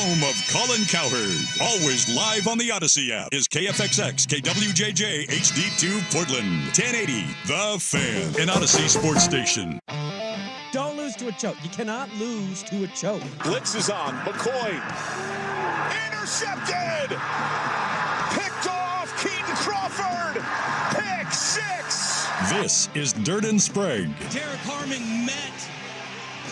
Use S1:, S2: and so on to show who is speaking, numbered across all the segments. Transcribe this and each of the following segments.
S1: home of Colin Cowherd. Always live on the Odyssey app is KFXX KWJJ HD2 Portland. 1080 The Fan, an Odyssey sports station.
S2: Don't lose to a choke. You cannot lose to a choke.
S3: Blitz is on. McCoy. Intercepted. Picked off. Keaton Crawford. Pick six.
S1: This is Durden Sprague.
S4: Derek Harmon met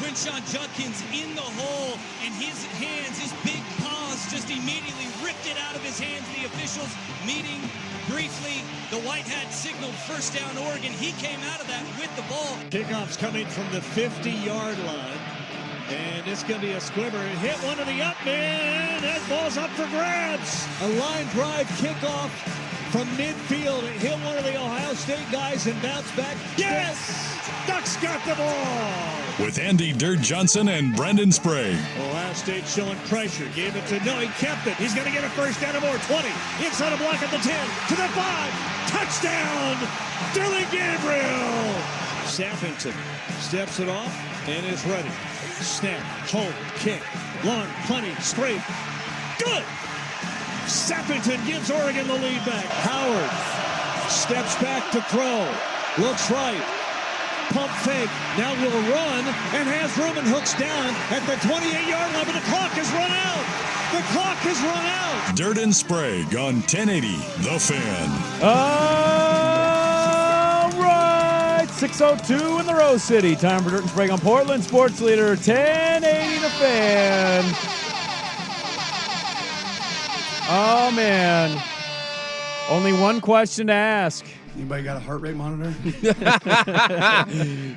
S4: Quinshawn Judkins in the hole, and his hands, his big paws, just immediately ripped it out of his hands. The officials meeting briefly. The White Hat signaled first down Oregon. He came out of that with the ball.
S5: Kickoff's coming from the 50-yard line, and it's going to be a squibber. It hit one of the up men. That ball's up for grabs. A line drive kickoff from midfield. It hit one of the Ohio State guys and bounced back. Yes! Ducks got the ball!
S1: With Andy Dirt Johnson and Brendan Sprague.
S5: Ohio State showing pressure. Gave it to he kept it. He's going to get a first down or more. 20. Inside a block at the 10. To the 5. Touchdown! Dylan Gabriel! Sappington steps it off and is ready. Snap, hold, kick. Long, plenty, straight. Good! Sappington gives Oregon the lead back. Howard steps back to throw. Looks right. Pump fake. Now will run and has room and hooks down at the 28-yard line, but the clock has run out. The clock has run out.
S1: Durden Sprague on 1080 The Fan.
S6: All right, 6:02 in the Rose City. Time for Durden Sprague on Portland Sports Leader 1080 The Fan. Oh, man. Only one question to ask.
S7: Anybody got a heart rate monitor?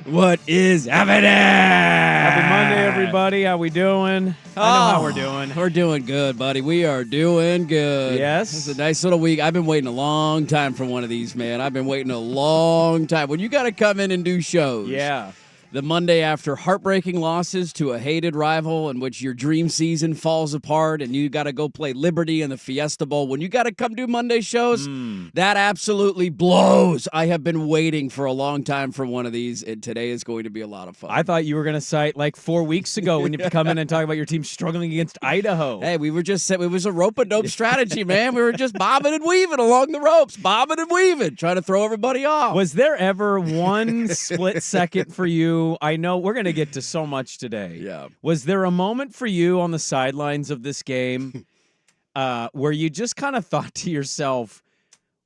S6: What is happening? Happy Monday, everybody. How we doing? I know how we're doing.
S8: We're doing good, buddy. We are doing good.
S6: Yes.
S8: It's a nice little week. I've been waiting a long time for one of these, man. I've been waiting a long time. When you got to come in and do shows.
S6: Yeah.
S8: The Monday after heartbreaking losses to a hated rival in which your dream season falls apart and you got to go play Liberty in the Fiesta Bowl. When you got to come do Monday shows, that absolutely blows. I have been waiting for a long time for one of these, and today is going to be a lot of fun.
S6: I thought you were going to cite like 4 weeks ago when you come in and talk about your team struggling against Idaho.
S8: Hey, we were just it was a rope-a-dope strategy, man. We were just bobbing and weaving along the ropes, bobbing and weaving, trying to throw everybody off.
S6: Was there ever one split second for you? I know we're going to get to so much today.
S8: Yeah.
S6: Was there a moment for you on the sidelines of this game where you just kind of thought to yourself,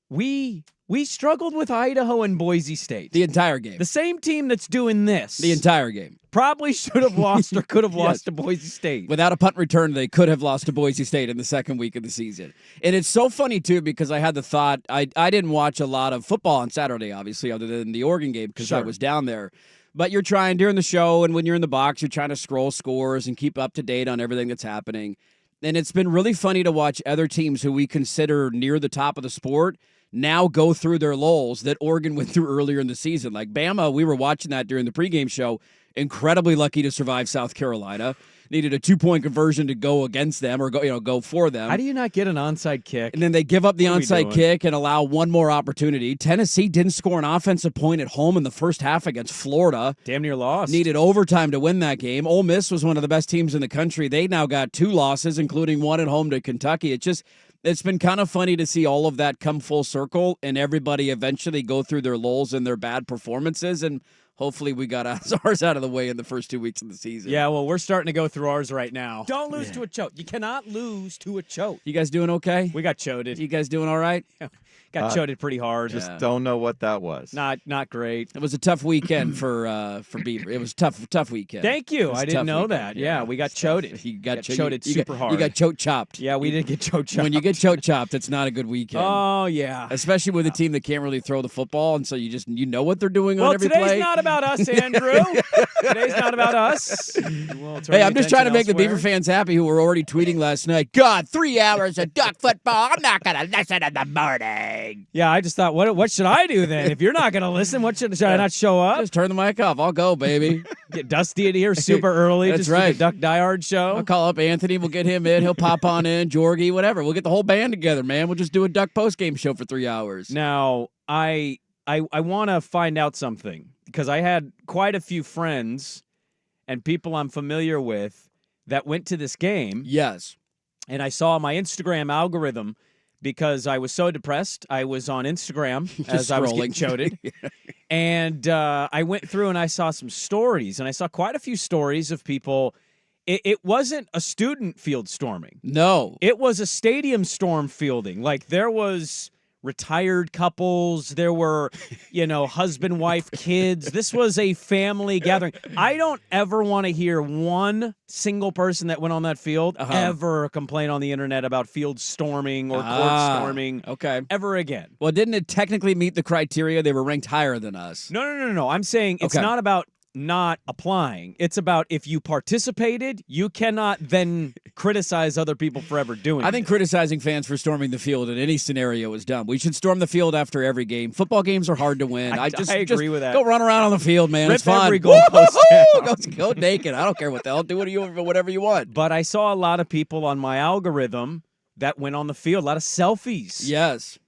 S6: we struggled with Idaho and Boise State.
S8: The entire game.
S6: The same team that's doing this.
S8: The entire game.
S6: Probably should have lost or could have lost to Boise State.
S8: Without a punt return, they could have lost to Boise State in the second week of the season. And it's so funny, too, because I had the thought, I didn't watch a lot of football on Saturday, obviously, other than the Oregon game because I was down there. But you're trying during the show and when you're in the box, you're trying to scroll scores and keep up to date on everything that's happening. And it's been really funny to watch other teams who we consider near the top of the sport now go through their lulls that Oregon went through earlier in the season. Like Bama, we were watching that during the pregame show. Incredibly lucky to survive South Carolina. Needed a 2-point conversion to go against them or go for them.
S6: How do you not get an onside kick?
S8: And then they give up the onside kick and allow one more opportunity. Tennessee didn't score an offensive point at home in the first half against Florida.
S6: Damn near lost.
S8: Needed overtime to win that game. Ole Miss was one of the best teams in the country. They now got 2 losses, including one at home to Kentucky. It's been kind of funny to see all of that come full circle and everybody eventually go through their lulls and their bad performances, and hopefully we got ours out of the way in the first 2 weeks of the season.
S6: Yeah, well, we're starting to go through ours right now. Don't lose to a choke. You cannot lose to a choke.
S8: You guys doing okay?
S6: We got choded.
S8: You guys doing all right?
S6: Got choded pretty hard.
S9: Just don't know what that was.
S6: Not great.
S8: It was a tough weekend for Beaver. It was a tough weekend.
S6: Thank you. I didn't know that. Yeah, we got choded.
S8: You got
S6: choded super hard.
S8: You got choke chopped.
S6: Yeah, we did get choke chopped.
S8: When you get choke chopped, it's not a good weekend.
S6: Oh yeah.
S8: Especially with a team that can't really throw the football, and so you know what they're doing on every play.
S6: Well, today's not about us, Andrew. Today's not about us.
S8: Hey, I'm just trying to make the Beaver fans happy who were already tweeting last night. God, 3 hours of duck football. I'm not gonna listen in the morning.
S6: Yeah, I just thought, what should I do then? If you're not going to listen, should I not show up?
S8: Just turn the mic off. I'll go, baby.
S6: Get Dusty in here super early.
S8: That's
S6: just
S8: right.
S6: For the Duck Die Hard show.
S8: I'll call up Anthony. We'll get him in. He'll pop on in. Jorgie, whatever. We'll get the whole band together, man. We'll just do a Duck post-game show for 3 hours.
S6: Now, I want to find out something because I had quite a few friends and people I'm familiar with that went to this game.
S8: Yes.
S6: and I saw my Instagram algorithm because I was so depressed. I was on Instagram as I was getting choated. And I went through and I saw some stories, and I saw quite a few stories of people. It wasn't a student field storming.
S8: No.
S6: It was a stadium storm fielding. Like, there was retired couples. There were, husband, wife, kids. This was a family gathering. I don't ever want to hear one single person that went on that field ever complain on the internet about field storming or court storming ever again.
S8: Well, didn't it technically meet the criteria? They were ranked higher than us.
S6: No. I'm saying it's not about not applying. It's about if you participated, you cannot then criticize other people for ever doing it.
S8: I think criticizing fans for storming the field in any scenario is dumb. We should storm the field after every game. Football games are hard to win. I
S6: agree with that.
S8: Go run around on the field, man.
S6: Rip
S8: it's fun.
S6: every goalpost down.
S8: Go naked. I don't care what the hell. Do whatever you want.
S6: But I saw a lot of people on my algorithm that went on the field, a lot of selfies.
S8: Yes.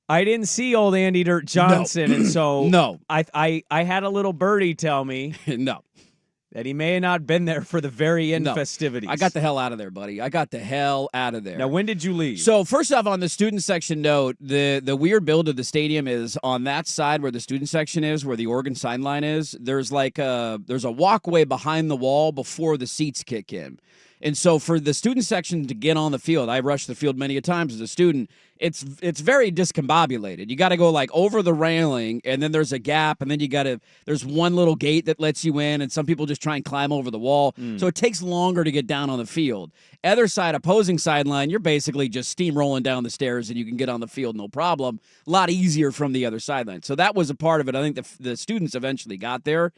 S6: I didn't see old Andy Dirt Johnson, and so I had a little birdie tell me that he may have not been there for the very end festivities.
S8: I got the hell out of there, buddy. I got the hell out of there.
S6: Now, when did you leave?
S8: So, first off, on the student section note, the weird build of the stadium is on that side where the student section is, where the Oregon sideline is, there's there's a walkway behind the wall before the seats kick in. And so for the student section to get on the field, I rushed the field many a times as a student, it's very discombobulated. You got to go over the railing, and then there's a gap, and then there's one little gate that lets you in, and some people just try and climb over the wall. So it takes longer to get down on the field. Other side, opposing sideline, you're basically just steamrolling down the stairs, and you can get on the field no problem. A lot easier from the other sideline. So that was a part of it. I think the students eventually got there.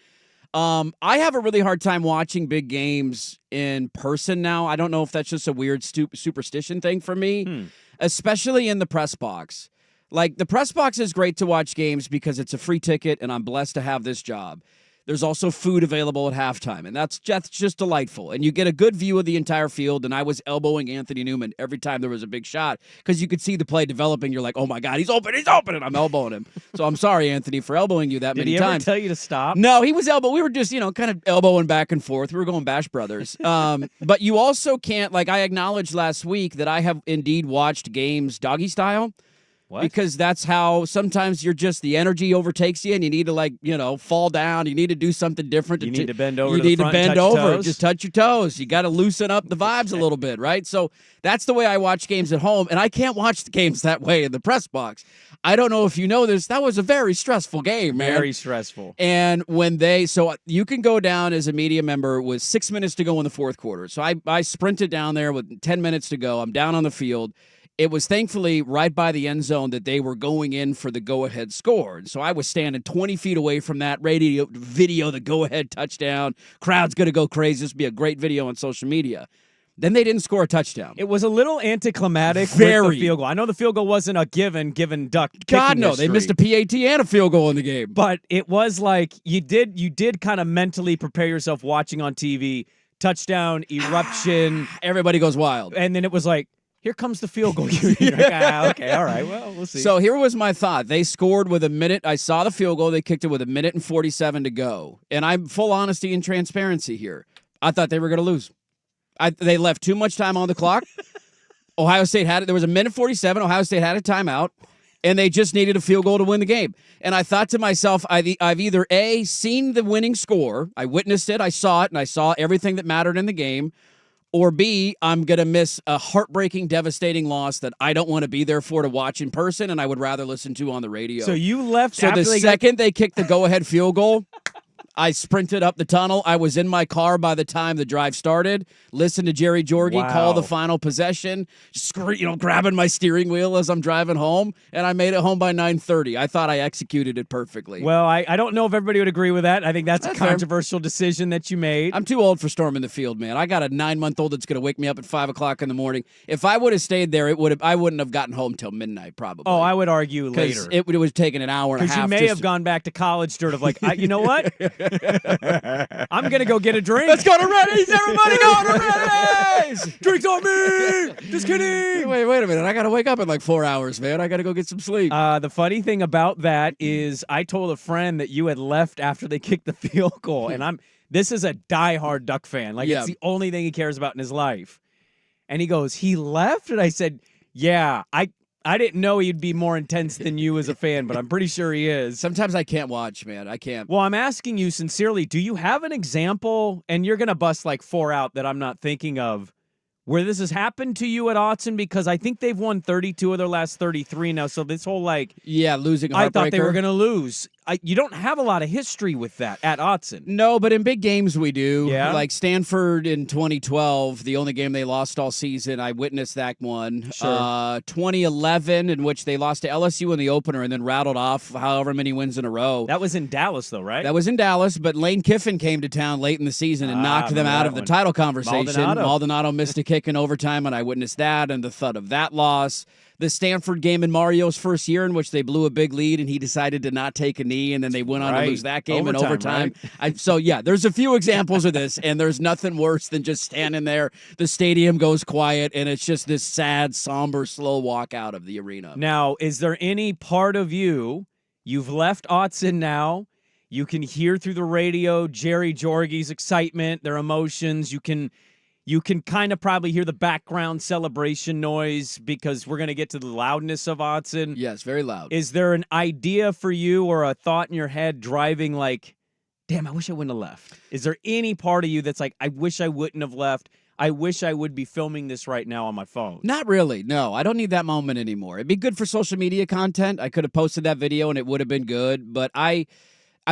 S8: I have a really hard time watching big games in person now. I don't know if that's just a weird superstition thing for me, especially in the press box. Like, the press box is great to watch games because it's a free ticket, and I'm blessed to have this job. There's also food available at halftime, and that's just delightful. And you get a good view of the entire field, and I was elbowing Anthony Newman every time there was a big shot because you could see the play developing. You're like, oh, my God, he's open, and I'm elbowing him. So I'm sorry, Anthony, for elbowing you that many times.
S6: Did he ever tell you to stop?
S8: No, he was elbowing. We were just, kind of elbowing back and forth. We were going Bash Brothers. But you also can't, I acknowledged last week that I have indeed watched games doggy style.
S6: What?
S8: Because that's how sometimes the energy overtakes you and you need to fall down. You need to do something different.
S6: You need to bend over.
S8: You need to bend over.
S6: Just
S8: touch your toes. You got to loosen up the vibes a little bit, right? So that's the way I watch games at home, and I can't watch the games that way in the press box. I don't know if you know this. That was a very stressful game, man.
S6: Very stressful.
S8: And so you can go down as a media member with 6 minutes to go in the fourth quarter. So I sprinted down there with 10 minutes to go. I'm down on the field. It was thankfully right by the end zone that they were going in for the go-ahead score. And so I was standing 20 feet away from that, ready to video the go-ahead touchdown. Crowd's going to go crazy. This would be a great video on social media. Then they didn't score a touchdown.
S6: It was a little anticlimactic with the field goal. I know the field goal wasn't a given Duck
S8: God, no.
S6: history.
S8: They missed a PAT and a field goal in the game.
S6: But it was like you did kind of mentally prepare yourself watching on TV, touchdown, eruption.
S8: Everybody goes wild.
S6: And then it was like, here comes the field goal. You're like, okay, all right, well, we'll see.
S8: So here was my thought. They scored with a minute. I saw the field goal. They kicked it with 1:47 to go. And I'm full honesty and transparency here. I thought they were going to lose. They left too much time on the clock. Ohio State had it. There was 1:47. Ohio State had a timeout. And they just needed a field goal to win the game. And I thought to myself, I've either A, seen the winning score. I witnessed it. I saw it. And I saw everything that mattered in the game. Or B, I'm going to miss a heartbreaking, devastating loss that I don't want to be there for to watch in person, and I would rather listen to on the radio.
S6: So you left
S8: So
S6: after
S8: the second they kicked the go-ahead field goal, I sprinted up the tunnel. I was in my car by the time the drive started. Listened to Jerry Jorge call the final possession. Grabbing my steering wheel as I'm driving home, and I made it home by 9:30. I thought I executed it perfectly.
S6: Well, I don't know if everybody would agree with that. I think that's a controversial decision that you made.
S8: I'm too old for storming the field, man. I got a 9-month-old that's going to wake me up at 5 o'clock in the morning. If I would have stayed there, I wouldn't have gotten home till midnight, probably.
S6: Oh, I would argue later.
S8: It would have taken an hour and a half.
S6: Because you may have gone back to college, Dirt, of you know what? I'm going to go get a drink.
S8: Let's go to Reddy's. Everybody go to Reddy's.
S6: Drinks on me. Just kidding.
S8: Wait a minute. I got to wake up in 4 hours, man. I got to go get some sleep.
S6: The funny thing about that is I told a friend that you had left after they kicked the field goal. And this is a diehard Duck fan. It's the only thing he cares about in his life. And he goes, he left? And I said, yeah, I didn't know he'd be more intense than you as a fan, but I'm pretty sure he is.
S8: Sometimes I can't watch, man. I can't.
S6: Well, I'm asking you sincerely, do you have an example, and you're going to bust like 4 out that I'm not thinking of, where this has happened to you at Autzen? Because I think they've won 32 of their last 33 now. So this whole
S8: losing a heartbreaker.
S6: I thought they were going to lose. You don't have a lot of history with that at Autzen.
S8: No, but in big games we do.
S6: Yeah?
S8: Like Stanford in 2012, the only game they lost all season. I witnessed that one.
S6: Sure.
S8: 2011, in which they lost to LSU in the opener and then rattled off however many wins in a row.
S6: That was in Dallas, though, right?
S8: That was in Dallas, but Lane Kiffin came to town late in the season and knocked them out of the title conversation. Maldonado missed a kick in overtime, and I witnessed that and the thud of that loss. The Stanford game in Mario's first year, in which they blew a big lead and he decided to not take a knee, and then they went on to lose that game in overtime.
S6: Right?
S8: So, there's a few examples of this, and there's nothing worse than just standing there. The stadium goes quiet, and it's just this sad, somber, slow walk out of the arena.
S6: Now, is there any part of you've left Autzen now, you can hear through the radio Jerry Jorge's excitement, their emotions, you can kind of probably hear the background celebration noise because we're going to get to the loudness of Autzen.
S8: Yes, very loud.
S6: Is there an idea for you or a thought in your head driving like, damn, I wish I wouldn't have left? Is there any part of you that's like, I wish I wouldn't have left? I wish I would be filming this right now on my phone.
S8: Not really. No, I don't need that moment anymore. It'd be good for social media content. I could have posted that video and it would have been good, but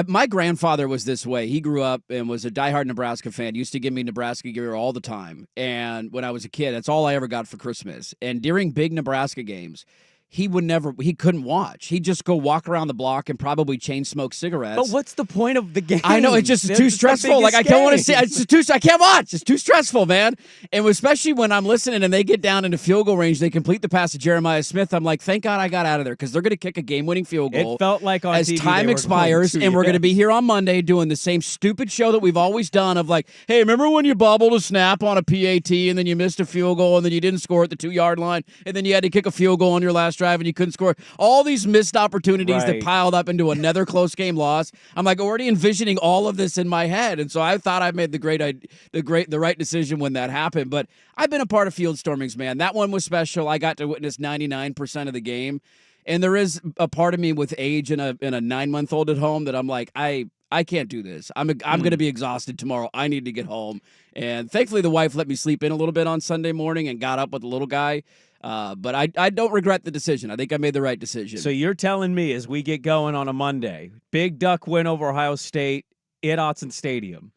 S8: my grandfather was this way. He grew up and was a diehard Nebraska fan. Used to give me Nebraska gear all the time. And when I was a kid, that's all I ever got for Christmas. And during big Nebraska games, he couldn't watch. He'd just go walk around the block and probably chain smoke cigarettes.
S6: But what's the point of the game?
S8: I know, it's just too stressful. Like, I don't want to see. I can't watch. It's too stressful, man. And especially when I'm listening and they get down into field goal range, they complete the pass to Jeremiah Smith. I'm like, thank God I got out of there, because they're going to kick a game-winning field goal.
S6: It felt like on
S8: as
S6: TV
S8: time expires, and we're going to be here on Monday doing the same stupid show that we've always done of like, hey, remember when you bobbled a snap on a PAT and then you missed a field goal and then you didn't score at the 2-yard line and then you had to kick a field goal on your last drive and you couldn't score? All these missed opportunities that piled up into another close game loss. I'm like already envisioning all of this in my head, and so I thought I made the right decision when that happened. But I've been a part of field stormings, man. That one was special. I got to witness 99% of the game, and there is a part of me with age and a 9-month-old at home that I'm like, I can't do this. I'm going to be exhausted tomorrow. I need to get home. And thankfully, the wife let me sleep in a little bit on Sunday morning and got up with the little guy. But I don't regret the decision. I think I made the right decision.
S6: So you're telling me as we get going on a Monday, Big Duck win over Ohio State at Autzen Stadium,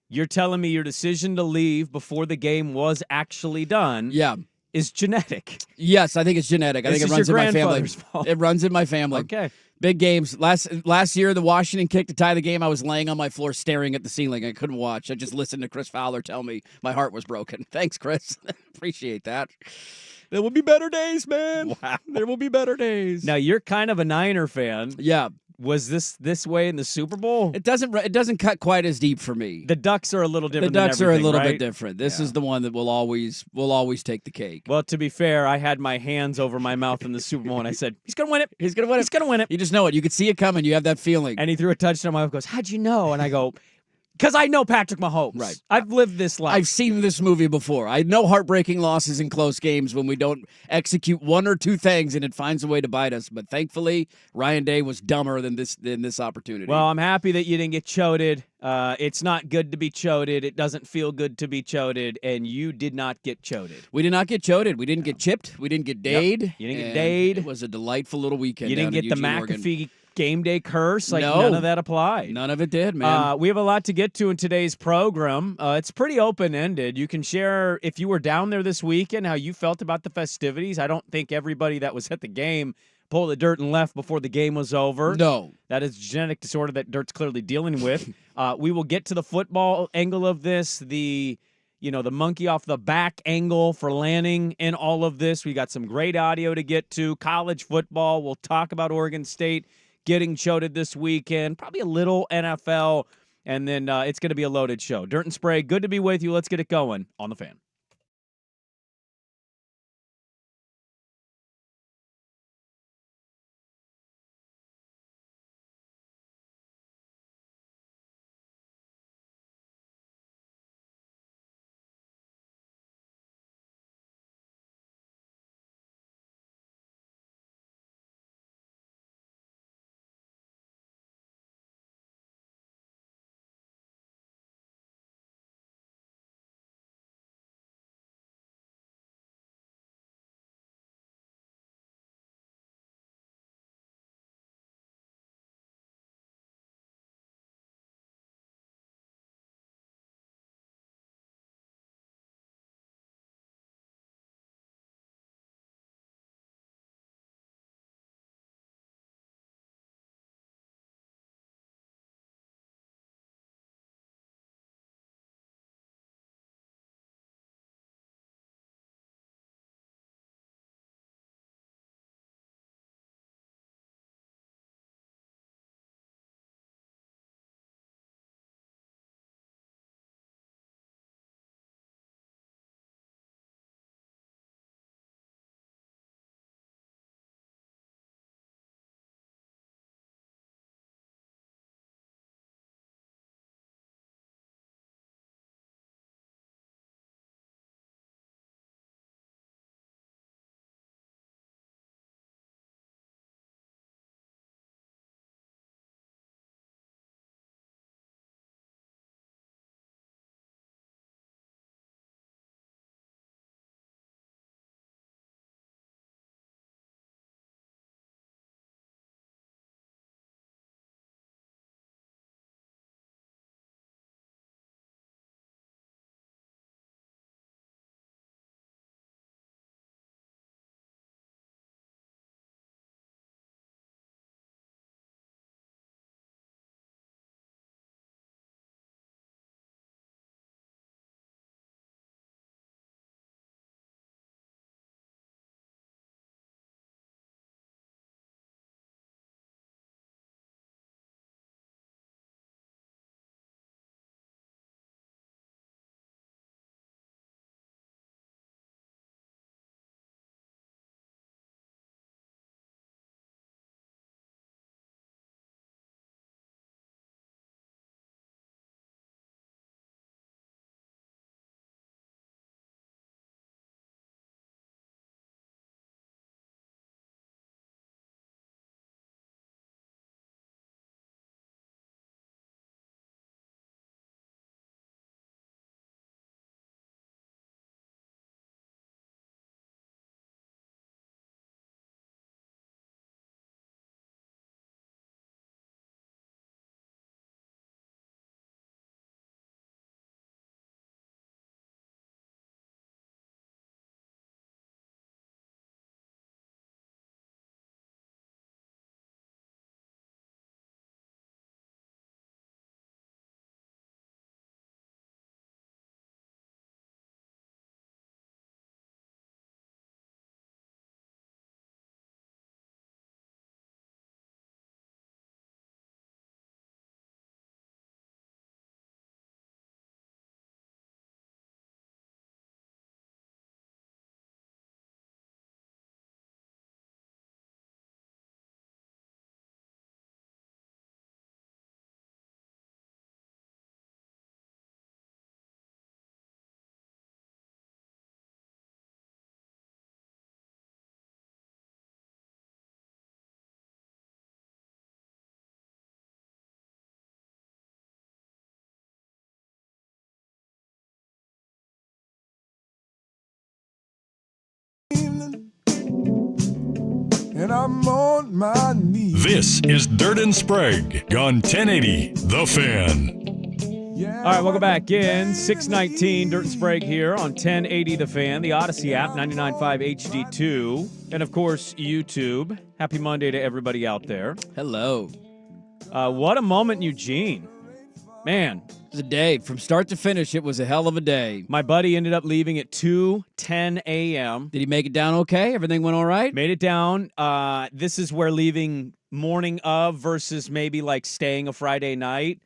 S6: you're telling me your decision to leave before the game was actually done is genetic?
S8: Yes, I think it's genetic. I think it runs in my family.
S6: Fault.
S8: It runs in my family.
S6: Okay.
S8: Big games. Last year, the Washington kick to tie the game, I was laying on my floor staring at the ceiling. I couldn't watch. I just listened to Chris Fowler tell me my heart was broken. Thanks, Chris. Appreciate that. There will be better days, man.
S6: Wow.
S8: There will be better days.
S6: Now, you're kind of a Niner fan.
S8: Yeah.
S6: Was this way in the Super Bowl?
S8: It doesn't cut quite as deep for me.
S6: The Ducks are a little different.
S8: The Ducks are a little
S6: right?
S8: bit different. This is the one that will always take the cake.
S6: Well, to be fair, I had my hands over my mouth in the Super Bowl, and I said, he's going to win it.
S8: He's going to win it.
S6: He's going to win it.
S8: You just know it. You could see it coming. You have that feeling.
S6: And he threw a touchdown. My wife goes, how'd you know? And I go, because I know Patrick Mahomes.
S8: Right.
S6: I've lived this life.
S8: I've seen this movie before. I know heartbreaking losses in close games when we don't execute one or two things and it finds a way to bite us. But thankfully, Ryan Day was dumber than this opportunity.
S6: Well, I'm happy that you didn't get choded. It's not good to be choded. It doesn't feel good to be choded, and you did not get choded.
S8: We did not get choded. We didn't get chipped. We didn't get dayed.
S6: Yep. You didn't get dayed.
S8: It was a delightful little weekend.
S6: You didn't get the McAfee game day curse.
S8: No.
S6: None of that applied.
S8: None of it did, man.
S6: We have a lot to get to in today's program. It's pretty open-ended. You can share, if you were down there this weekend, how you felt about the festivities. I don't think everybody that was at the game pulled the dirt and left before the game was over.
S8: No.
S6: That is a genetic disorder that Dirt's clearly dealing with. We will get to the football angle of this, the monkey off the back angle for Lanning in all of this. We got some great audio to get to. College football. We'll talk about Oregon State getting choded this weekend, probably a little NFL, and then it's going to be a loaded show. Dirt and Sprague, good to be with you. Let's get it going on The Fan.
S7: morning, and I'm on my knees.
S1: This is Dirt and Sprague on 1080 The Fan.
S6: All right, welcome back in. 619 Dirt and Sprague here on 1080 The Fan, the Odyssey app, 99.5 HD2, and of course, YouTube. Happy Monday to everybody out there.
S8: Hello.
S6: What a moment in Eugene. Man.
S8: It was a day. From start to finish, it was a hell of a day.
S6: My buddy ended up leaving at 2:10 a.m.
S8: Did he make it down okay? Everything went all right?
S6: Made it down. This is where leaving morning of versus maybe like staying a Friday night.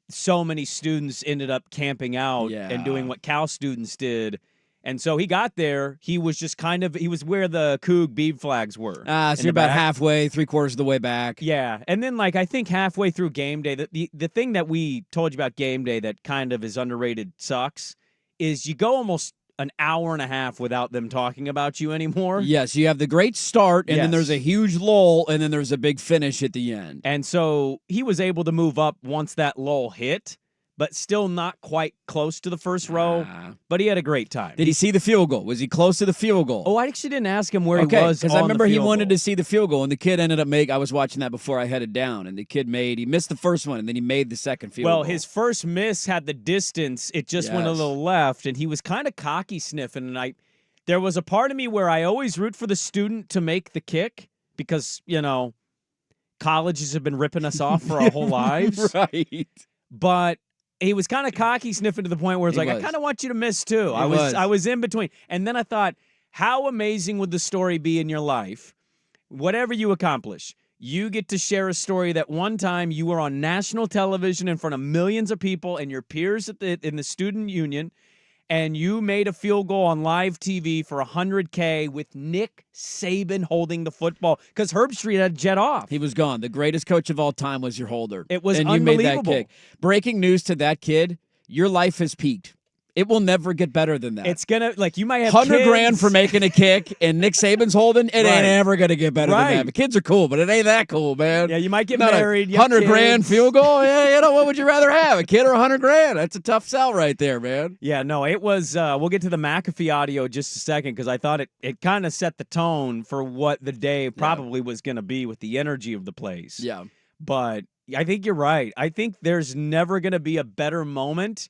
S6: So many students ended up camping out and doing what Cal students did. And so he got there. He was just he was where the Coug bead flags were.
S8: So you're about halfway, 3/4 of the way back.
S6: Yeah. And then, I think halfway through game day, the thing that we told you about game day that kind of is underrated sucks is you go almost an hour and a half without them talking about you anymore.
S8: Yes, you have the great start, and then there's a huge lull, and then there's a big finish at the end.
S6: And so he was able to move up once that lull hit, but still not quite close to the first row. But he had a great time.
S8: Did he see the field goal? Was he close to the field goal?
S6: Oh, I actually didn't ask him where he was.
S8: Because I remember he wanted to see the field goal, and the kid ended up I was watching that before I headed down, and the kid he missed the first one, and then he made the second field goal.
S6: Well, his first miss had the distance. It just went a little left, and he was kind of cocky sniffing. And there was a part of me where I always root for the student to make the kick because, colleges have been ripping us off for our whole lives.
S8: Right.
S6: But he was kind of cocky sniffing to the point where it's I kind of want you to miss too. I was in between. And then I thought, how amazing would the story be in your life? Whatever you accomplish, you get to share a story that one time you were on national television in front of millions of people and your peers in the student union, and you made a field goal on live TV for $100K with Nick Saban holding the football because Herb Street had jet off.
S8: He was gone. The greatest coach of all time was your holder.
S6: It was
S8: unbelievable. You made that kick. Breaking news to that kid, your life has peaked. It will never get better than that.
S6: It's going to, you might have
S8: $100,000 for making a kick, and Nick Saban's holding. It ain't ever going to get better than that. The kids are cool, but it ain't that cool, man.
S6: Yeah, you might get married.
S8: $100,000 field goal. Yeah, what would you rather have, a kid or $100,000? That's a tough sell right there, man.
S6: Yeah, no, it was. We'll get to the McAfee audio just a second because I thought it kind of set the tone for what the day probably was going to be with the energy of the place.
S8: Yeah,
S6: but I think you're right. I think there's never going to be a better moment.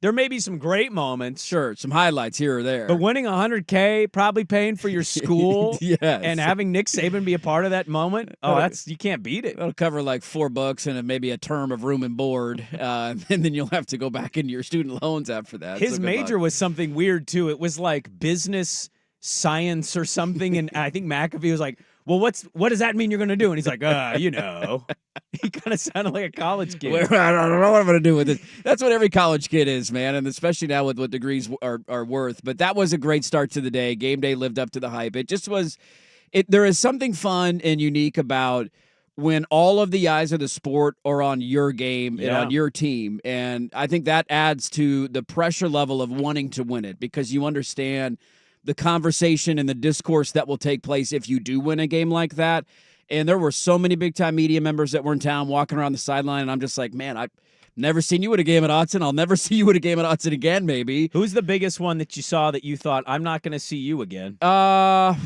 S6: There may be some great moments.
S8: Sure, some highlights here or there.
S6: But winning $100K, probably paying for your school, and having Nick Saban be a part of that moment, you can't beat it.
S8: It'll cover like $4 and maybe a term of room and board, and then you'll have to go back into your student loans after that.
S6: His major was something weird, too. It was like business science or something, and I think McAfee was like, well, what does that mean you're going to do? And he's like, He kind of sounded like a college kid.
S8: I don't know what I'm going to do with it. That's what every college kid is, man, and especially now with what degrees are worth. But that was a great start to the day. Game day lived up to the hype. It just was – there is something fun and unique about when all of the eyes of the sport are on your game and on your team. And I think that adds to the pressure level of wanting to win it because you understand – the conversation and the discourse that will take place if you do win a game like that. And there were so many big-time media members that were in town walking around the sideline, and I'm just like, man, I've never seen you at a game at Autzen. I'll never see you at a game at Autzen again, maybe.
S6: Who's the biggest one that you saw that you thought, I'm not going to see you again?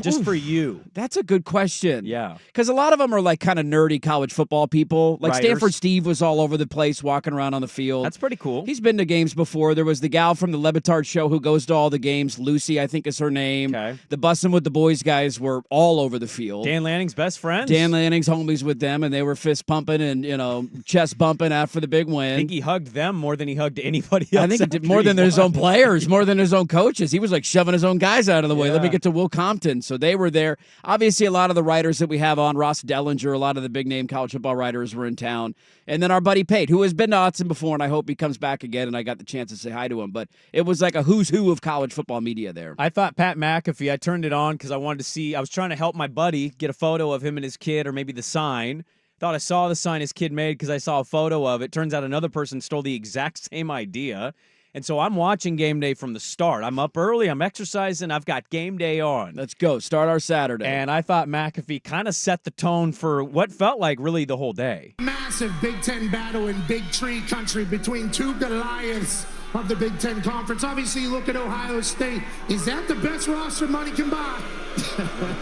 S6: Just for you.
S8: That's a good question.
S6: Yeah.
S8: Because a lot of them are like kind of nerdy college football people. Like
S6: Writers.
S8: Stanford Steve was all over the place walking around on the field.
S6: That's pretty cool.
S8: He's been to games before. There was the gal from the Lebitard show who goes to all the games. Lucy, I think is her name.
S6: Okay.
S8: The Bussin' with the Boys guys were all over the field.
S6: Dan Lanning's best friends.
S8: Dan Lanning's homies with them, and they were fist pumping and, chest bumping after the big win.
S6: I think he hugged them more than he hugged anybody else.
S8: I think he did more than his own players, more than his own coaches. He was like shoving his own guys out of the way. Let me get to Will Compton. So they were there. Obviously, a lot of the writers that we have on, Ross Dellinger, a lot of the big-name college football writers were in town. And then our buddy Pate, who has been to Autzen before, and I hope he comes back again, and I got the chance to say hi to him. But it was like a who's who of college football media there.
S6: I thought Pat McAfee, I turned it on because I wanted to see, I was trying to help my buddy get a photo of him and his kid or maybe the sign. Thought I saw the sign his kid made because I saw a photo of it. Turns out another person stole the exact same idea. And so I'm watching game day from the start. I'm up early. I'm exercising. I've got game day on.
S8: Let's go. Start our Saturday.
S6: And I thought McAfee kind of set the tone for what felt like really the whole day.
S10: Massive Big Ten battle in Big Tree country between two Goliaths of the Big Ten Conference. Obviously, you look at Ohio State. Is that the best roster money can buy?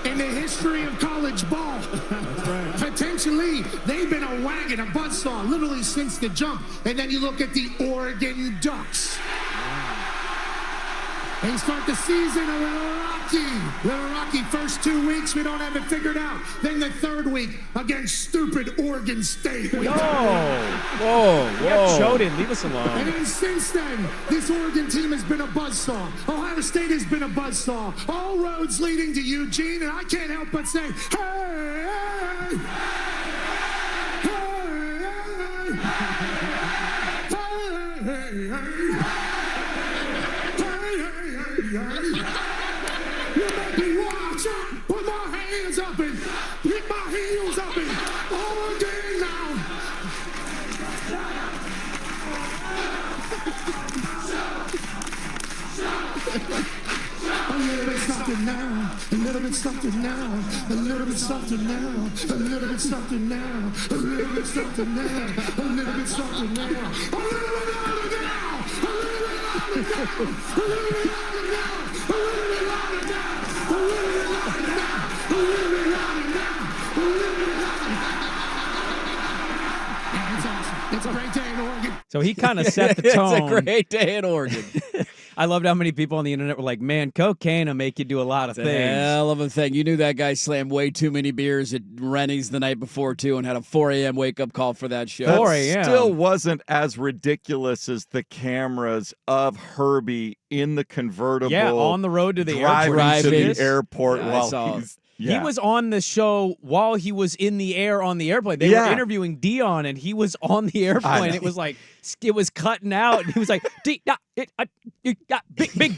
S10: in the history of college ball. That's right. Potentially, they've been a wagon, a buzzsaw, literally since the jump. And then you look at the Oregon Ducks. They start the season a little rocky. Little rocky. First 2 weeks, we don't have it figured out. Then the third week against stupid Oregon State.
S6: Whoa. You got Choden. Leave us alone.
S10: And then since then, this Oregon team has been a buzzsaw. Ohio State has been a buzzsaw. All roads leading to Eugene, and I can't help but say, hey, hey, hey, hey, hey, hey. You make me watch out, put my hands up and pick my heels up and all day now. A little bit something now, a little bit something now, a little bit something now, a little bit something now, a little bit something now, a little bit something now, a little bit louder now, a little bit louder now, a little bit louder now, a little bit louder now, a little bit louder now, a little bit louder now, a little bit louder now. It's awesome. It's a great day in Oregon.
S6: So he kind of set the tone.
S8: It's a great day in Oregon.
S6: I loved how many people on the internet were like, man, cocaine will make you do a lot of things.
S8: Hell of a thing. You knew that guy slammed way too many beers at Rennie's the night before, too, and had a 4 a.m. wake-up call for that show.
S6: 4 a.m.
S9: Still wasn't as ridiculous as the cameras of Herbie in the convertible.
S6: Yeah, on the road to the
S9: driving to the airport
S8: Yeah,
S9: while he's... Yeah.
S6: He was on the show while he was in the air on the airplane. They were interviewing Dion, and he was on the airplane. It was like, it was cutting out. And he was like, big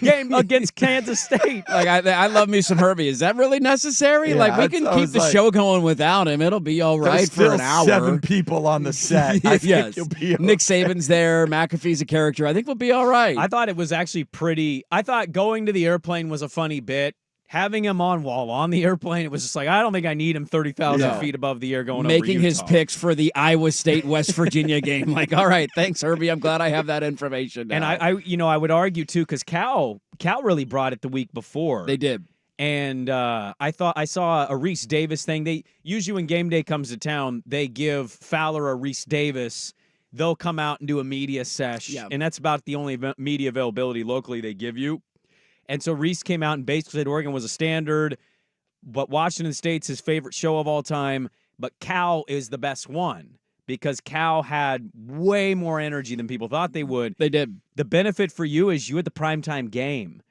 S6: game against Kansas State.
S8: Like, I love me some Herbie. Is that really necessary? Yeah, like, we can keep the show going without him. It'll be all right for an hour.
S9: 7 people on the set. I think you'll be okay.
S8: Nick Saban's there. McAfee's a character. I think we'll be all right.
S6: I thought it was actually pretty. I thought going to the airplane was a funny bit. Having him on while on the airplane, it was just like, I don't think I need him 30,000 feet above the air going
S8: making
S6: over
S8: his picks for the Iowa State-West Virginia game. Like, all right, thanks, Herbie. I'm glad I have that information now.
S6: And I would argue, too, because Cal really brought it the week before.
S8: They did.
S6: And I saw a Reese Davis thing. They usually when game day comes to town, they give Fowler or Reese Davis. They'll come out and do a media sesh, and that's about the only media availability locally they give you. And so Reese came out and basically said Oregon was a standard, but Washington State's his favorite show of all time, but Cal is the best one because Cal had way more energy than people thought they would.
S8: They did.
S6: The benefit for you is you had the primetime game.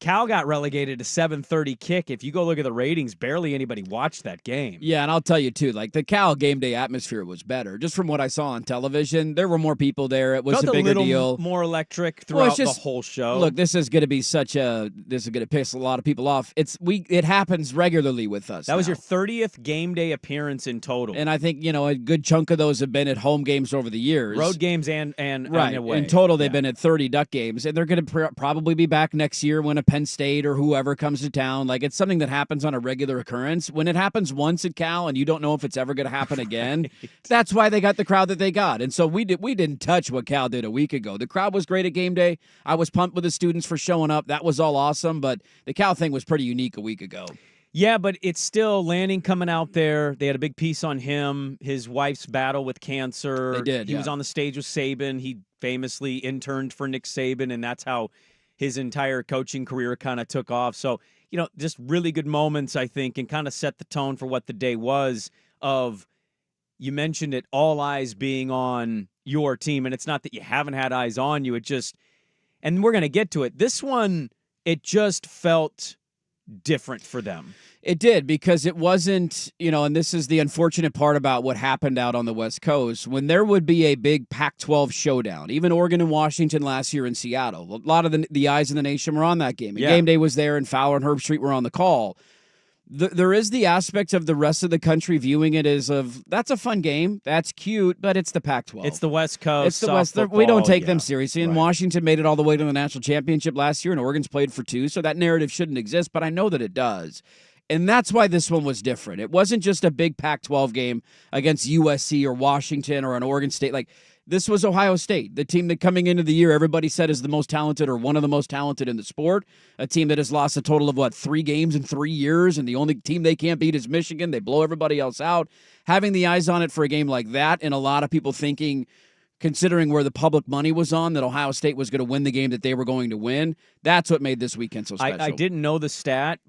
S6: Cal got relegated to 7:30 kick. If you go look at the ratings, barely anybody watched that game.
S8: Yeah, and I'll tell you, too, like the Cal game day atmosphere was better. Just from what I saw on television, there were more people there. It was a bigger deal.
S6: More electric throughout the whole show.
S8: Look, this is going to be this is going to piss a lot of people off. It happens regularly with us.
S6: That was your 30th game day appearance in total.
S8: And I think, a good chunk of those have been at home games over the years.
S6: Road games and away.
S8: In total, they've been at 30 Duck games, and they're going to probably be back next year when a Penn State or whoever comes to town. Like, it's something that happens on a regular occurrence. When it happens once at Cal and you don't know if it's ever going to happen again, that's why they got the crowd that they got. And so we didn't touch what Cal did a week ago. The crowd was great at game day. I was pumped with the students for showing up. That was all awesome, but the Cal thing was pretty unique a week ago.
S6: Yeah, but it's still Lanning coming out there. They had a big piece on him, his wife's battle with cancer.
S8: They did,
S6: He was on the stage with Saban. He famously interned for Nick Saban, and that's how his entire coaching career kind of took off. So, just really good moments, I think, and kind of set the tone for what the day was of, you mentioned it, all eyes being on your team. And it's not that you haven't had eyes on you. And we're going to get to it. This one, it just felt different for them.
S8: It did, because it wasn't, and this is the unfortunate part about what happened out on the West Coast, when there would be a big Pac-12 showdown, even Oregon and Washington last year in Seattle. A lot of the eyes in the nation were on that game. And Game day was there, and Fowler and Herbstreit were on the call. There is the aspect of the rest of the country viewing it as that's a fun game, that's cute, but it's the Pac-12.
S6: It's the West Coast.
S8: It's the West.
S6: Football,
S8: we don't take them seriously. And
S6: right.
S8: Washington made it all the way to the national championship last year, and Oregon's played for 2, so that narrative shouldn't exist, but I know that it does. And that's why this one was different. It wasn't just a big Pac-12 game against USC or Washington or an Oregon State. Like, This was Ohio State, the team that coming into the year everybody said is the most talented or one of the most talented in the sport, a team that has lost a total of, 3 games in 3 years, and the only team they can't beat is Michigan. They blow everybody else out. Having the eyes on it for a game like that, and a lot of people thinking, considering where the public money was on, that Ohio State was going to win the game that they were going to win, that's what made this weekend so special.
S6: I didn't know the stat.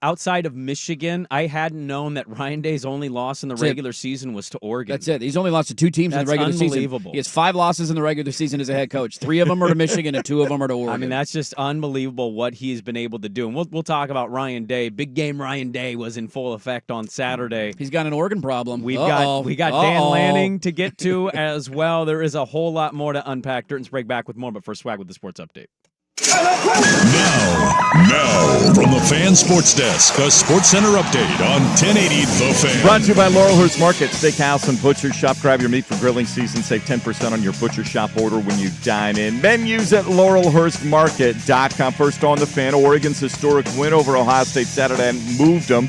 S6: Outside of Michigan, I hadn't known that Ryan Day's only loss in the regular season was to Oregon.
S8: That's it. He's only lost to 2 teams in the regular season.
S6: Unbelievable.
S8: He has 5 losses in the regular season as a head coach. 3 of them are to Michigan and 2 of them are to Oregon.
S6: I mean, that's just unbelievable what he's been able to do. And we'll talk about Ryan Day. Big game Ryan Day was in full effect on Saturday.
S8: He's got an Oregon problem.
S6: We got Dan Lanning to get to as well. There is a whole lot more to unpack. Dirt and Sprague back with more, but first, Swag with the sports update.
S1: Now, from the Fan Sports Desk, a Sports Center update on 1080 The Fan.
S9: Brought to you by Laurelhurst Market, Steakhouse and Butcher Shop. Grab your meat for grilling season. Save 10% on your Butcher Shop order when you dine in. Menus at laurelhurstmarket.com. First on the Fan, Oregon's historic win over Ohio State Saturday moved them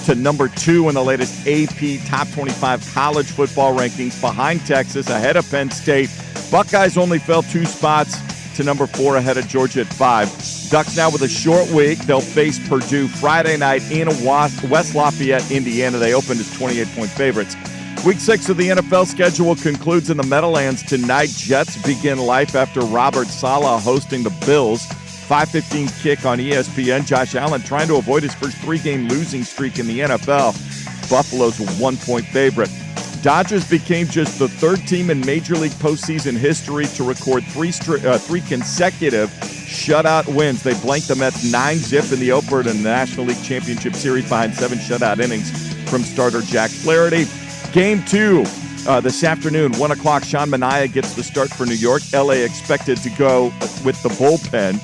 S9: to number 2 in the latest AP Top 25 college football rankings, behind Texas, ahead of Penn State. Buckeyes only fell 2 spots to number 4, ahead of Georgia at 5. Ducks now with a short week. They'll face Purdue Friday night in West Lafayette, Indiana. They opened as 28-point favorites. Week 6 of the NFL schedule concludes in the Meadowlands tonight. Jets begin life after Robert Saleh hosting the Bills. 5:15 kick on ESPN. Josh Allen trying to avoid his first 3-game losing streak in the NFL. Buffalo's a 1-point favorite. Dodgers became just the 3rd team in Major League postseason history to record 3 consecutive shutout wins. They blanked the Mets 9-0 in the opener in the National League Championship Series behind 7 shutout innings from starter Jack Flaherty. Game 2 this afternoon, 1 o'clock, Sean Manaea gets the start for New York. LA expected to go with the bullpen.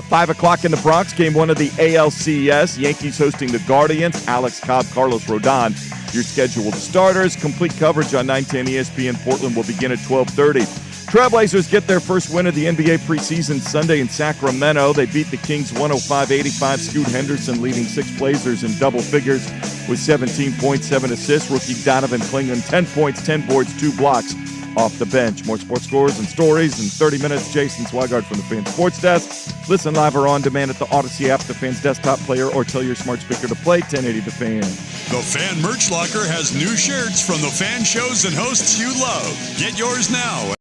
S9: 5 o'clock in the Bronx, game 1 of the ALCS. Yankees hosting the Guardians. Alex Cobb, Carlos Rodon, your scheduled starters. Complete coverage on 910 ESPN Portland will begin at 12:30. Trailblazers get their first win of the NBA preseason Sunday in Sacramento. They beat the Kings 105-85. Scoot Henderson leading 6 Blazers in double figures with 17 points, 7 assists. Rookie Donovan Clingan, 10 points, 10 boards, 2 blocks off the bench. More sports scores and stories in 30 minutes. Jason Swigard from the Fan Sports Desk. Listen live or on demand at the Odyssey app, the Fan's desktop player, or tell your smart speaker to play 1080 The Fan.
S1: The Fan Merch Locker has new shirts from the fan shows and hosts you love. Get yours now.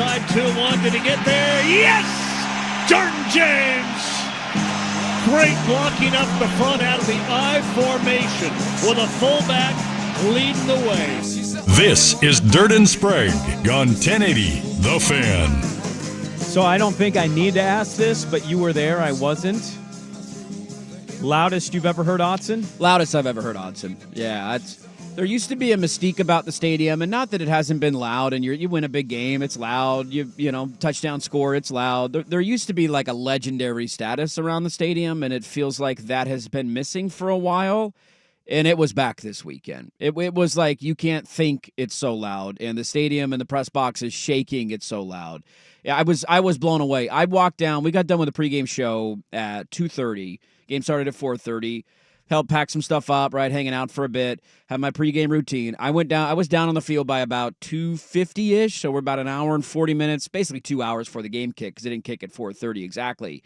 S5: side 2-1. Did he get there? Yes! Jordan James! Great blocking up the front out of the I formation with a fullback leading the way.
S1: This is Dirt and Sprague on 1080 The Fan.
S6: So I don't think I need to ask this, but you were there. I wasn't. Loudest you've ever heard Autzen?
S8: Loudest I've ever heard Autzen. Yeah, there used to be a mystique about the stadium, and not that it hasn't been loud, and you win a big game, it's loud. You know, touchdown score, it's loud. There used to be like a legendary status around the stadium, and it feels like that has been missing for a while, and it was back this weekend. It was like you can't think it's so loud, and the stadium and the press box is shaking, it's so loud. Yeah, I was blown away. I walked down. We got done with the pregame show at 2:30. Game started at 4:30. Helped pack some stuff up, right? Hanging out for a bit. Had my pregame routine. I was down on the field by about 2:50-ish, so we're about an hour and 40 minutes, basically 2 hours for the game kick because it didn't kick at 4:30 exactly.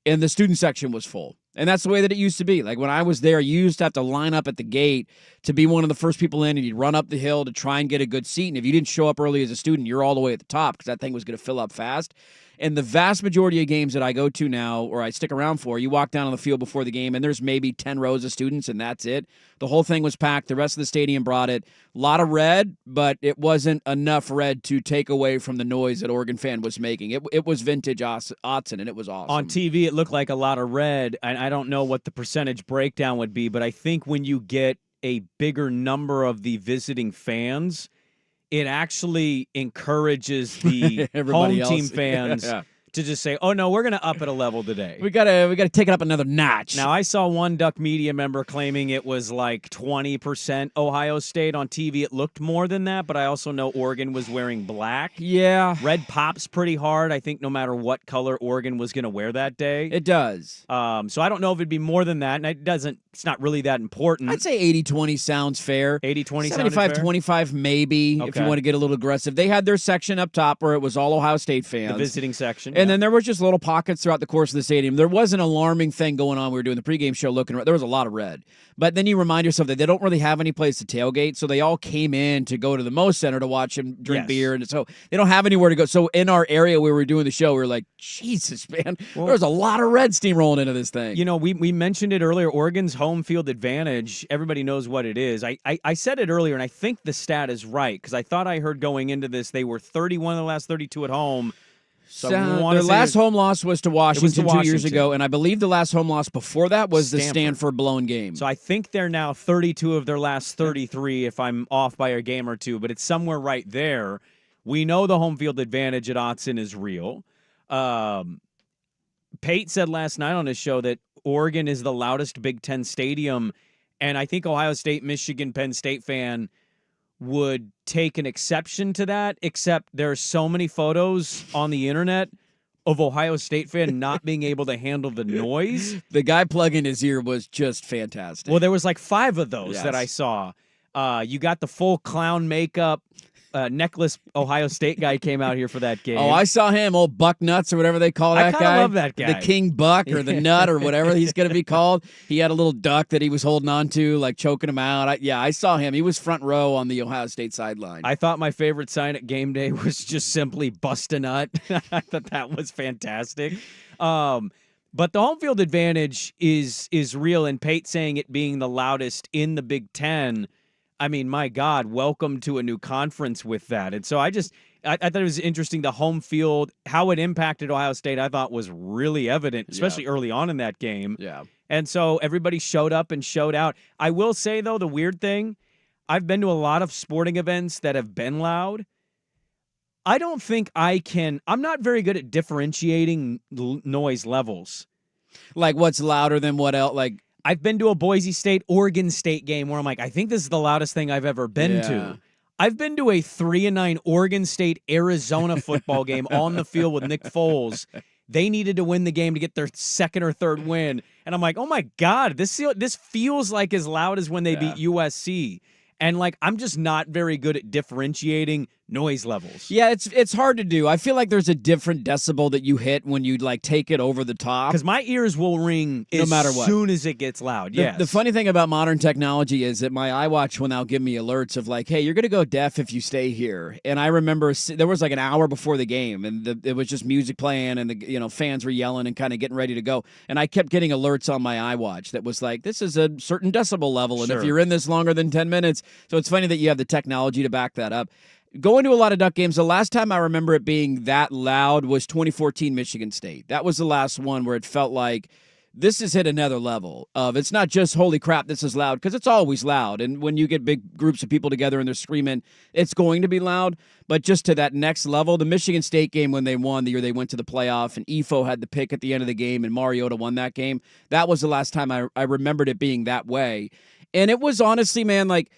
S8: And the student section was full. And that's the way that it used to be. Like when I was there, you used to have to line up at the gate to be one of the first people in, and you'd run up the hill to try and get a good seat. And if you didn't show up early as a student, you're all the way at the top because that thing was going to fill up fast. And the vast majority of games that I go to now, or I stick around for, you walk down on the field before the game, and there's maybe 10 rows of students, and that's it. The whole thing was packed. The rest of the stadium brought it. A lot of red, but it wasn't enough red to take away from the noise that Oregon fan was making. It was vintage Autzen, and it was awesome.
S6: On TV, it looked like a lot of red, and I don't know what the percentage breakdown would be, but I think when you get a bigger number of the visiting fans, it actually encourages the home team fans to just say, "Oh no, we're going to up it a level today.
S8: We gotta take it up another notch."
S6: Now, I saw one Duck Media member claiming it was like 20% Ohio State on TV. It looked more than that, but I also know Oregon was wearing black.
S8: Yeah,
S6: red pops pretty hard. I think no matter what color Oregon was going to wear that day,
S8: it does.
S6: So I don't know if it'd be more than that, and it's not really that important.
S8: I'd say 80-20 sounds fair.
S6: 80-20
S8: 75-25 maybe, if you want to get a little aggressive. They had their section up top where it was all Ohio State fans.
S6: The visiting section.
S8: And then there were just little pockets throughout the course of the stadium. There was an alarming thing going on. We were doing the pregame show looking around. There was a lot of red. But then you remind yourself that they don't really have any place to tailgate, so they all came in to go to the Moe Center to watch them drink beer. And so they don't have anywhere to go. So in our area where we were doing the show, we were like, Jesus, man, there's a lot of red steam rolling into this thing.
S6: You know, we mentioned it earlier, Oregon's home field advantage, everybody knows what it is. I said it earlier, and I think the stat is right, because I thought I heard going into this they were 31 of the last 32 at home.
S8: So their last home loss was to Washington 2 years ago, and I believe the last home loss before that was the Stanford blown game.
S6: So I think they're now 32 of their last 33, if I'm off by a game or two, but it's somewhere right there. We know the home field advantage at Autzen is real. Pate said last night on his show that Oregon is the loudest Big Ten stadium, and I think Ohio State, Michigan, Penn State fan would take an exception to that, except there are so many photos on the internet of Ohio State fan not being able to handle the noise.
S8: The guy plugging his ear was just fantastic.
S6: Well, there was like 5 of those that I saw. You got the full clown makeup. Necklace Ohio State guy came out here for that game.
S8: Oh, I saw him, old Buck Nuts or whatever they call that guy.
S6: I love that guy.
S8: The King Buck or the Nut or whatever he's going to be called. He had a little duck that he was holding on to, like choking him out. I saw him. He was front row on the Ohio State sideline.
S6: I thought my favorite sign at game day was just simply "Bust a Nut." I thought that was fantastic. But the home field advantage is real, and Pate saying it being the loudest in the Big Ten. I mean, my God, welcome to a new conference with that. And so I thought it was interesting, the home field, how it impacted Ohio State, I thought was really evident, especially early on in that game.
S8: Yeah.
S6: And so everybody showed up and showed out. I will say, though, the weird thing, I've been to a lot of sporting events that have been loud. I don't think I'm not very good at differentiating noise levels.
S8: Like what's louder than what else? Like,
S6: I've been to a Boise State, Oregon State game where I'm like, I think this is the loudest thing I've ever been to. I've been to a 3-9 Oregon State, Arizona football game on the field with Nick Foles. They needed to win the game to get their second or third win. And I'm like, oh my God, this feels like as loud as when they beat USC. And like, I'm just not very good at differentiating noise levels.
S8: Yeah, it's hard to do. I feel like there's a different decibel that you hit when you like take it over the top.
S6: Because my ears will ring
S8: No matter what.
S6: as soon as it gets loud. Yes.
S8: The funny thing about modern technology is that my iWatch will now give me alerts of like, hey, you're going to go deaf if you stay here. And I remember there was like an hour before the game, and it was just music playing, and the fans were yelling and kind of getting ready to go. And I kept getting alerts on my iWatch that was like, this is a certain decibel level, and if you're in this longer than 10 minutes. So it's funny that you have the technology to back that up. Going to a lot of Duck games, the last time I remember it being that loud was 2014 Michigan State. That was the last one where it felt like this has hit another level of it's not just, holy crap, this is loud, because it's always loud. And when you get big groups of people together and they're screaming, it's going to be loud. But just to that next level, the Michigan State game when they won the year they went to the playoff and Efo had the pick at the end of the game and Mariota won that game, that was the last time I remembered it being that way. And it was honestly, man, like,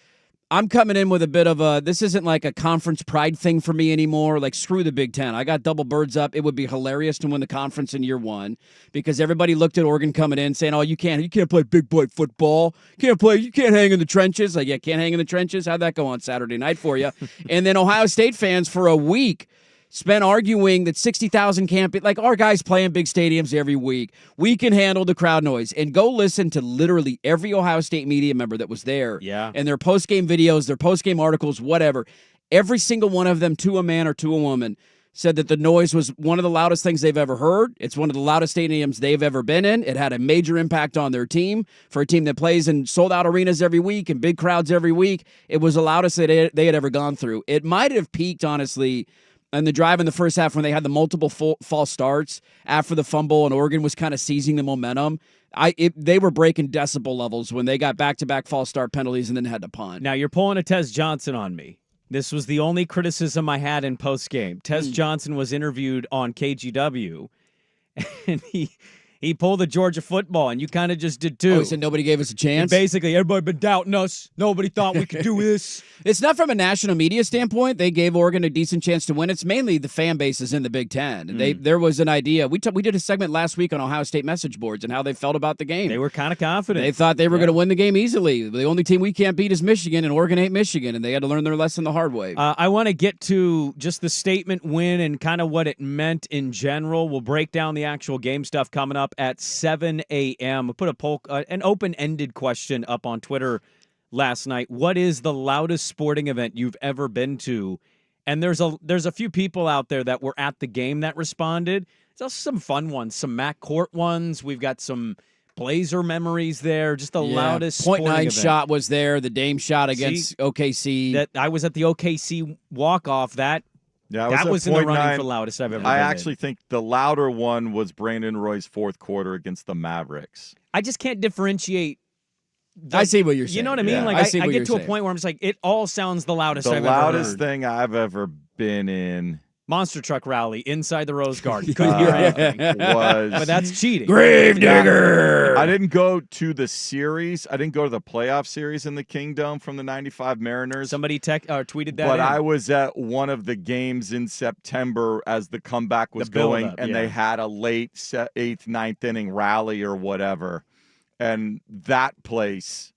S8: I'm coming in with a bit of this isn't like a conference pride thing for me anymore. Like, screw the Big Ten. I got double birds up. It would be hilarious to win the conference in year one because everybody looked at Oregon coming in saying, oh, you can't play big boy football. You can't hang in the trenches. Like, yeah, can't hang in the trenches. How'd that go on Saturday night for you? And then Ohio State fans for a week spent arguing that 60,000 can't be, like, our guys play in big stadiums every week. We can handle the crowd noise. And go listen to literally every Ohio State media member that was there.
S6: Yeah.
S8: And their post-game videos, their post-game articles, whatever. Every single one of them, to a man or to a woman, said that the noise was one of the loudest things they've ever heard. It's one of the loudest stadiums they've ever been in. It had a major impact on their team. For a team that plays in sold-out arenas every week and big crowds every week, it was the loudest that they had ever gone through. It might have peaked, honestly, and the drive in the first half when they had the multiple false starts after the fumble and Oregon was kind of seizing the momentum. They were breaking decibel levels when they got back-to-back false start penalties and then had to punt.
S6: Now, you're pulling a Tez Johnson on me. This was the only criticism I had in post-game. Tez Johnson was interviewed on KGW, and he pulled the Georgia football, and you kind of just did too.
S8: Oh, he said nobody gave us a chance?
S6: And basically, everybody been doubting us. Nobody thought we could do this.
S8: It's not from a national media standpoint. They gave Oregon a decent chance to win. It's mainly the fan bases in the Big Ten. There was an idea. We did a segment last week on Ohio State message boards and how they felt about the game.
S6: They were kind of confident.
S8: They thought they were going to win the game easily. The only team we can't beat is Michigan, and Oregon ain't Michigan, and they had to learn their lesson the hard way.
S6: I want to get to just the statement win and kind of what it meant in general. We'll break down the actual game stuff coming up at 7 a.m. We'll put a poll, an open-ended question up on Twitter last night. What is the loudest sporting event you've ever been to? And there's a few people out there that were at the game that responded. There's also some fun ones, some Mac Court ones. We've got some Blazer memories there. Just the loudest sporting
S8: .9
S6: event.
S8: shot was there. The Dame shot against OKC.
S6: That I was at the OKC walk-off. That was in the running for loudest I've ever been.
S9: I actually think the louder one was Brandon Roy's fourth quarter against the Mavericks.
S6: I just can't differentiate.
S8: I see what you're saying.
S6: You know what I mean?
S9: Yeah.
S6: Like I get to a point where I'm just like, it all sounds the loudest I've ever heard.
S9: The loudest thing I've ever been in.
S6: Monster truck rally inside the Rose Garden. Couldn't hear anything.
S9: But
S6: that's cheating.
S8: Gravedigger!
S9: I didn't go to the series. I didn't go to the playoff series in the Kingdom from the 95 Mariners.
S6: Somebody tweeted that
S9: But I was at one of the games in September as the comeback was going, and they had a late 8th, 9th inning rally or whatever. And that place,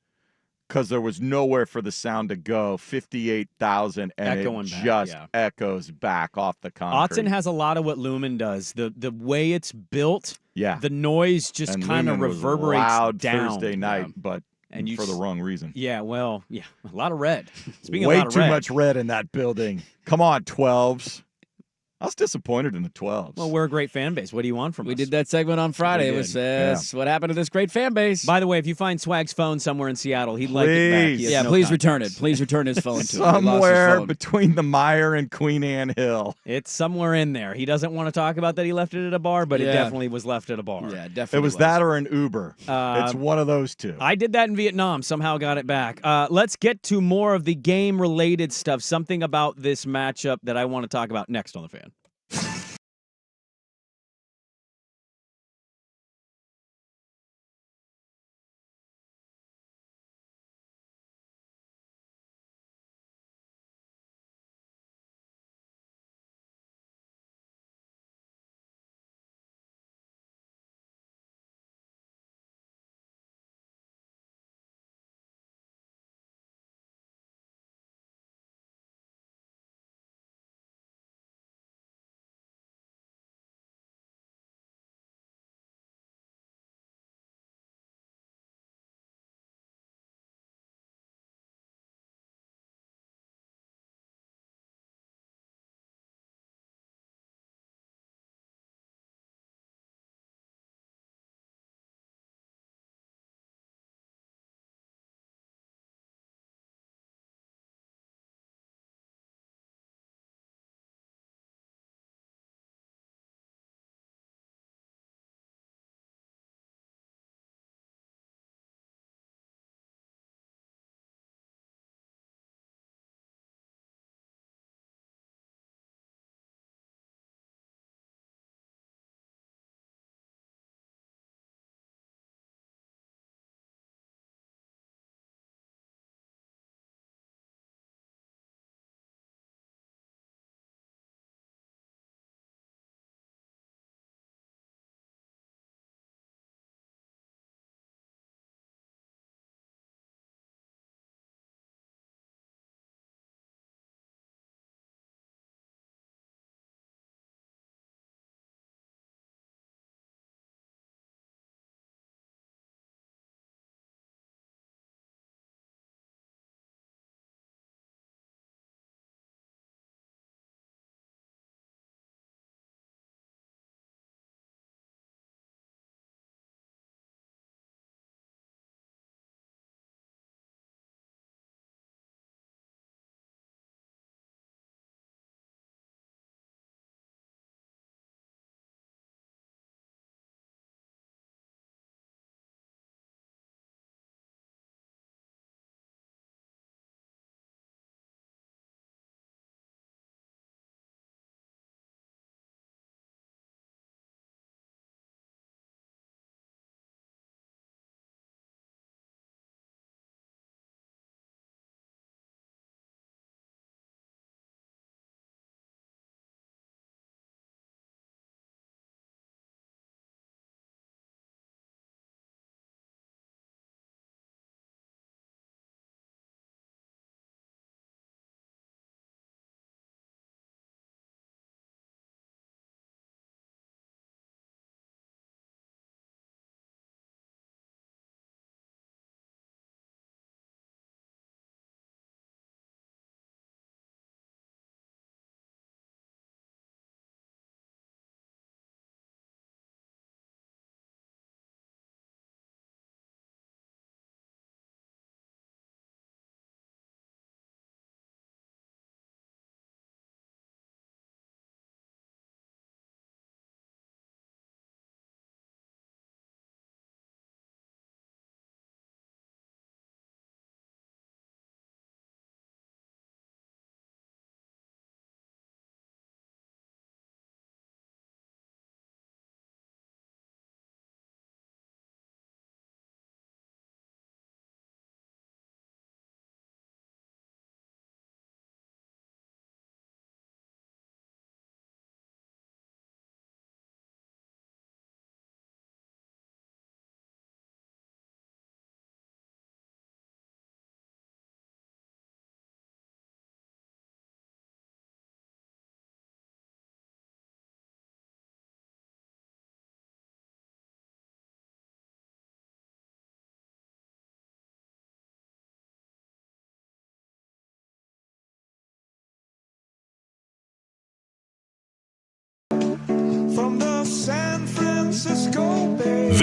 S9: because there was nowhere for the sound to go, 58,000, and
S6: Echoing
S9: it
S6: back,
S9: just echoes back off the concrete.
S6: Autzen has a lot of what Lumen does. The way it's built,
S9: the
S6: noise just kind of reverberates
S9: loud
S6: down.
S9: Thursday night, but for the wrong reason.
S6: Yeah, well, a lot of red. Speaking
S9: Way
S6: of a lot of
S9: too
S6: red.
S9: much red in that building. Come on, 12s. I was disappointed in the 12s.
S6: Well, we're a great fan base. What do you want from us?
S8: We did that segment on Friday. It was what happened to this great fan base.
S6: By the way, if you find Swag's phone somewhere in Seattle, he'd like it back. He has no
S8: please
S6: contacts.
S8: return it. Please return his phone to him.
S9: Somewhere between the Mire and Queen Anne Hill.
S6: It's somewhere in there. He doesn't want to talk about that he left it at a bar, but it definitely was left at a bar.
S8: Yeah, definitely.
S9: It was that or an Uber. It's one of those two.
S6: I did that in Vietnam. Somehow got it back. Let's get to more of the game-related stuff. Something about this matchup that I want to talk about next on The Fan.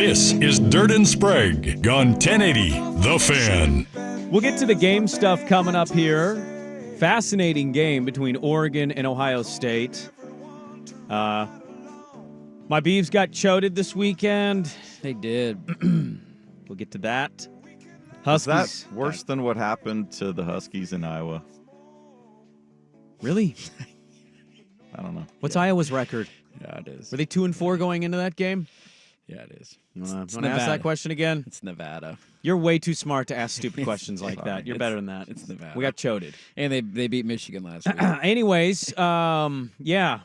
S1: This is Dirt and Sprague on 1080 The Fan.
S6: We'll get to the game stuff coming up here. Fascinating game between Oregon and Ohio State. My Beavs got choated this weekend.
S8: They did.
S6: We'll get to that.
S9: Is
S6: Huskies.
S9: that worse than what happened to the Huskies in Iowa?
S6: Really?
S9: I don't know.
S6: What's Iowa's record?
S8: Yeah, it is.
S6: Were they 2-4 going into that game?
S8: Yeah, it is.
S6: You want to ask
S8: Nevada.
S6: that question again?
S8: It's Nevada.
S6: You're way too smart to ask stupid questions like
S8: fine.
S6: that. You're better than that.
S8: It's Nevada.
S6: We got choated.
S8: And they beat Michigan last week.
S6: Anyways, yeah.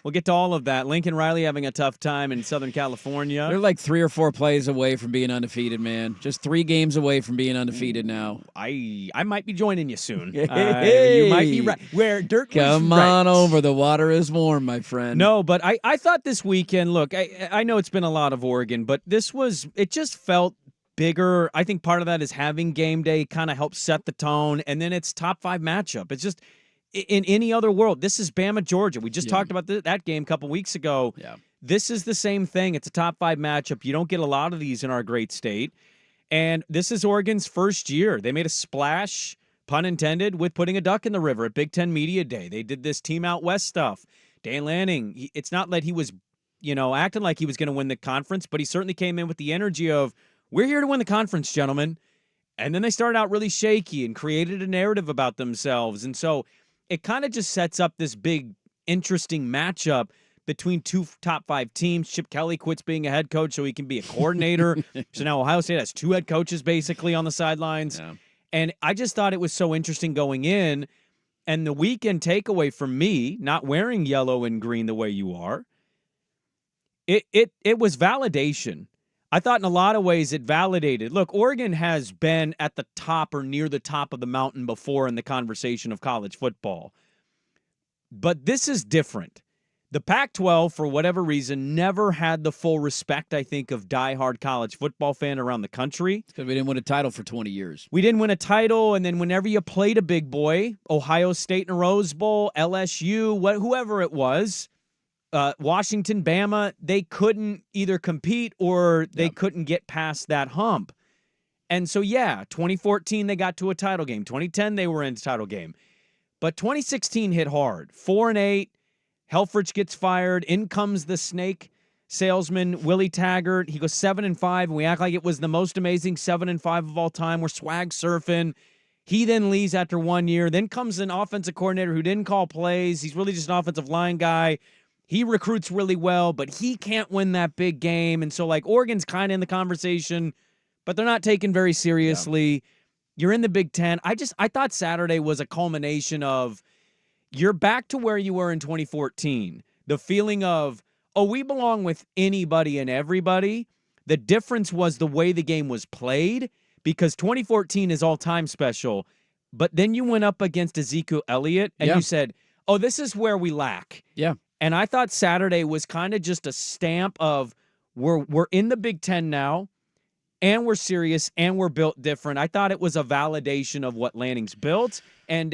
S6: We'll get to all of that. Lincoln Riley having a tough time in Southern California.
S8: They're like 3 or 4 plays away from being undefeated, man. Just 3 games away from being undefeated now.
S6: I might be joining you soon.
S8: Hey.
S6: You might be right. Where Dirt was
S8: Come
S6: right.
S8: on over. The water is warm, my friend.
S6: No, but I thought this weekend, look, I know it's been a lot of Oregon, but it just felt bigger. I think part of that is having game day kind of helps set the tone, and then it's top 5 matchup. It's just, in any other world, this is Bama, Georgia. We just talked about that game a couple weeks ago.
S8: Yeah.
S6: This is the same thing. It's a top 5 matchup. You don't get a lot of these in our great state. And this is Oregon's first year. They made a splash, pun intended, with putting a duck in the river at Big Ten Media Day. They did this Team Out West stuff. Dan Lanning, it's not that he was, acting like he was going to win the conference, but he certainly came in with the energy of, we're here to win the conference, gentlemen. And then they started out really shaky and created a narrative about themselves. And so it kind of just sets up this big, interesting matchup between 2 top 5 teams. Chip Kelly quits being a head coach so he can be a coordinator. So now Ohio State has 2 head coaches basically on the sidelines. Yeah. And I just thought it was so interesting going in. And the weekend takeaway from me, not wearing yellow and green the way you are, it was validation. I thought in a lot of ways it validated. Look, Oregon has been at the top or near the top of the mountain before in the conversation of college football. But this is different. The Pac-12, for whatever reason, never had the full respect, I think, of diehard college football fan around the country.
S8: Because we didn't win a title for 20 years.
S6: We didn't win a title, and then whenever you played a big boy, Ohio State in a Rose Bowl, LSU, whoever it was, Washington, Bama, they couldn't either compete or they couldn't get past that hump. And so, 2014, they got to a title game. 2010, they were in a title game. But 2016 hit hard. 4-8, Helfrich gets fired. In comes the snake salesman, Willie Taggart. He goes 7-5, and we act like it was the most amazing 7-5 of all time. We're swag surfing. He then leaves after 1 year. Then comes an offensive coordinator who didn't call plays. He's really just an offensive line guy. He recruits really well, but he can't win that big game. And so, Oregon's kind of in the conversation, but they're not taken very seriously. Yeah. You're in the Big Ten. I thought Saturday was a culmination of you're back to where you were in 2014. The feeling of, we belong with anybody and everybody. The difference was the way the game was played, because 2014 is all-time special. But then you went up against Ezekiel Elliott, and you said, this is where we lack.
S8: Yeah.
S6: And I thought Saturday was kind of just a stamp of we're in the Big Ten now, and we're serious, and we're built different. I thought it was a validation of what Lanning's built, and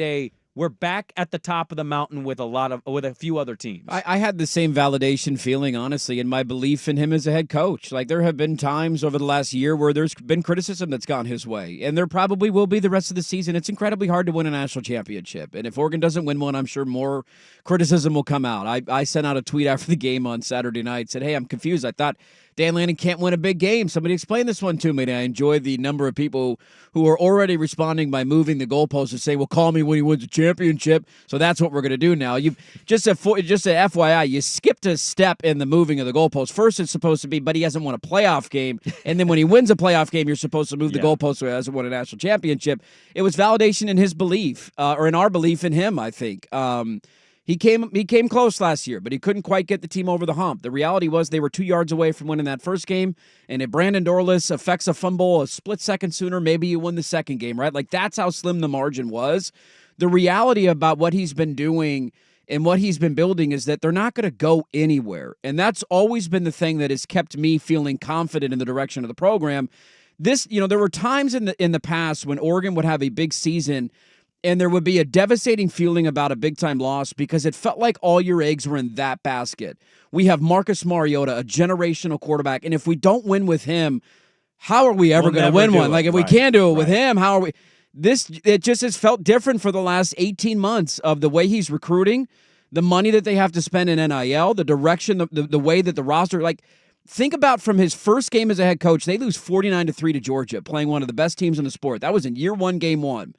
S6: we're back at the top of the mountain with a few other teams.
S8: I had the same validation feeling, honestly, in my belief in him as a head coach. There have been times over the last year where there's been criticism that's gone his way, and there probably will be the rest of the season. It's incredibly hard to win a national championship, and if Oregon doesn't win one, I'm sure more criticism will come out. I sent out a tweet after the game on Saturday night, said, hey, I'm confused. I thought Dan Lanning can't win a big game. Somebody explain this one to me. And I enjoy the number of people who are already responding by moving the goalposts and saying, well, call me when he wins a championship. So that's what we're going to do now. You just a FYI, you skipped a step in the moving of the goalposts. First, it's supposed to be, but he hasn't won a playoff game. And then when he wins a playoff game, you're supposed to move the goalposts so he hasn't won a national championship. It was validation in his belief, or in our belief in him, I think. He came close last year, but he couldn't quite get the team over the hump. The reality was they were 2 yards away from winning that first game, and if Brandon Dorlus affects a fumble a split second sooner, maybe you win the second game, right? That's how slim the margin was. The reality about what he's been doing and what he's been building is that they're not going to go anywhere, and that's always been the thing that has kept me feeling confident in the direction of the program. There were times in the past when Oregon would have a big season and there would be a devastating feeling about a big-time loss because it felt like all your eggs were in that basket. We have Marcus Mariota, a generational quarterback, and if we don't win with him, how are we ever going to win one? Like, if we can't do it with him, how are we? It just has felt different for the last 18 months of the way he's recruiting, the money that they have to spend in NIL, the direction, the way that the roster, like, think about from his first game as a head coach, they lose 49-3 to Georgia, playing one of the best teams in the sport. That was in year one, game one.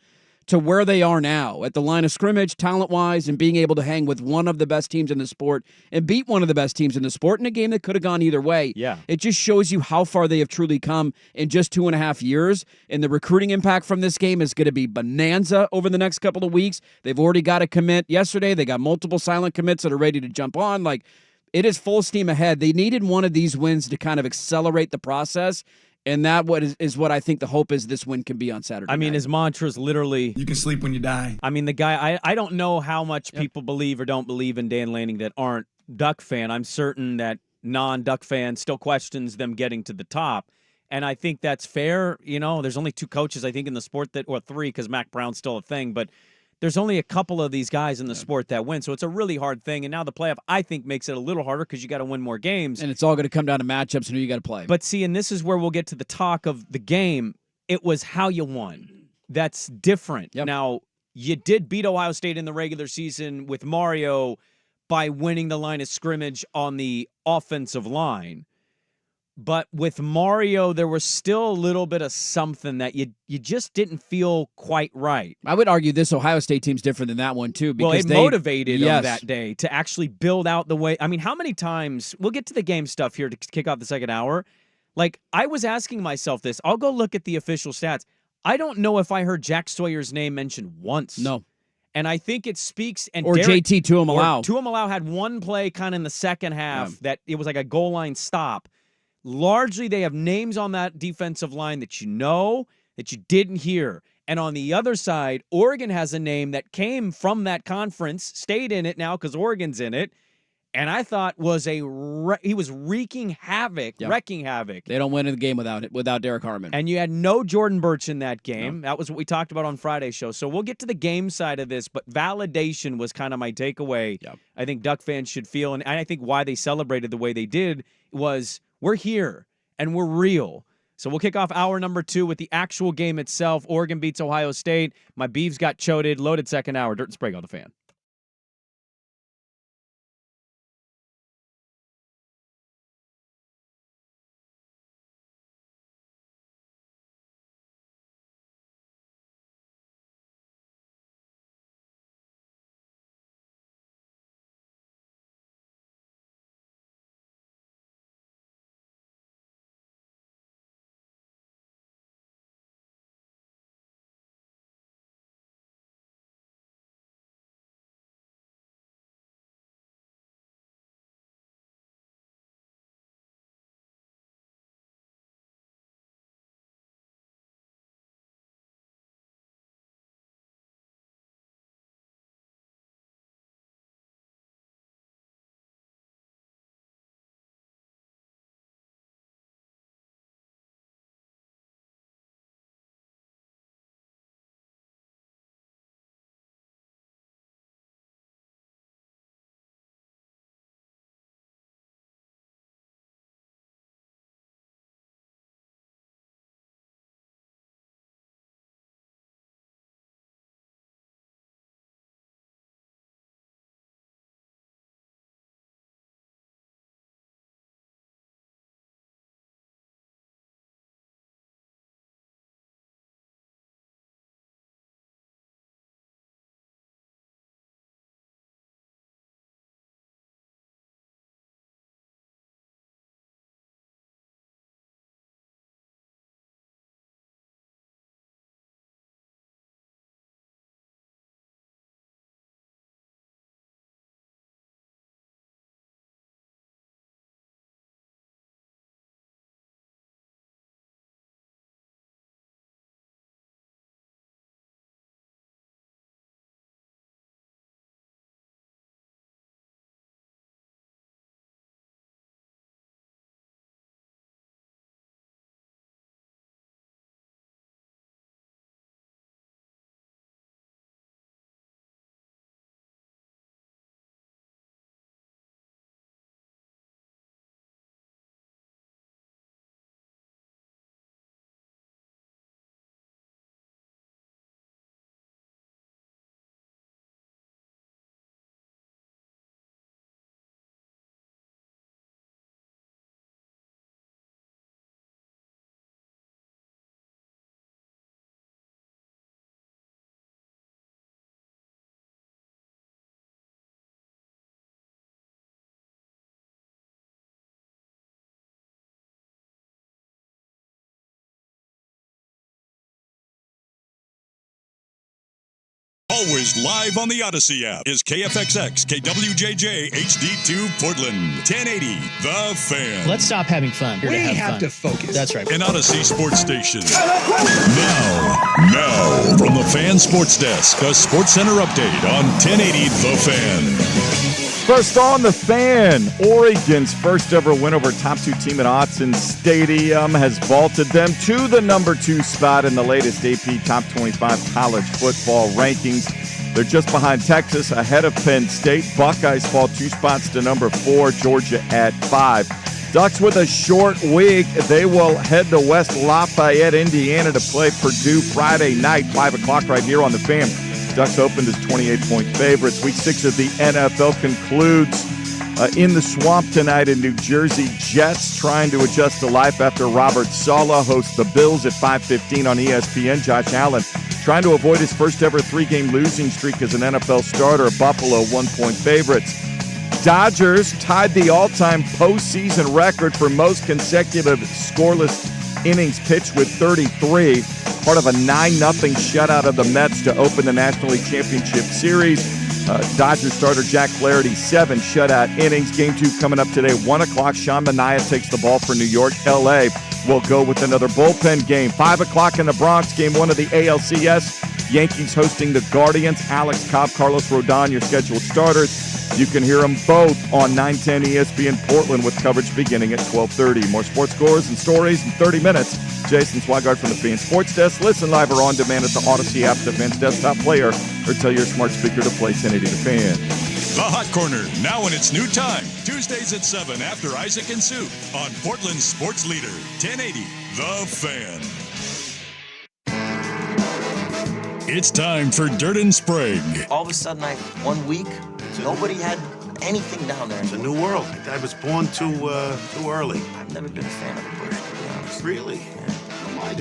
S8: To where they are now at the line of scrimmage, talent-wise, and being able to hang with one of the best teams in the sport and beat one of the best teams in the sport in a game that could have gone either way.
S6: Yeah.
S8: It just shows you how far they have truly come in just 2.5 years. And the recruiting impact from this game is going to be bonanza over the next couple of weeks. They've already got a commit yesterday. They got multiple silent commits that are ready to jump on. Like, it is full steam ahead. They needed one of these wins to kind of accelerate the process. And that is what I think the hope is this win can be on Saturday
S6: night. His mantra is literally,
S10: you can sleep when you die.
S6: The guy, I don't know how much people believe or don't believe in Dan Lanning that aren't Duck fan. I'm certain that non-Duck fan still questions them getting to the top. And I think that's fair. There's only 2 coaches, I think, in the sport or 3 because Mac Brown's still a thing. But there's only a couple of these guys in the sport that win. So it's a really hard thing. And now the playoff, I think, makes it a little harder because you got to win more games.
S8: And it's all going to come down to matchups and who you got to play.
S6: But see, and this is where we'll get to the talk of the game. It was how you won. That's different.
S8: Yep.
S6: Now, you did beat Ohio State in the regular season with Mario by winning the line of scrimmage on the offensive line. But with Mario, there was still a little bit of something that you just didn't feel quite right.
S8: I would argue this Ohio State team's different than that one, too. Because
S6: it motivated them that day to actually build out the way. How many times, we'll get to the game stuff here to kick off the second hour. Like, I was asking myself this. I'll go look at the official stats. I don't know if I heard Jack Sawyer's name mentioned once.
S8: No.
S6: And I think it speaks. And
S8: or JT Tuimalau.
S6: Tuimalau had one play kind of in the second half that it was like a goal line stop. Largely, they have names on that defensive line that that you didn't hear. And on the other side, Oregon has a name that came from that conference, stayed in it now because Oregon's in it, and I thought he was wreaking havoc, wrecking havoc.
S8: They don't win the game without Derek Harmon.
S6: And you had no Jordan Birch in that game. No. That was what we talked about on Friday's show. So we'll get to the game side of this, but validation was kind of my takeaway.
S8: Yep.
S6: I think Duck fans should feel, and I think why they celebrated the way they did was we're here, and we're real. So we'll kick off hour number 2 with the actual game itself. Oregon beats Ohio State. My Beavs got choated. Loaded second hour. Dirt and Sprague on the Fan.
S1: always live on the Odyssey app, is KFXX KWJJ HD2 Portland 1080 The Fan.
S11: Let's stop having fun.
S3: We have to focus.
S11: That's right.
S1: An Odyssey sports station. Now, from the Fan Sports Desk, a Sports Center update on 1080 The Fan.
S9: First on the Fan, Oregon's first ever win over top 2 team at Autzen Stadium has vaulted them to the number 2 spot in the latest AP Top 25 college football rankings. They're just behind Texas, ahead of Penn State. Buckeyes fall 2 spots to number 4, Georgia at 5. Ducks with a short week. They will head to West Lafayette, Indiana to play Purdue Friday night, 5 o'clock right here on the Fan. Ducks opened as 28-point favorites. Week 6 of the NFL concludes in the Swamp tonight in New Jersey. Jets trying to adjust to life after Robert Saleh hosts the Bills at 5:15 on ESPN. Josh Allen trying to avoid his first ever 3-game losing streak as an NFL starter. Buffalo 1-point favorites. Dodgers tied the all-time postseason record for most consecutive scoreless innings pitched with 33. Part of a 9-0 shutout of the Mets to open the National League Championship Series. Dodgers starter Jack Flaherty, 7 shutout innings. Game 2 coming up today, 1 o'clock. Sean Manaea takes the ball for New York. L.A. will go with another bullpen game. 5 o'clock in the Bronx, Game 1 of the ALCS. Yankees hosting the Guardians. Alex Cobb, Carlos Rodon, your scheduled starters. You can hear them both on 910 ESPN Portland with coverage beginning at 12:30. More sports scores and stories in 30 minutes. Jason Swigard from the Fan Sports Desk. Listen live or on demand at the Odyssey app, the Fan's desktop player, or tell your smart speaker to play 1080 The Fan.
S1: The Hot Corner, now in its new time. Tuesdays at 7 after Isaac and Sue on Portland's sports leader, 1080 The Fan. It's time for Dirt and Sprague.
S12: All of a sudden, one week, nobody had anything down there.
S13: It's a new world. I was born too early.
S12: I've never been a fan of the bush, to be honest.
S13: Really?
S12: Yeah.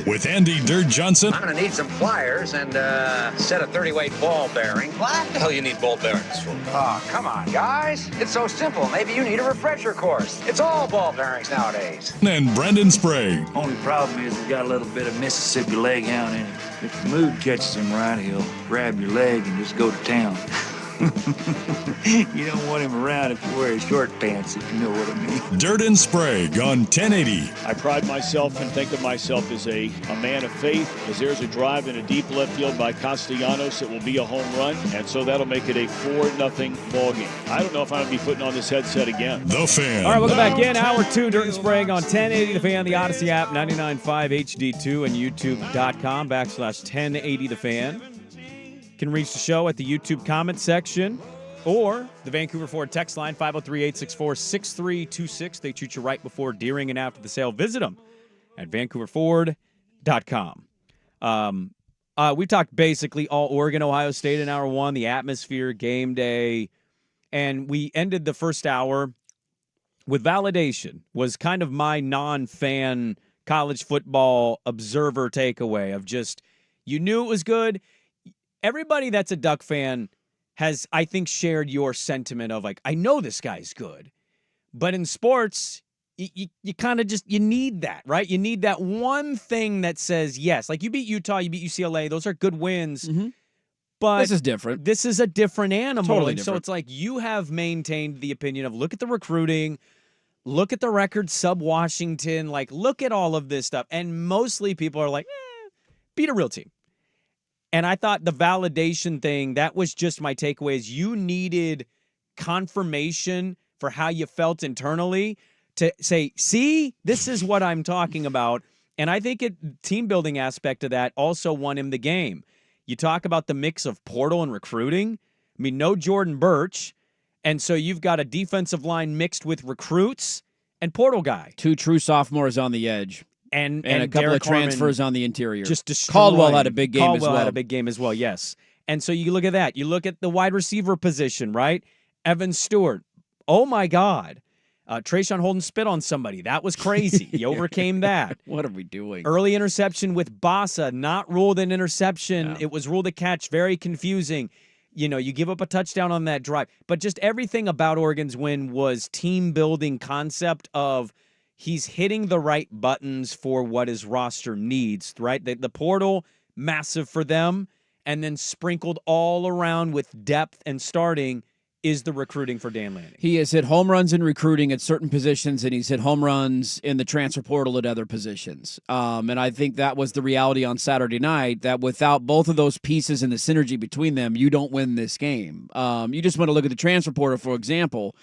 S1: With Andy Dirt Johnson.
S14: I'm going to need some pliers and a set of 30-weight ball bearings. What the hell you need ball bearings for? Oh, come on, guys. It's so simple. Maybe you need a refresher course. It's all ball bearings nowadays.
S1: And Brendan Sprague.
S15: Only problem is he's got a little bit of Mississippi leg hound in him. If the mood catches him right, he'll grab your leg and just go to town. You don't want him around if you wear his short pants, if you know what I mean.
S1: Dirt and Sprague on 1080.
S5: I pride myself and think of myself as a man of faith, as there's a drive in a deep left field by Castellanos. It will be a home run, and so that'll make it a 4-0 ball game. I don't know if I'm going to be putting on this headset again.
S1: The Fan.
S6: All right, welcome back in. Hour 2, Dirt and Sprague on 1080 The Fan, the Odyssey app, 99.5 HD2, and YouTube.com/1080 The Fan. You can reach the show at the YouTube comment section or the Vancouver Ford text line, 503-864-6326. They treat you right before, during, and after the sale. Visit them at vancouverford.com. We talked basically all Oregon, Ohio State in hour 1, the atmosphere, game day, and we ended the first hour with validation, was kind of my non-fan college football observer takeaway of just, you knew it was good. Everybody that's a Duck fan has, I think, shared your sentiment of, like, I know this guy's good. But in sports, you kind of just, you need that, right? You need that one thing that says yes. Like, you beat Utah, you beat UCLA. Those are good wins.
S8: Mm-hmm.
S6: But
S8: this is different.
S6: This is a different animal.
S8: Totally
S6: and
S8: different.
S6: So it's like you have maintained the opinion of, look at the recruiting, look at the record sub-Washington, like, look at all of this stuff. And mostly people are like, beat a real team. And I thought the validation thing, that was just my takeaway, is you needed confirmation for how you felt internally to say, see, this is what I'm talking about. And I think team building aspect of that also won him the game. You talk about the mix of portal and recruiting. I mean, no Jordan Birch. And so you've got a defensive line mixed with recruits and portal guy.
S8: 2 true sophomores on the edge.
S6: And
S8: a couple
S6: Derek
S8: of transfers on the interior.
S6: Just destroying.
S8: Caldwell had a big game as well.
S6: Caldwell had a big game as well, yes. And so you look at that. You look at the wide receiver position, right? Evan Stewart. Oh, my God. Trayshawn Holden spit on somebody. That was crazy. He overcame that.
S8: What are we doing?
S6: Early interception with Bassa, not ruled an interception. Yeah. It was ruled a catch. Very confusing. You know, you give up a touchdown on that drive. But just everything about Oregon's win was team-building concept of he's hitting the right buttons for what his roster needs, right? The portal, massive for them. and then sprinkled all around with depth and starting is the recruiting for Dan Lanning.
S8: He has hit home runs in recruiting at certain positions, and he's hit home runs in the transfer portal at other positions. And I think that was the reality on Saturday night, that without both of those pieces and the synergy between them, you don't win this game. You just want to look at the transfer portal, for example.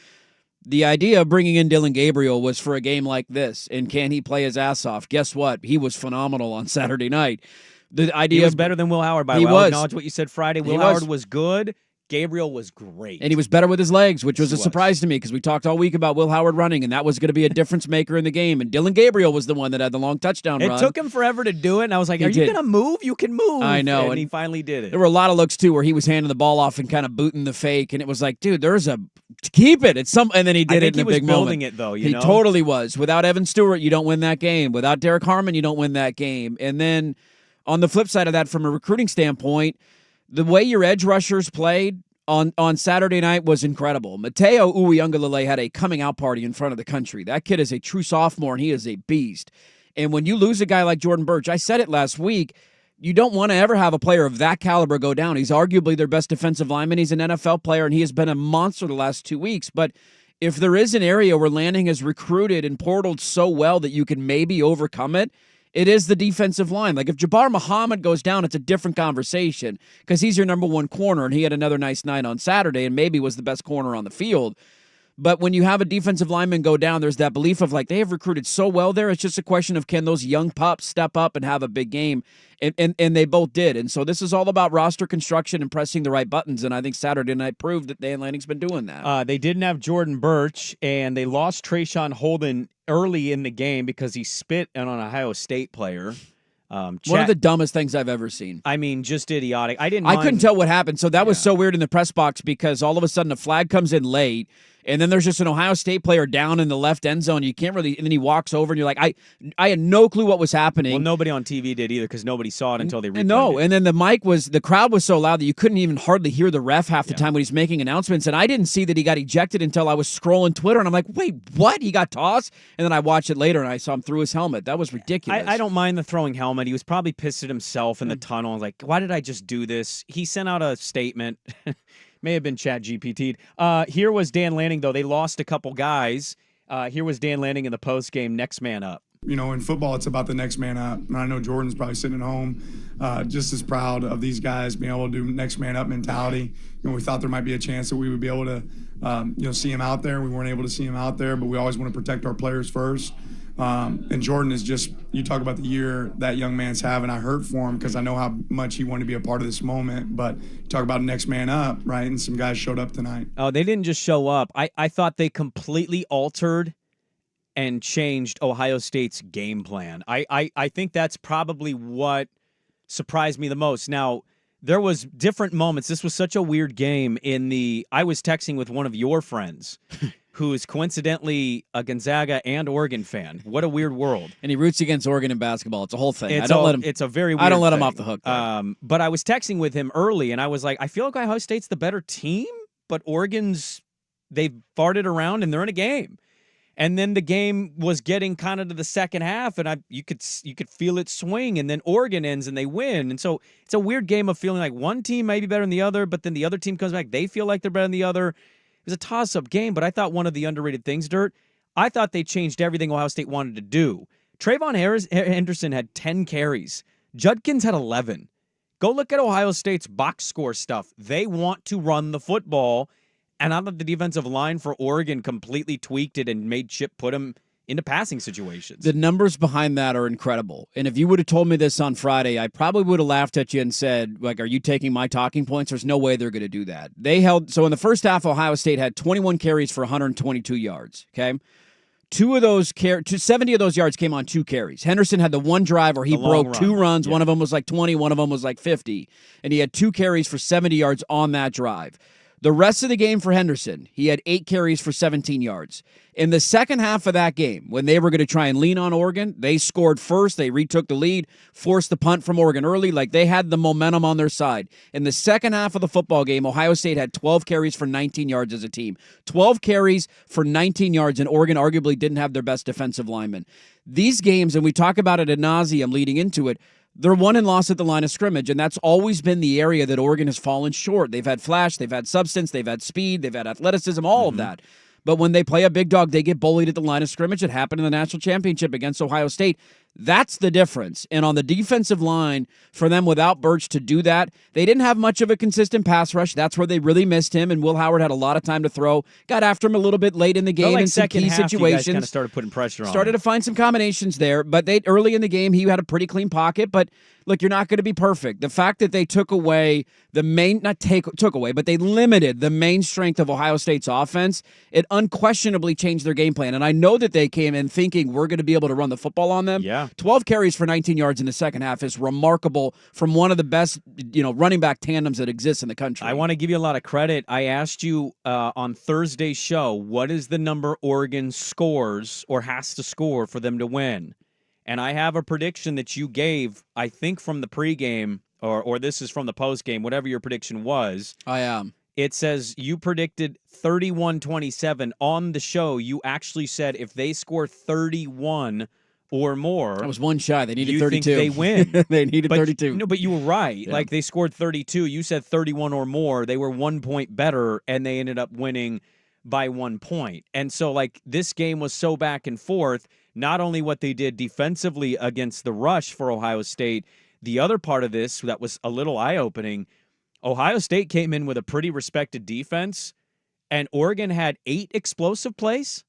S8: The idea of bringing in Dylan Gabriel was for a game like this, and can he play his ass off? Guess what? He was phenomenal on Saturday night. The idea
S6: he was better than Will Howard, by the way. I'll acknowledge what you said Friday. Will Howard was good. Gabriel was great.
S8: And he was better with his legs, which was a surprise to me because we talked all week about Will Howard running, and that was going to be a difference maker in the game. And Dylan Gabriel was the one that had the long touchdown run.
S6: It took him forever to do it, and I was like, are you going to move? You can move.
S8: I know.
S6: And he finally did it.
S8: There were a lot of looks, too, where he was handing the ball off and kind of booting the fake, and it was like, dude, there's a – keep it. It's some, and then he did it in a big moment.
S6: He was building it, though,
S8: He totally was. Without Evan Stewart, you don't win that game. Without Derek Harmon, you don't win that game. And then on the flip side of that, from a recruiting standpoint, the way your edge rushers played on Saturday night was incredible. Mateo Uiagalelei had a coming out party in front of the country. That kid is a true sophomore, and he is a beast. And when you lose a guy like Jordan Birch, I said it last week, you don't want to ever have a player of that caliber go down. He's arguably their best defensive lineman. He's an NFL player, and he has been a monster the last 2 weeks. But if there is an area where Lanning has recruited and portaled so well that you can maybe overcome it, it is the defensive line. Like, if Jabbar Muhammad goes down, it's a different conversation because he's your number one corner, and he had another nice night on Saturday and maybe was the best corner on the field. But when you have a defensive lineman go down, there's that belief of, like, they have recruited so well there. It's just a question of, can those young pups step up and have a big game? And they both did. And so this is all about roster construction and pressing the right buttons. And I think Saturday night proved that Dan Lanning's been doing that.
S6: They didn't have Jordan Birch, and they lost Trayshawn Holden early in the game because he spit on an Ohio State player.
S8: One of the dumbest things I've ever seen.
S6: I mean, just idiotic. I
S8: couldn't tell what happened. So that was so weird in the press box because all of a sudden a flag comes in late, and then there's just an Ohio State player down in the left end zone. You can't really, and then he walks over, and you're like, I had no clue what was happening.
S6: Well, nobody on TV did either because nobody saw it until they replayed
S8: No,
S6: it.
S8: and then the crowd was so loud that you couldn't even hardly hear the ref half the time when he's making announcements. And I didn't see that he got ejected until I was scrolling Twitter, and I'm like, wait, what? He got tossed? And then I watched it later, and I saw him through his helmet. That was ridiculous.
S6: I don't mind the throwing helmet. He was probably pissed at himself in the tunnel. I was like, why did I just do this? He sent out a statement. May have been Chat GPT'd. Here was Dan Lanning, though. They lost a couple guys. Here was Dan Lanning in the post game. Next man up.
S10: You know, in football, it's about the next man up. And I know Jordan's probably sitting at home just as proud of these guys being able to do next man up mentality. You know, we thought there might be a chance that we would be able to, see him out there. We weren't able to see him out there, but we always want to protect our players first. And Jordan is just, you talk about the year that young man's having. I hurt for him because I know how much he wanted to be a part of this moment. But talk about next man up, right? And some guys showed up tonight.
S6: Oh, they didn't just show up. I thought they completely altered and changed Ohio State's game plan. I think that's probably what surprised me the most. Now, there was different moments. This was such a weird game I was texting with one of your friends who is coincidentally a Gonzaga and Oregon fan. What a weird world.
S8: And he roots against Oregon in basketball. It's a whole thing.
S6: It's a very weird
S8: I don't let
S6: thing.
S8: him off the hook.
S6: But I was texting with him early, and I was like, I feel like Ohio State's the better team, but they've farted around, and they're in a game. And then the game was getting kind of to the second half, and you could feel it swing, and then Oregon ends and they win. And so it's a weird game of feeling like one team may be better than the other, but then the other team comes back, they feel like they're better than the other. It was a toss-up game, but I thought one of the underrated things, Dirt, I thought they changed everything Ohio State wanted to do. Trayvon Henderson had 10 carries. Judkins had 11. Go look at Ohio State's box score stuff. They want to run the football, and I thought the defensive line for Oregon completely tweaked it and made Chip put him into passing situations.
S8: The numbers behind that are incredible. And if you would have told me this on Friday, I probably would have laughed at you and said, like, are you taking my talking points? There's no way they're going to do that. So in the first half, Ohio State had 21 carries for 122 yards, okay? 70 of those yards came on 2 carries. Henderson had the one drive where he broke 2 runs. Yeah. One of them was like 20, one of them was like 50. And he had 2 carries for 70 yards on that drive. The rest of the game for Henderson, he had 8 carries for 17 yards. In the second half of that game, when they were going to try and lean on Oregon, they scored first. They retook the lead, forced the punt from Oregon early. Like, they had the momentum on their side. In the second half of the football game, Ohio State had 12 carries for 19 yards as a team. 12 carries for 19 yards, and Oregon arguably didn't have their best defensive lineman. These games, and we talk about it ad nauseum leading into it, They're won and lost at the line of scrimmage, and that's always been the area that Oregon has fallen short. They've had flash, they've had substance, they've had speed, they've had athleticism, all of that. But when they play a big dog, they get bullied at the line of scrimmage. It happened in the national championship against Ohio State. That's the difference. And on the defensive line, for them without Birch to do that, they didn't have much of a consistent pass rush. That's where they really missed him, and Will Howard had a lot of time to throw. Got after him a little bit late in the game in some key situations.
S6: You guys kind of started putting pressure on
S8: Started
S6: him.
S8: to find some combinations there, but early in the game, he had a pretty clean pocket. But look, you're not going to be perfect. The fact that they took away the main, took away, but they limited the main strength of Ohio State's offense, it unquestionably changed their game plan. And I know that they came in thinking we're going to be able to run the football on them.
S6: Yeah.
S8: 12 carries for 19 yards in the second half is remarkable from one of the best, running back tandems that exists in the country.
S6: I want to give you a lot of credit. I asked you on Thursday's show, what is the number Oregon scores or has to score for them to win? And I have a prediction that you gave, I think from the pregame, or this is from the postgame, whatever your prediction was.
S8: I am.
S6: It says you predicted 31-27 on the show. You actually said if they score 31 or more.
S8: That was one shy. They needed
S6: you
S8: 32.
S6: Think they win.
S8: They needed 32.
S6: No, but you were right.
S8: Yeah.
S6: Like they scored 32. You said 31 or more. They were 1 point better, and they ended up winning by 1 point. And so, like, this game was so back and forth. Not only what they did defensively against the rush for Ohio State, the other part of this that was a little eye-opening, Ohio State came in with a pretty respected defense, and Oregon had 8 explosive plays,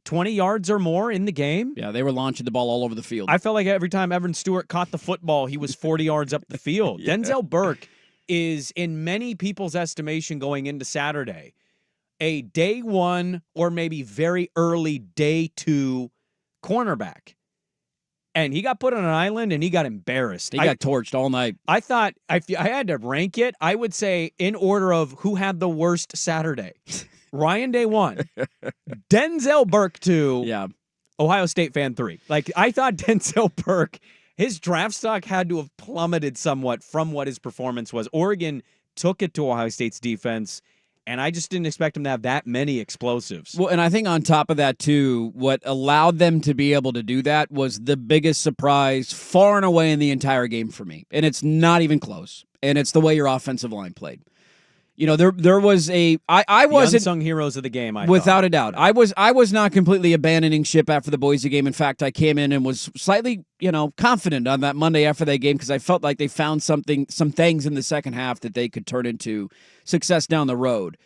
S6: 20 yards or more in the game.
S8: Yeah, they were launching the ball all over the field.
S6: I felt like every time Evan Stewart caught the football, he was 40 yards up the field. Yeah. Denzel Burke is, in many people's estimation going into Saturday, a day 1 or maybe very early day 2 cornerback. And he got put on an island and he got embarrassed.
S8: He got torched all night.
S6: I thought if I had to rank it, I would say in order of who had the worst Saturday. Ryan Day 1, Denzel Burke 2, Ohio State fan 3. Like, I thought Denzel Burke, his draft stock had to have plummeted somewhat from what his performance was. Oregon took it to Ohio State's defense, and I just didn't expect him to have that many explosives.
S8: Well, and I think on top of that, too, what allowed them to be able to do that was the biggest surprise far and away in the entire game for me. And it's not even close. And it's the way your offensive line played. You know, there was I wasn't
S6: unsung heroes of the game.
S8: Without a doubt, I was not completely abandoning ship after the Boise game. In fact, I came in and was slightly, confident on that Monday after that game because I felt like they found some things in the second half that they could turn into success down the road.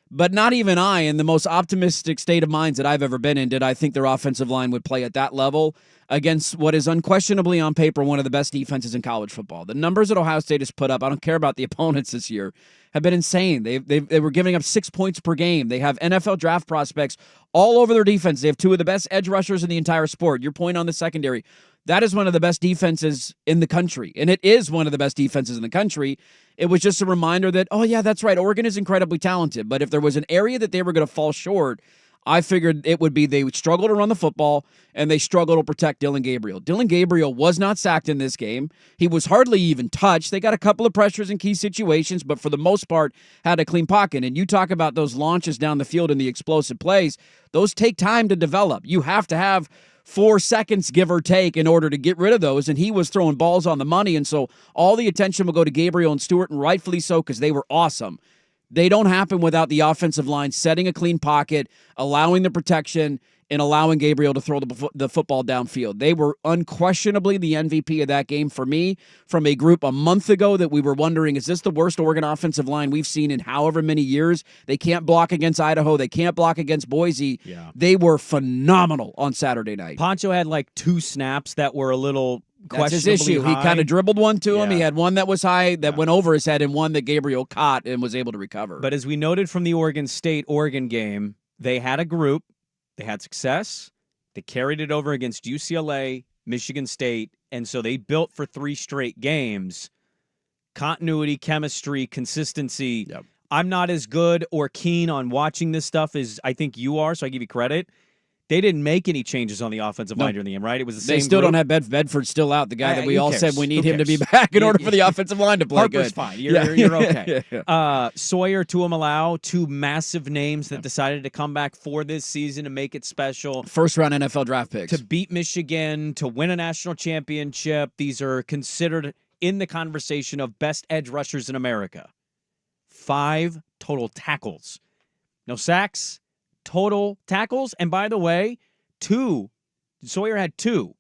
S8: But not even I, in the most optimistic state of minds that I've ever been in, did I think their offensive line would play at that level against what is unquestionably on paper one of the best defenses in college football. The numbers that Ohio State has put up, I don't care about the opponents this year, have been insane. They were giving up 6 points per game. They have NFL draft prospects all over their defense. They have 2 of the best edge rushers in the entire sport. Your point on the secondary, that is one of the best defenses in the country, and it is one of the best defenses in the country. It was just a reminder that, oh, yeah, that's right, Oregon is incredibly talented, but if there was an area that they were going to fall short, I figured it would be they would struggle to run the football and they struggle to protect Dillon Gabriel. Dillon Gabriel was not sacked in this game. He was hardly even touched. They got a couple of pressures in key situations, but for the most part had a clean pocket. And you talk about those launches down the field and the explosive plays, those take time to develop. You have to have 4 seconds, give or take, in order to get rid of those, and he was throwing balls on the money, and so all the attention will go to Gabriel and Stewart, and rightfully so, because they were awesome. They don't happen without the offensive line setting a clean pocket, allowing the protection, and allowing Gabriel to throw the football downfield. They were unquestionably the MVP of that game for me, from a group a month ago that we were wondering, is this the worst Oregon offensive line we've seen in however many years? They can't block against Idaho. They can't block against Boise.
S6: Yeah.
S8: They were phenomenal on Saturday night.
S6: Poncho had like 2 snaps that were a little
S8: That's his
S6: questionably
S8: issue.
S6: high.
S8: He kind of dribbled one to him.
S6: Yeah.
S8: He had one that was high that went over his head and one that Gabriel caught and was able to recover.
S6: But as we noted from the Oregon State-Oregon game, they had a group. They had success. They carried it over against UCLA, Michigan State, and so they built for 3 straight games. Continuity, chemistry, consistency. I'm not as good or keen on watching this stuff as I think you are, so I give you credit. They didn't make any changes on the offensive line during the game, right? It was the same.
S8: They still
S6: group.
S8: don't have Bedford still out, the guy that we
S6: Who
S8: all
S6: cares?
S8: said we need
S6: Who
S8: him to be
S6: cares?
S8: back in order for the offensive line to play
S6: Harper's
S8: good.
S6: fine. You're okay.
S8: Yeah.
S6: Sawyer, Tuamalau, two massive names that decided to come back for this season to make it special.
S8: First-round NFL draft picks.
S6: To beat Michigan, to win a national championship. These are considered in the conversation of best edge rushers in America. 5 total tackles. No sacks, total tackles. And by the way, 2. Sawyer had 2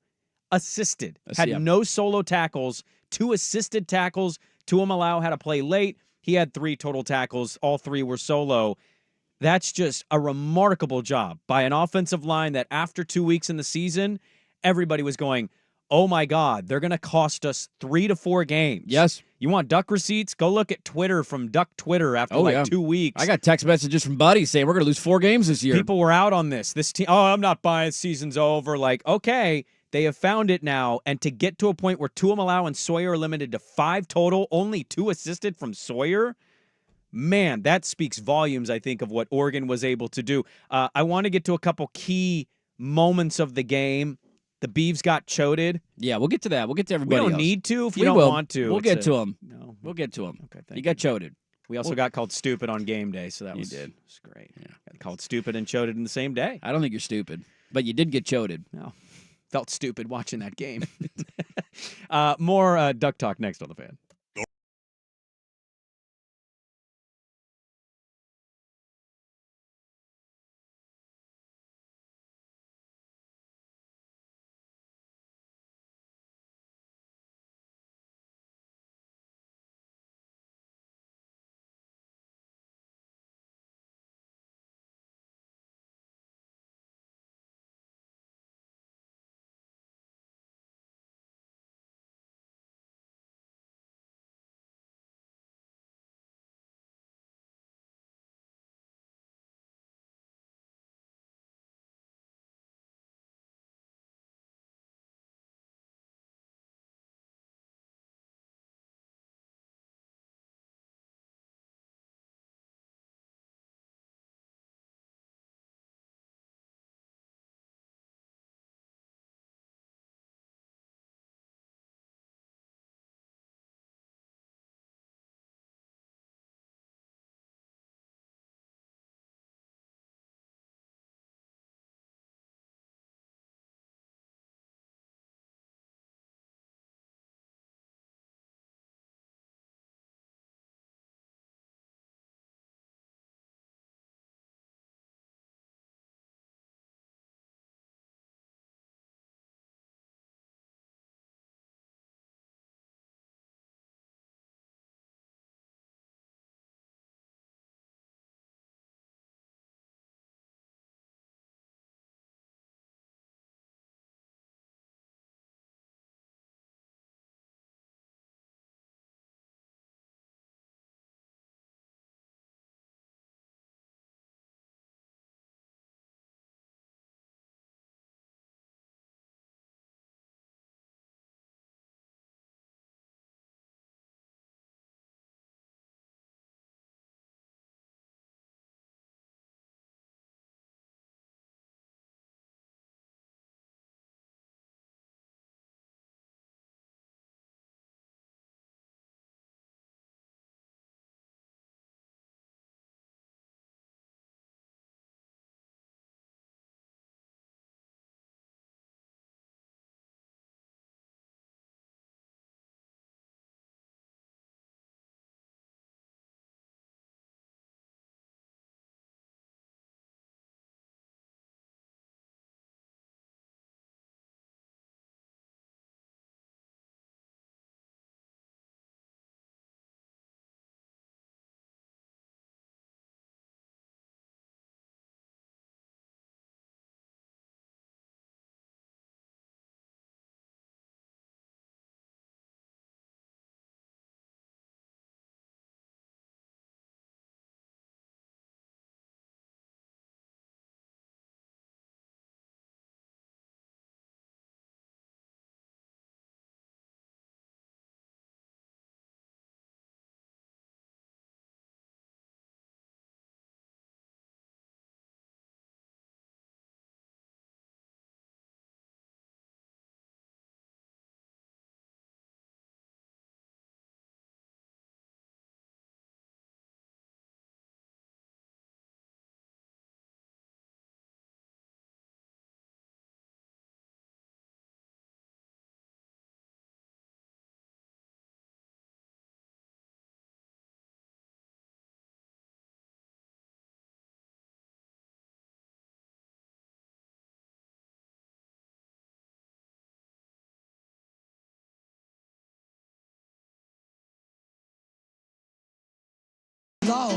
S6: assisted. Had no solo tackles, 2 assisted tackles. Tuamalau had to play late. He had 3 total tackles. All 3 were solo. That's just a remarkable job by an offensive line that after 2 weeks in the season, everybody was going, oh my God, they're going to cost us 3 to 4 games.
S8: Yes.
S6: You want Duck receipts? Go look at Twitter from Duck Twitter after 2 weeks.
S8: I got text messages from buddies saying we're going to lose 4 games this year.
S6: People were out on this. This team, I'm not buying. Season's over. Like, okay, they have found it now. And to get to a point where Tuamalau and Sawyer are limited to 5 total, only 2 assisted from Sawyer, man, that speaks volumes, I think, of what Oregon was able to do. I want to get to a couple key moments of the game. The Beavs got choded.
S8: Yeah, we'll get to that. We'll get to everybody
S6: We don't
S8: else.
S6: need to if you
S8: We
S6: don't
S8: will.
S6: want to.
S8: We'll get to him.
S6: No.
S8: We'll get to him.
S6: Okay,
S8: you got choded.
S6: We also got called stupid on game day, so that
S8: You
S6: was,
S8: did.
S6: was great. Yeah. Got called stupid and choded in the same day.
S8: I don't think you're stupid, but you did get choded.
S6: No. Felt stupid watching that game. More Duck Talk next on The Fan.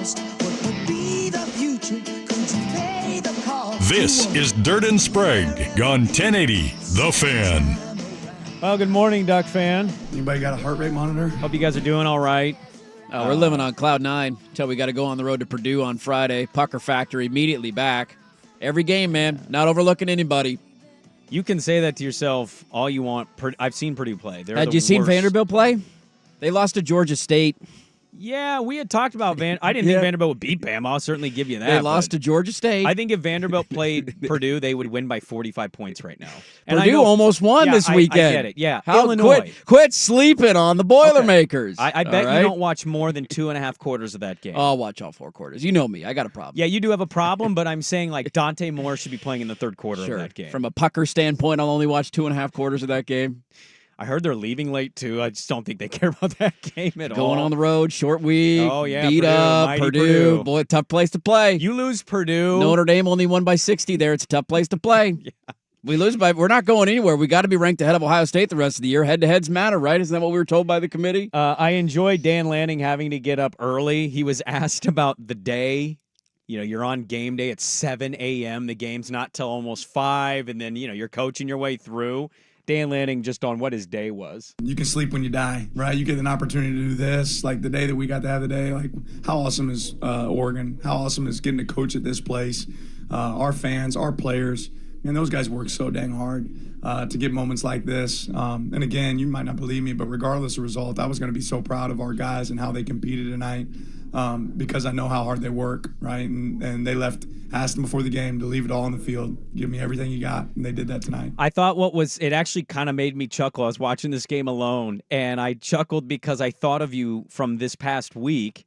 S10: lost. What would be the future? Could you pay the cost?
S1: This is Dirt and Sprague on 1080 The Fan.
S6: Well, good morning, Duck fan.
S10: Anybody got a heart rate monitor?
S6: Hope you guys are doing all right.
S8: We're living on cloud 9 until we got to go on the road to Purdue on Friday. Pucker Factor immediately back. Every game, man. Not overlooking anybody.
S6: You can say that to yourself all you want. I've seen Purdue play.
S8: Had you seen Vanderbilt play? They lost to Georgia State.
S6: Yeah, we had talked about I didn't think Vanderbilt would beat Bama. I'll certainly give you that.
S8: They lost to Georgia State.
S6: I think if Vanderbilt played Purdue, they would win by 45 points right now. And
S8: Purdue almost won this weekend.
S6: I get it. Yeah,
S8: Illinois. Quit sleeping on the Boilermakers.
S6: I bet you don't watch more than 2.5 quarters of that game.
S8: I'll watch all 4 quarters. You know me. I got a problem.
S6: Yeah, you do have a problem, but I'm saying like Dante Moore should be playing in the third quarter of that game.
S8: From a Pucker standpoint, I'll only watch 2.5 quarters of that game.
S6: I heard they're leaving late, too. I just don't think they care about that game at all.
S8: Going on the road, short week,
S6: oh, yeah,
S8: beat up, Purdue. Boy, tough place to play.
S6: You lose Purdue.
S8: Notre Dame only won by 60 there. It's a tough place to play.
S6: Yeah.
S8: We lose we're not going anywhere. We got to be ranked ahead of Ohio State the rest of the year. Head-to-heads matter, right? Isn't that what we were told by the committee?
S6: I enjoyed Dan Lanning having to get up early. He was asked about the day. You know, you're on game day at 7 a.m. The game's not till almost 5, and then, you're coaching your way through. Dan Lanning just on what his day was.
S10: You can sleep when you die, right? You get an opportunity to do this, like the day that we got to have the day. Like, how awesome is Oregon? How awesome is getting to coach at this place? Our fans, our players, man, those guys work so dang hard to get moments like this. And again, you might not believe me, but regardless of result, I was going to be so proud of our guys and how they competed tonight because I know how hard they work, right? And they asked them before the game to leave it all on the field, give me everything you got, and they did that tonight.
S6: I thought it actually kind of made me chuckle. I was watching this game alone, and I chuckled because I thought of you from this past week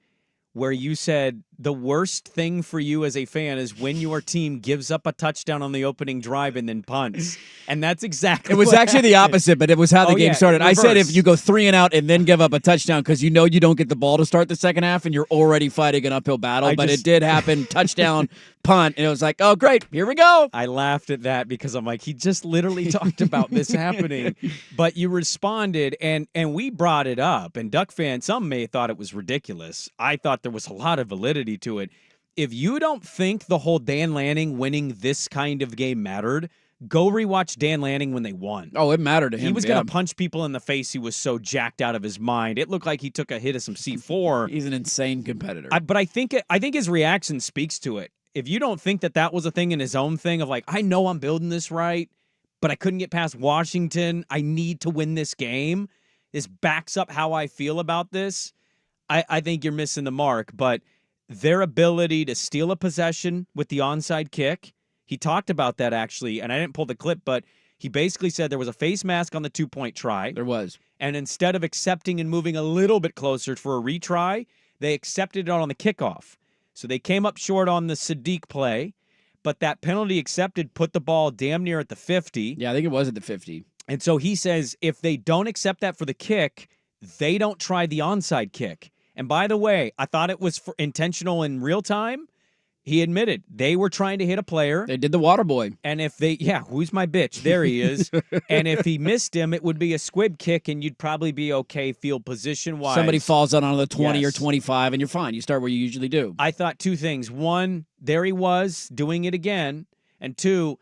S6: where you said the worst thing for you as a fan is when your team gives up a touchdown on the opening drive and then punts. And that's exactly
S8: It was
S6: what
S8: actually the opposite, but it was how the game started.
S6: Reverse.
S8: I said if you go 3 and out and then give up a touchdown because you know you don't get the ball to start the second half and you're already fighting an uphill battle, it did happen. Touchdown, punt, and it was like, oh, great, here we go.
S6: I laughed at that because I'm like, he just literally talked about this happening. But you responded, and we brought it up. And Duck fans, some may have thought it was ridiculous. I thought there was a lot of validity to it. If you don't think the whole Dan Lanning winning this kind of game mattered, go rewatch Dan Lanning when they won.
S8: Oh, it mattered to him.
S6: He was going to punch people in the face. He was so jacked out of his mind. It looked like he took a hit of some C4.
S8: He's an insane competitor.
S6: But I think his reaction speaks to it. If you don't think that was a thing in his own thing of like, I know I'm building this right, but I couldn't get past Washington. I need to win this game. This backs up how I feel about this. I think you're missing the mark. But their ability to steal a possession with the onside kick, he talked about that actually, and I didn't pull the clip, but he basically said there was a face mask on the 2-point try.
S8: There was.
S6: And instead of accepting and moving a little bit closer for a retry, they accepted it on the kickoff. So they came up short on the Sadiq play, but that penalty accepted put the ball damn near at the 50.
S8: Yeah, I think it was at the 50.
S6: And so he says if they don't accept that for the kick, they don't try the onside kick. And by the way, I thought it was intentional in real time. He admitted they were trying to hit a player.
S8: They did the water boy.
S6: And if who's my bitch? There he is. And if he missed him, it would be a squib kick, and you'd probably be okay field position-wise.
S8: Somebody falls out on the 20 or 25, and you're fine. You start where you usually do.
S6: I thought 2 things. 1, there he was doing it again. And 2,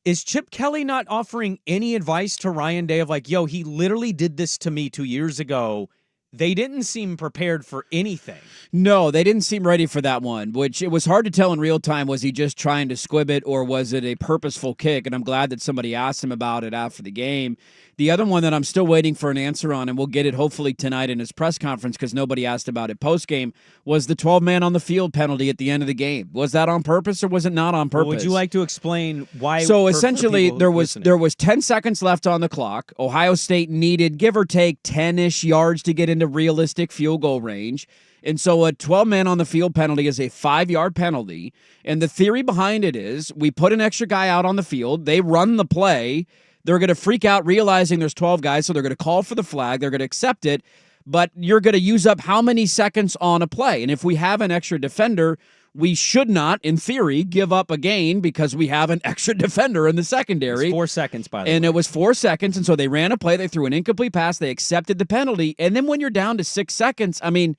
S6: is Chip Kelly not offering any advice to Ryan Day of like, yo, he literally did this to me 2 years ago. They didn't seem prepared for anything.
S8: No, they didn't seem ready for that one, which it was hard to tell in real time. Was he just trying to squib it or was it a purposeful kick? And I'm glad that somebody asked him about it after the game. The other one that I'm still waiting for an answer on, and we'll get it hopefully tonight in his press conference because nobody asked about it post-game, was the 12-man on the field penalty at the end of the game. Was that on purpose or was it not on purpose?
S6: Well, would you like to explain why?
S8: So essentially, there was 10 seconds left on the clock. Ohio State needed, give or take, 10-ish yards to get into realistic field goal range. And so a 12-man on the field penalty is a 5-yard penalty. And the theory behind it is we put an extra guy out on the field. They run the play. They're going to freak out realizing there's 12 guys, so they're going to call for the flag. They're going to accept it. But you're going to use up how many seconds on a play? And if we have an extra defender, we should not, in theory, give up a gain because we have an extra defender in the secondary.
S6: It's 4 seconds, by the way.
S8: And it was 4 seconds, and so they ran a play. They threw an incomplete pass. They accepted the penalty. And then when you're down to 6 seconds, I mean,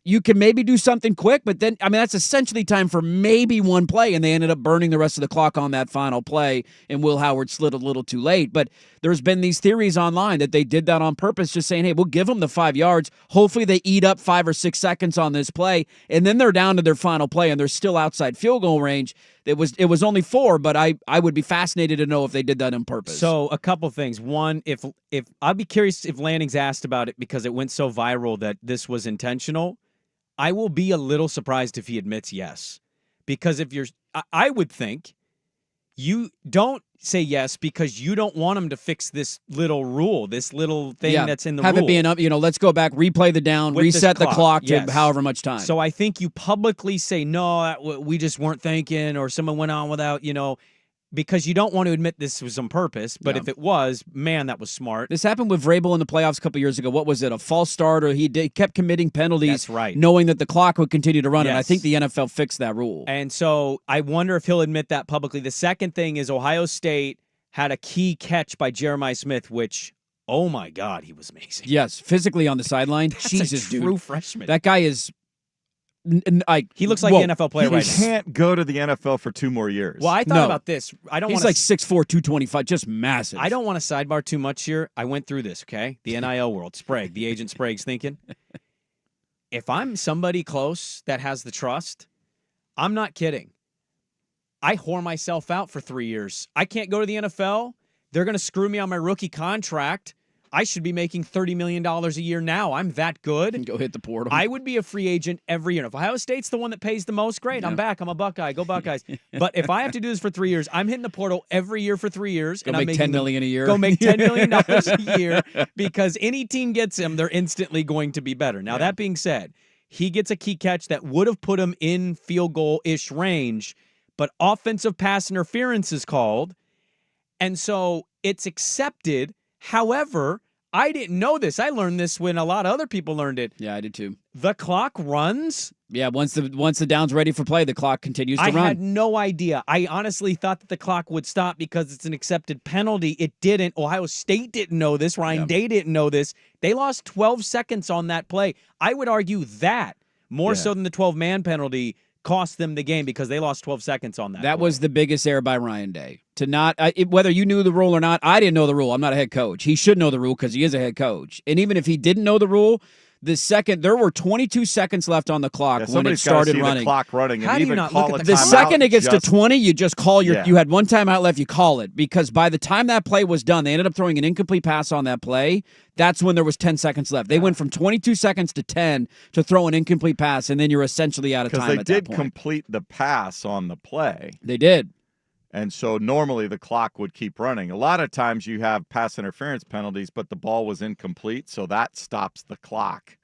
S8: you can maybe do something quick, but then, I mean, that's essentially time for maybe one play, and they ended up burning the rest of the clock on that final play, and Will Howard slid a little too late. But there's been these theories online that they did that on purpose, just saying, hey, we'll give them the 5 yards. Hopefully they eat up 5 or 6 seconds on this play, and then they're down to their final play, and they're still outside field goal range. It was only 4, but I would be fascinated to know if they did that on purpose.
S6: So a couple things. One, if I'd be curious if Lanning's asked about it because it went so viral that this was intentional. I will be a little surprised if he admits yes. Because I would think you don't say yes because you don't want him to fix this little rule, this little thing that's in the rule.
S8: Have it being up, let's go back, replay the down, reset the clock to however much time.
S6: So I think you publicly say, no, we just weren't thinking, or someone went on without, because you don't want to admit this was on purpose. But if it was, man, that was smart.
S8: This happened with Vrabel in the playoffs a couple years ago. What was it, a false start, or he kept committing penalties,
S6: That's right,
S8: knowing that the clock would continue to run, and I think the NFL fixed that rule.
S6: And so I wonder if he'll admit that publicly. The second thing is Ohio State had a key catch by Jeremiah Smith, which, oh my God, he was amazing.
S8: Yes, physically on the sideline.
S6: That's
S8: Jesus,
S6: a true
S8: dude.
S6: freshman.
S8: That guy is...
S6: he looks like an NFL player right now.
S9: He can't go to the NFL for 2 more years.
S6: Well, I thought about this.
S8: He's like 6'4", 225, just massive.
S6: I don't want to sidebar too much here. I went through this, okay? The NIL world. Sprague, the agent Sprague's thinking. If I'm somebody close that has the trust, I'm not kidding. I whore myself out for 3 years. I can't go to the NFL. They're going to screw me on my rookie contract. I should be making $30 million a year now. I'm that good.
S8: Go hit the portal.
S6: I would be a free agent every year. If Ohio State's the one that pays the most, great. I'm back. I'm a Buckeye. Go Buckeyes. But if I have to do this for 3 years, I'm hitting the portal every year for 3 years.
S8: Go make $10 million a year.
S6: Go make $10 million a year, because any team gets him, they're instantly going to be better. Now, that being said, he gets a key catch that would have put him in field goal-ish range, but offensive pass interference is called, and so it's accepted. However, I didn't know this. I learned this when a lot of other people learned it.
S8: Yeah, I did too.
S6: The clock runs.
S8: Yeah, once the down's ready for play, the clock continues to run.
S6: I had no idea. I honestly thought that the clock would stop because it's an accepted penalty. It didn't. Ohio State didn't know this. Ryan Day didn't know this. They lost 12 seconds on that play. I would argue that more so than the 12-man penalty cost them the game because they lost 12 seconds on that.
S8: That was the biggest error by Ryan Day. To not, whether you knew the rule or not, I didn't know the rule. I'm not a head coach. He should know the rule because he is a head coach. And even if he didn't know the rule, there were 22 seconds left on the clock when it started running.
S9: The clock running.
S6: How
S9: and
S6: do you
S9: even
S6: not
S9: call
S6: look
S9: it
S6: at the
S8: The second it gets to 20, you just call you had one timeout left, you call it. Because by the time that play was done, they ended up throwing an incomplete pass on that play. That's when there was 10 seconds left. They went from 22 seconds to 10 to throw an incomplete pass, and then you're essentially out of time at that point.
S9: Because they did complete the pass on the play.
S8: They did.
S9: And so normally the clock would keep running. A lot of times you have pass interference penalties, but the ball was incomplete, so that stops the clock.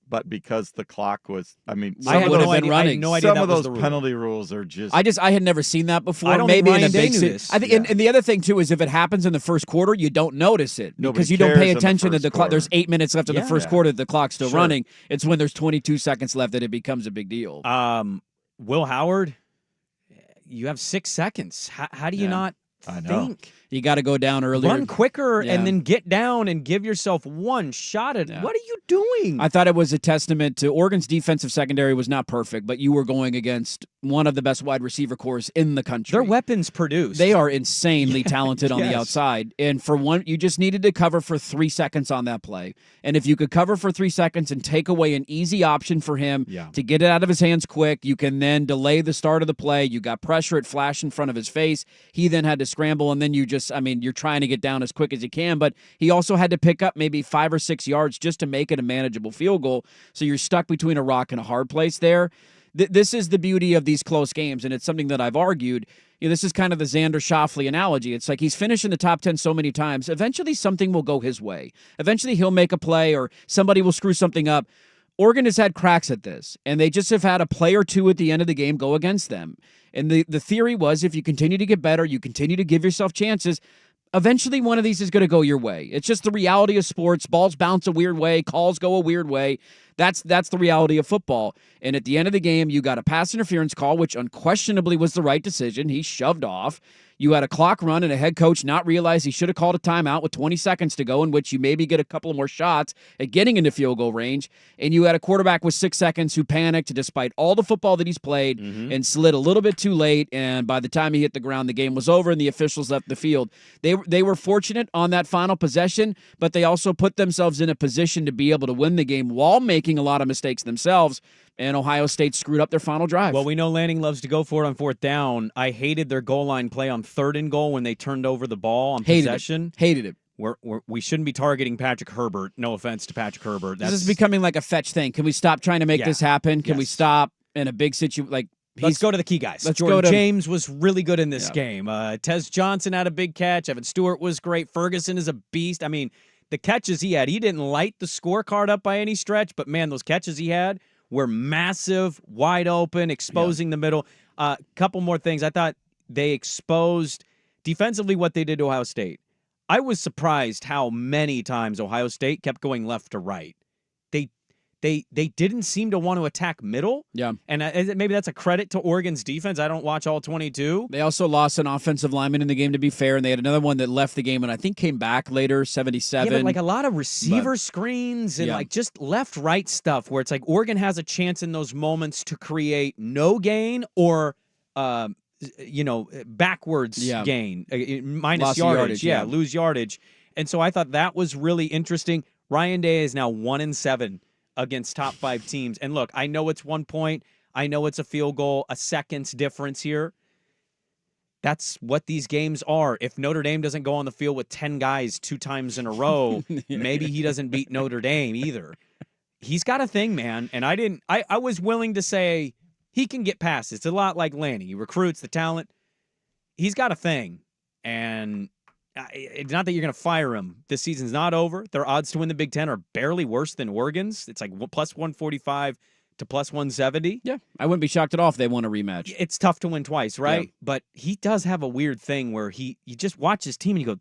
S9: But because the clock was,
S8: some of
S9: those penalty rules are just.
S8: I had never seen that before.
S6: I don't
S8: Maybe
S6: think
S8: in a
S6: Ryan
S8: big
S6: Day knew this.
S8: I think, and the other thing too is if it happens in the first quarter, you don't notice it because you don't pay attention to the clock. There's 8 minutes left in the first quarter. The clock's still running. It's when there's 22 seconds left that it becomes a big deal.
S6: Will Howard, you have 6 seconds. How do you not think?
S8: You got to go down earlier.
S6: Run quicker and then get down and give yourself one shot at What are you doing?
S8: I thought it was a testament to Oregon's defensive secondary was not perfect, but you were going against one of the best wide receiver corps in the country.
S6: Their weapons produced.
S8: They are insanely talented on the outside. And for one, you just needed to cover for 3 seconds on that play. And if you could cover for 3 seconds and take away an easy option for him to get it out of his hands quick, you can then delay the start of the play. You got pressure, it flashed in front of his face. He then had to scramble, and then you're trying to get down as quick as you can, but he also had to pick up maybe 5 or 6 yards just to make it a manageable field goal. So you're stuck between a rock and a hard place there. This is the beauty of these close games, and it's something that I've argued. This is kind of the Xander Schauffele analogy. It's like he's finished in the top 10 so many times. Eventually something will go his way. Eventually he'll make a play or somebody will screw something up. Oregon has had cracks at this, and they just have had a play or two at the end of the game go against them. And the theory was if you continue to get better, you continue to give yourself chances, eventually one of these is going to go your way. It's just the reality of sports. Balls bounce a weird way. Calls go a weird way. That's the reality of football. And at the end of the game, you got a pass interference call, which unquestionably was the right decision. He shoved off. You had a clock run and a head coach not realize he should have called a timeout with 20 seconds to go, in which you maybe get a couple more shots at getting into field goal range. And you had a quarterback with 6 seconds who panicked despite all the football that he's played and slid a little bit too late. And by the time he hit the ground, the game was over and the officials left the field. They were fortunate on that final possession, but they also put themselves in a position to be able to win the game while making a lot of mistakes themselves. And Ohio State screwed up their final drive.
S6: Well, we know Lanning loves to go for it on fourth down. I hated their goal line play on 3rd and goal when they turned over the ball on possession.
S8: Hated it.
S6: We shouldn't be targeting Patrick Herbert. No offense to Patrick Herbert.
S8: This is becoming like a fetch thing. Can we stop trying to make this happen? Can we stop in a big situation?
S6: Let's go to the key guys. Jordan James was really good in this game. Tez Johnson had a big catch. Evan Stewart was great. Ferguson is a beast. I mean, the catches he had, he didn't light the scorecard up by any stretch, but man, those catches he had were massive, wide open, exposing the middle. Couple more things. I thought they exposed defensively what they did to Ohio State. I was surprised how many times Ohio State kept going left to right. They didn't seem to want to attack middle.
S8: Yeah.
S6: And maybe that's a credit to Oregon's defense. I don't watch all 22.
S8: They also lost an offensive lineman in the game, to be fair, and they had another one that left the game and I think came back later, 77.
S6: Yeah, but like a lot of receiver screens and like just left-right stuff where it's like Oregon has a chance in those moments to create no gain or backwards gain, minus
S8: Lost
S6: yardage. Lose yardage. And so I thought that was really interesting. Ryan Day is now 1-7 against top 5 teams. And look, I know it's 1 point. I know it's a field goal, a second's difference here. That's what these games are. If Notre Dame doesn't go on the field with 10 guys 2 times in a row, maybe he doesn't beat Notre Dame either. He's got a thing, man. And I was willing to say he can get past it. It's a lot like Lanny. He recruits the talent. He's got a thing. And it's not that you're going to fire him. This season's not over. Their odds to win the Big Ten are barely worse than Oregon's. It's like plus 145 to plus 170.
S8: Yeah, I wouldn't be shocked at all if they won a rematch.
S6: It's tough to win twice, right?
S8: Yeah.
S6: But he does have a weird thing where you just watch his team and you go,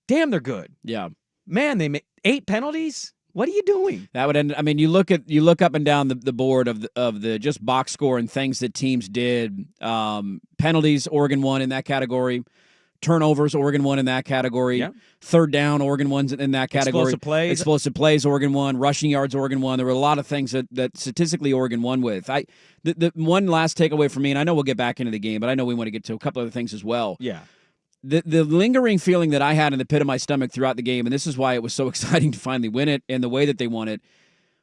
S6: damn, they're good.
S8: Yeah.
S6: Man, they made 8 penalties? What are you doing?
S8: That would end. I mean, you look up and down the board of the just box score and things that teams did. Penalties, Oregon won in that category. Turnovers, Oregon won in that category.
S6: Yep.
S8: Third down, Oregon won in that category. Explosive plays, Oregon won. Rushing yards, Oregon won. There were a lot of things that statistically Oregon won with. The one last takeaway for me, and I know we'll get back into the game, but I know we want to get to a couple other things as well.
S6: Yeah.
S8: The lingering feeling that I had in the pit of my stomach throughout the game, and this is why it was so exciting to finally win it and the way that they won it,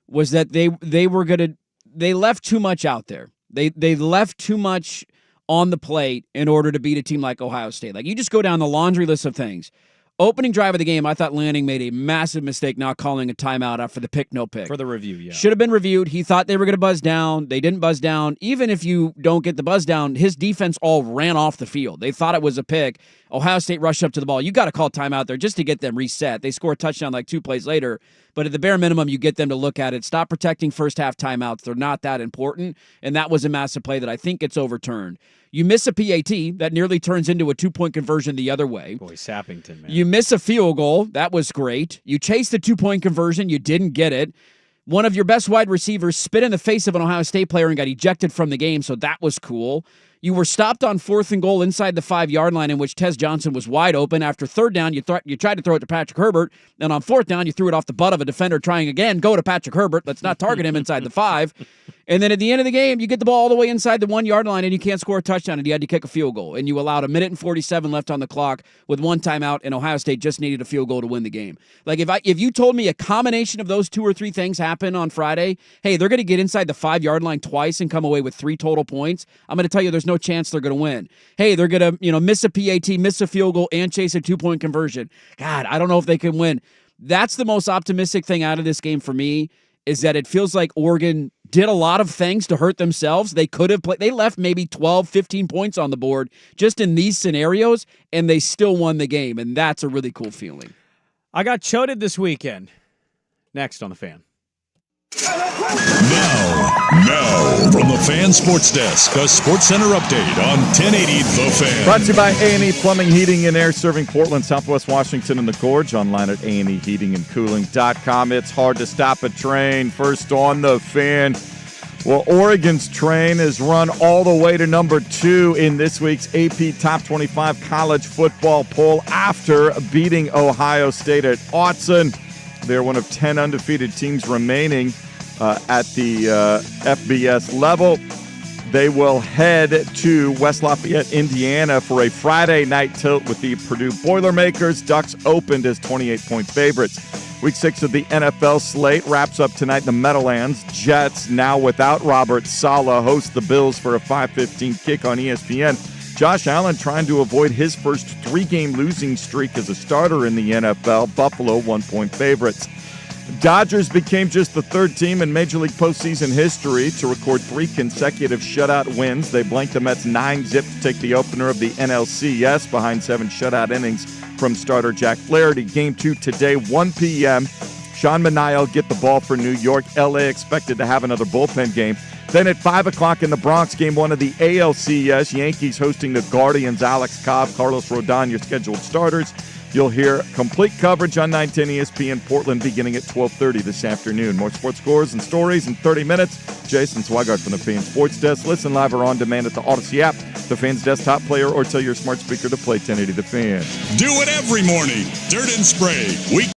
S8: was that they left too much out there. They left too much on the plate in order to beat a team like Ohio State. Like, you just go down the laundry list of things. Opening drive of the game, I thought Lanning made a massive mistake not calling a timeout after the pick, no pick.
S6: For the review, yeah.
S8: Should have been reviewed. He thought they were going to buzz down. They didn't buzz down. Even if you don't get the buzz down, his defense all ran off the field. They thought it was a pick. Ohio State rushed up to the ball. You got to call timeout there just to get them reset. They score a touchdown like 2 plays later. But at the bare minimum, you get them to look at it. Stop protecting first half timeouts. They're not that important. And that was a massive play that I think gets overturned. You miss a PAT that nearly turns into a 2-point conversion the other way.
S6: Boy, Sappington, man.
S8: You miss a field goal. That was great. You chase the 2-point conversion. You didn't get it. One of your best wide receivers spit in the face of an Ohio State player and got ejected from the game, so that was cool. You were stopped on 4th and goal inside the 5-yard line in which Tez Johnson was wide open. After 3rd down, you tried to throw it to Patrick Herbert, and on 4th down, you threw it off the butt of a defender trying again, go to Patrick Herbert. Let's not target him inside the 5. And then at the end of the game, you get the ball all the way inside the 1-yard line, and you can't score a touchdown, and you had to kick a field goal. And you allowed 1:47 left on the clock with 1 timeout, and Ohio State just needed a field goal to win the game. Like, if you told me a combination of those 2 or 3 things happen on Friday, hey, they're going to get inside the 5-yard line twice and come away with 3 total points, I'm going to tell you there's no chance they're going to win. Hey, they're going to miss a PAT, miss a field goal, and chase a 2-point conversion. God, I don't know if they can win. That's the most optimistic thing out of this game for me, is that it feels like Oregon did a lot of things to hurt themselves. They could have played. They left maybe 12, 15 points on the board just in these scenarios, and they still won the game, and that's a really cool feeling.
S6: I got choted this weekend. Next on The Fan.
S1: Now, from the Fan Sports Desk, a Sports Center update on 1080 The Fan.
S9: Brought to you by A&E Plumbing, Heating, and Air, serving Portland, Southwest Washington, and the Gorge. Online at aneheatingandcooling.com. It's hard to stop a train. First on The Fan. Well, Oregon's train is run all the way to number 2 in this week's AP Top 25 college football poll after beating Ohio State at Autzen. They're one of 10 undefeated teams remaining at the FBS level. They will head to West Lafayette, Indiana for a Friday night tilt with the Purdue Boilermakers. Ducks opened as 28-point favorites. Week 6 of the NFL slate wraps up tonight in the Meadowlands. Jets, now without Robert Saleh, host the Bills for a 5:15 kick on ESPN. Josh Allen trying to avoid his first 3-game losing streak as a starter in the NFL. Buffalo 1-point favorites. Dodgers became just the 3rd team in Major League postseason history to record 3 consecutive shutout wins. They blanked the Mets 9-zip to take the opener of the NLCS behind 7 shutout innings from starter Jack Flaherty. Game 2 today, 1 p.m. Sean Manaea will get the ball for New York. L.A. expected to have another bullpen game. Then at 5 o'clock in the Bronx, Game 1 of the ALCS, Yankees hosting the Guardians. Alex Cobb, Carlos Rodon, your scheduled starters. You'll hear complete coverage on 910 ESPN Portland beginning at 12:30 this afternoon. More sports scores and stories in 30 minutes. Jason Swigart from the Fan Sports Desk. Listen live or on demand at the Odyssey app, the Fan's desktop player, or tell your smart speaker to play 1080 The Fan.
S1: Do it every morning. Dirt and Sprague. Week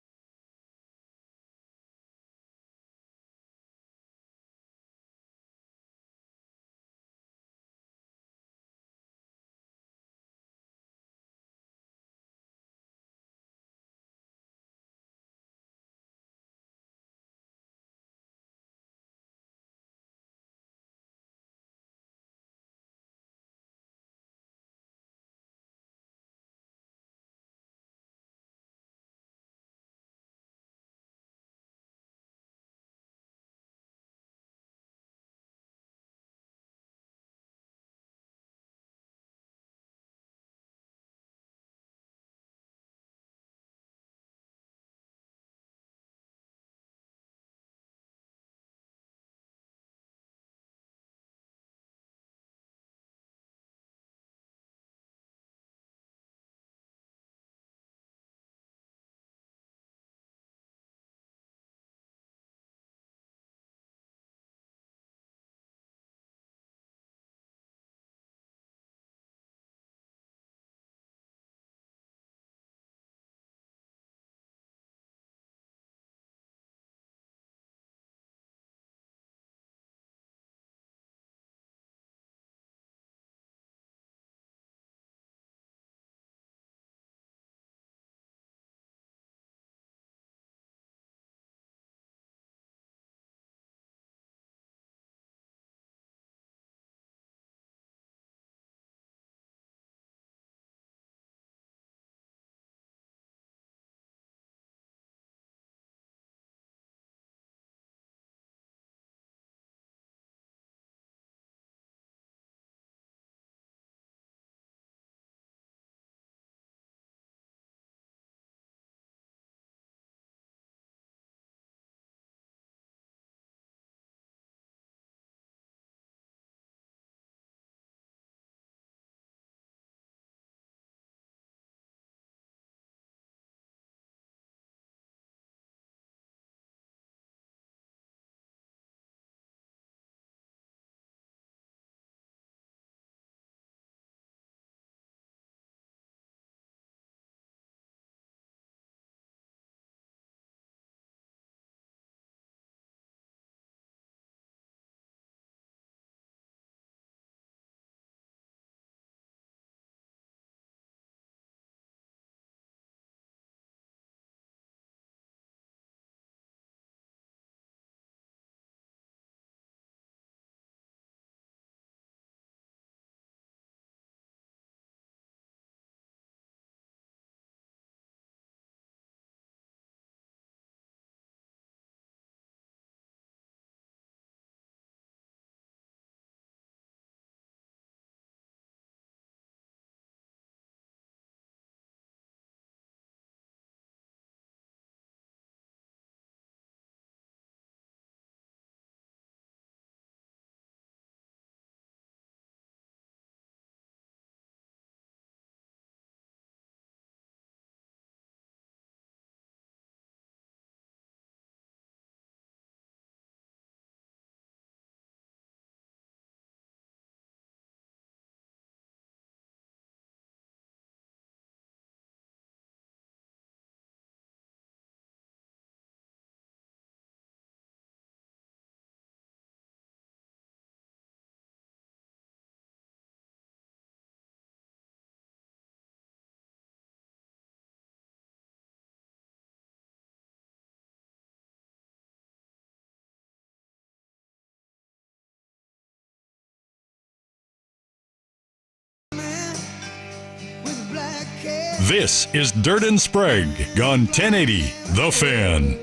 S1: This is Dirt and Sprague on 1080 The Fan.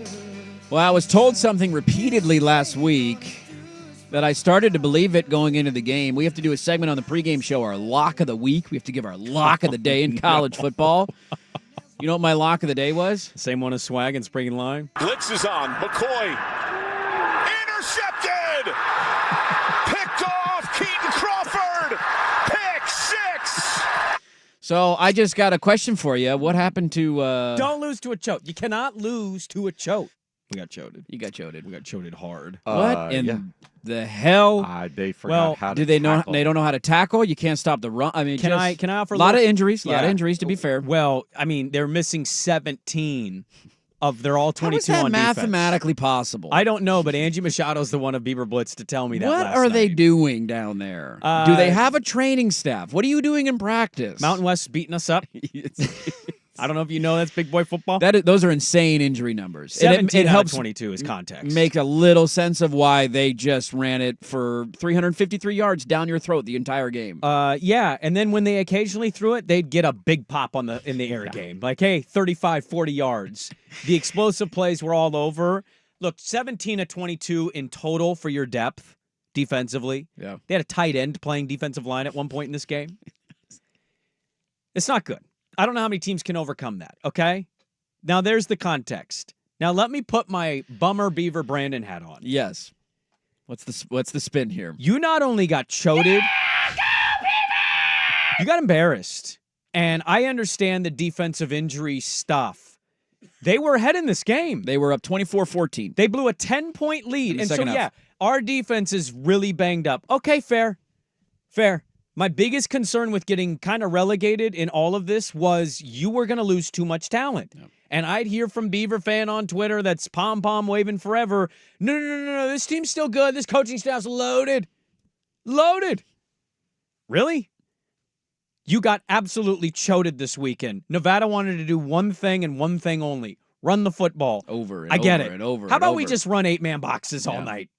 S8: Well, I was told something repeatedly last week that I started to believe it going into the game. We have to do a segment on the pregame show, our lock of the week. We have to give our lock of the day in college football. You know what my lock of the day was?
S6: Same one as Swag and Spring and Line.
S3: Blitz is on. McCoy. Intercepted. Picked off. Keaton Crawford. Pick six.
S8: So I just got a question for you. What happened to...
S6: Don't lose to a choke. You cannot lose to a choke.
S8: We got choded. You got choded.
S6: We got choded hard.
S8: What in the hell?
S9: They forgot how to
S8: do they know?
S9: tackle.
S8: They don't know how to tackle. You can't stop the run. I mean,
S6: Can I offer
S8: a lot of injuries? A lot of injuries, to be fair.
S6: Well, I mean, they're missing 17 of their all 22
S8: How is that
S6: on defense.
S8: mathematically possible?
S6: I don't know, but Angie Machado's the one of Beaver Blitz to tell me that.
S8: What
S6: last
S8: are they
S6: night.
S8: doing down there? Do they have a training staff? What are you doing in practice?
S6: Mountain West beating us up. I don't know if you know that's big boy football.
S8: Those are insane injury numbers.
S6: 17
S8: it
S6: out
S8: helps
S6: of 22 is context.
S8: Make a little sense of why they just ran it for 353 yards down your throat the entire game.
S6: Yeah, and then when they occasionally threw it, they'd get a big pop in the air game. Like, hey, 35, 40 yards. The explosive plays were all over. Look, 17 of 22 in total for your depth defensively.
S8: Yeah.
S6: They had a tight end playing defensive line at one point in this game. It's not good. I don't know how many teams can overcome that, okay? Now, there's the context. Now, let me put my bummer Beaver Brandon hat on.
S8: Yes. What's the spin here?
S6: You not only got choded, you got embarrassed. And I understand the defensive injury stuff. They were ahead in this game.
S8: They were up 24-14.
S6: They blew a 10-point lead. And so,
S8: second half.
S6: yeah, our defense is really banged up. Okay, fair. My biggest concern with getting kind of relegated in all of this was you were going to lose too much talent. Yep. And I'd hear from Beaver fan on Twitter that's pom-pom waving forever. No. This team's still good. This coaching staff's loaded. Loaded. Really? You got absolutely choded this weekend. Nevada wanted to do one thing and one thing only. Run the football.
S8: Over and
S6: I get
S8: over
S6: it.
S8: and over
S6: How
S8: and
S6: about
S8: over.
S6: we just run 8-man boxes all night?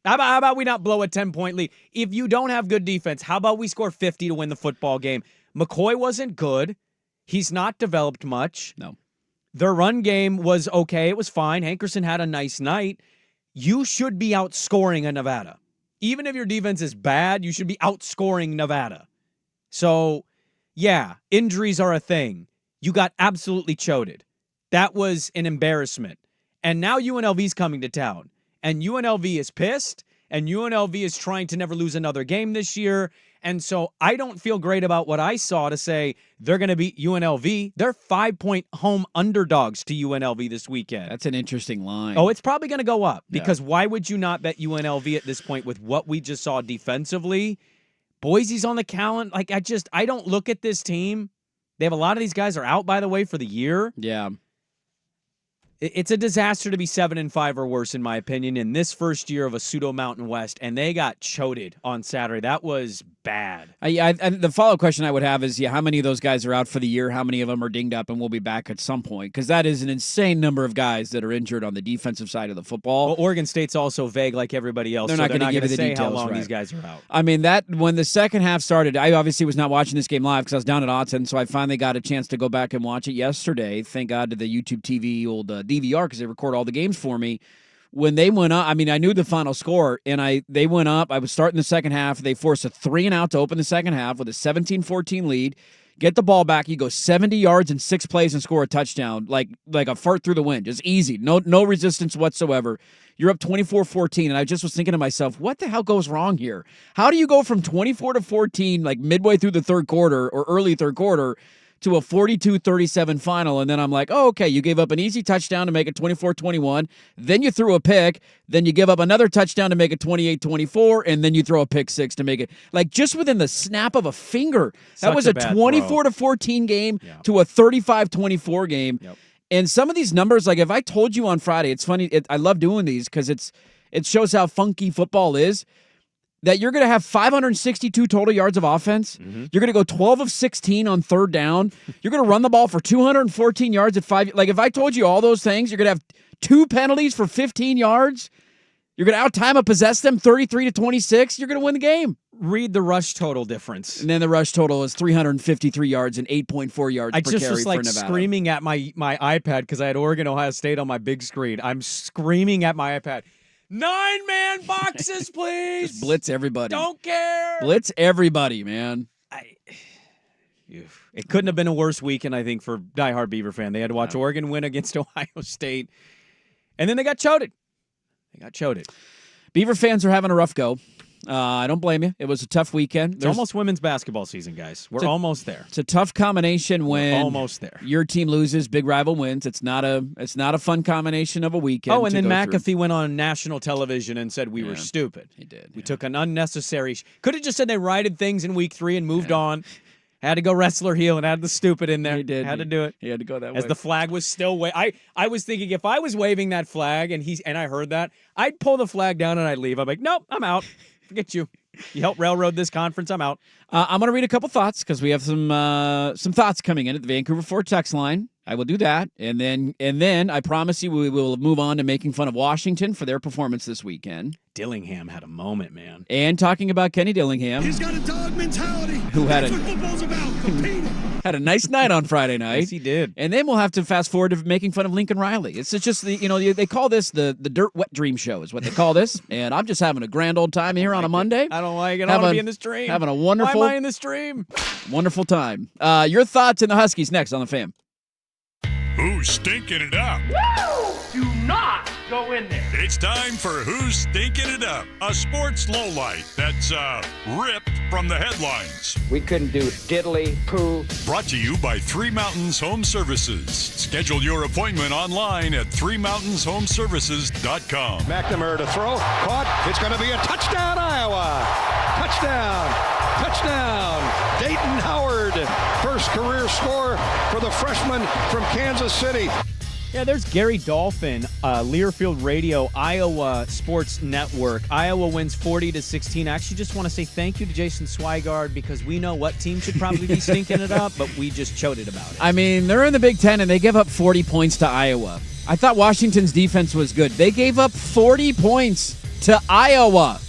S6: How about we not blow a 10-point lead? If you don't have good defense, how about we score 50 to win the football game? McCoy wasn't good. He's not developed much.
S8: No.
S6: Their run game was okay. It was fine. Hankerson had a nice night. You should be outscoring a Nevada. Even if your defense is bad, you should be outscoring Nevada. So, yeah, injuries are a thing. You got absolutely choded. That was an embarrassment. And now UNLV's coming to town. And UNLV is pissed, and UNLV is trying to never lose another game this year. And so I don't feel great about what I saw to say they're going to beat UNLV. They're 5-point home underdogs to UNLV this weekend.
S8: That's an interesting line.
S6: Oh, it's probably going to go up because why would you not bet UNLV at this point with what we just saw defensively? Boise's on the calendar. Like, I don't look at this team. They have a lot of these guys are out, by the way, for the year.
S8: Yeah.
S6: It's a disaster to be 7-5 or worse, in my opinion, in this first year of a pseudo Mountain West, and they got choded on Saturday. That was bad.
S8: The follow-up question I would have is, how many of those guys are out for the year? How many of them are dinged up and will be back at some point? Because that is an insane number of guys that are injured on the defensive side of the football.
S6: Well, Oregon State's also vague like everybody else.
S8: They're not going to give you the
S6: say
S8: details.
S6: how long
S8: right.
S6: these guys are out.
S8: I mean, when the second half started, I obviously was not watching this game live because I was down at Autzen, so I finally got a chance to go back and watch it yesterday. Thank God to the YouTube TV old DVR because they record all the games for me. When they went up, I mean, I knew the final score, and they went up. I was starting the second half. They forced a 3-and-out to open the second half with a 17-14 lead. Get the ball back. You go 70 yards in 6 plays and score a touchdown, like a fart through the wind. Just easy. No resistance whatsoever. You're up 24-14, and I just was thinking to myself, what the hell goes wrong here? How do you go from 24-14, like midway through the third quarter or early third quarter, to a 42-37 final, and then I'm like, oh, okay, you gave up an easy touchdown to make it 24-21, then you threw a pick, then you give up another touchdown to make it 28-24, and then you throw a pick six to make it, like, just within the snap of a finger. That was a 24-14 game to a 35-24 game. Yep. And some of these numbers, like if I told you on Friday, it's funny, I love doing these because it shows how funky football is. That you're going to have 562 total yards of offense. Mm-hmm. You're going to go 12 of 16 on third down. You're going to run the ball for 214 yards at 5. Like, if I told you all those things, you're going to have 2 penalties for 15 yards. You're going to out-time a possess them 33-26. You're going to win the game.
S6: Read the rush total difference.
S8: And then the rush total is 353 yards and 8.4 yards per
S6: I just
S8: carry
S6: was like
S8: for Nevada.
S6: screaming at my iPad because I had Oregon, Ohio State on my big screen. I'm screaming at my iPad. 9-man boxes, please.
S8: Just blitz everybody.
S6: Don't care.
S8: Blitz everybody, man.
S6: It couldn't have been a worse weekend, I think, for diehard Beaver fan. They had to watch Oregon win against Ohio State, and then they got choated.
S8: Beaver fans are having a rough go. I don't blame you. It was a tough weekend.
S6: It's almost women's basketball season, guys. We're almost there.
S8: It's a tough combination when
S6: We're almost there.
S8: Your team loses, big rival wins. It's not a fun combination of a weekend.
S6: Oh, and then McAfee went on national television and said we were stupid.
S8: He did.
S6: We took an unnecessary. Could have just said they righted things in week 3 and moved on. Had to go wrestler heel and add the stupid in there.
S8: He did.
S6: Had to do it.
S8: He had to go that way.
S6: As the flag was still I was thinking if I was waving that flag and I heard that, I'd pull the flag down and I'd leave. I'm like, nope, I'm out. Forget you. You helped railroad this conference. I'm out.
S8: I'm going to read a couple thoughts because we have some thoughts coming in at the Vancouver Ford text line. I will do that, and then I promise you we will move on to making fun of Washington for their performance this weekend.
S6: Dillingham had a moment, man.
S8: And talking about Kenny Dillingham.
S10: He's got a dog mentality.
S8: Who had
S10: That's what football's about. Competing.
S8: Had a nice night on Friday night.
S6: Yes, he did.
S8: And then we'll have to fast forward to making fun of Lincoln Riley. It's just they call this the Dirt Wet Dream Show is what they call this. And I'm just having a grand old time here on a Monday.
S6: I don't like it. I want to be in this dream.
S8: Having a wonderful.
S6: Why am I in this dream?
S8: Wonderful time. Your thoughts in the Huskies next on the Fam.
S1: Who's stinking it up?
S11: Do not go in there.
S1: It's time for Who's Stinking It Up, a sports lowlight that's ripped from the headlines.
S14: We couldn't do diddly poo.
S1: Brought to you by Three Mountains Home Services. Schedule your appointment online at threemountainshomservices.com.
S3: McNamara to throw. Caught. It's going to be a touchdown, Iowa. Touchdown. Dayton Howard. First career score for the freshman from Kansas City.
S6: Yeah, there's Gary Dolphin, Learfield Radio, Iowa Sports Network. Iowa wins 40-16. I actually just want to say thank you to Jason Swigard because we know what team should probably be stinking it up, but we just choted about it.
S8: I mean, they're in the Big Ten, and they give up 40 points to Iowa. I thought Washington's defense was good. They gave up 40 points to Iowa.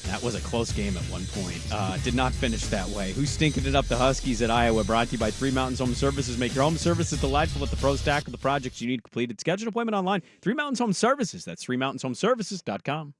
S6: That was a close game at one point. Did not finish that way. Who's stinking it up? The Huskies at Iowa. Brought to you by Three Mountains Home Services. Make your home services delightful with the pros tackle the projects you need completed. Schedule an appointment online. Three Mountains Home Services. That's threemountainshomservices.com.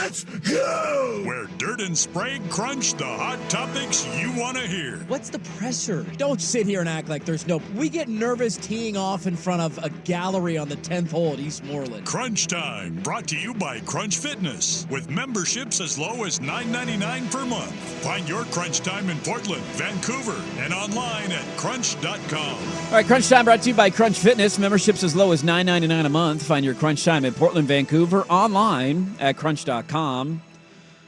S7: Let's go!
S1: Where Dirt and Sprague crunch the hot topics you want to hear.
S2: What's the pressure?
S8: Don't sit here and act like there's no. We get nervous teeing off in front of a gallery on the 10th hole at Eastmoreland.
S1: Crunch Time, brought to you by Crunch Fitness, with memberships as low as $9.99 per month. Find your Crunch Time in Portland, Vancouver, and online at crunch.com.
S8: All right, Crunch Time brought to you by Crunch Fitness. Memberships as low as $9.99 a month. Find your Crunch Time in Portland, Vancouver, online at crunch.com.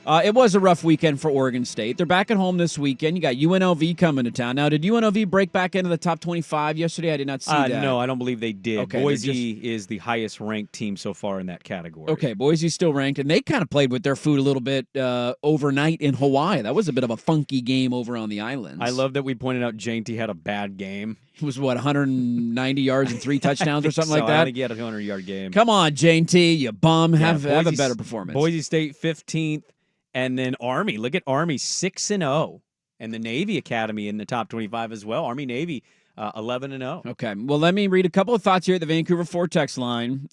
S8: It was a rough weekend for Oregon State. They're back at home this weekend. You got UNLV coming to town. Now, did UNLV break back into the top 25 yesterday? I did not see that.
S6: No, I don't believe they did.
S8: Okay,
S6: Boise is the highest-ranked team so far in that category.
S8: Okay, Boise's still ranked, and they kind of played with their food a little bit overnight in Hawaii. That was a bit of a funky game over on the islands.
S6: I love that we pointed out Jainty had a bad game.
S8: It was, 190 yards and 3 touchdowns or something like that?
S6: I think he had a 200-yard game.
S8: Come on, Jainty, you bum. Have a better performance.
S6: Boise State 15th. And then Army, look at Army 6-0, and the Navy Academy in the top 25 as well. Army Navy 11-0.
S8: Okay, well, let me read a couple of thoughts here at the Vancouver 4 text line.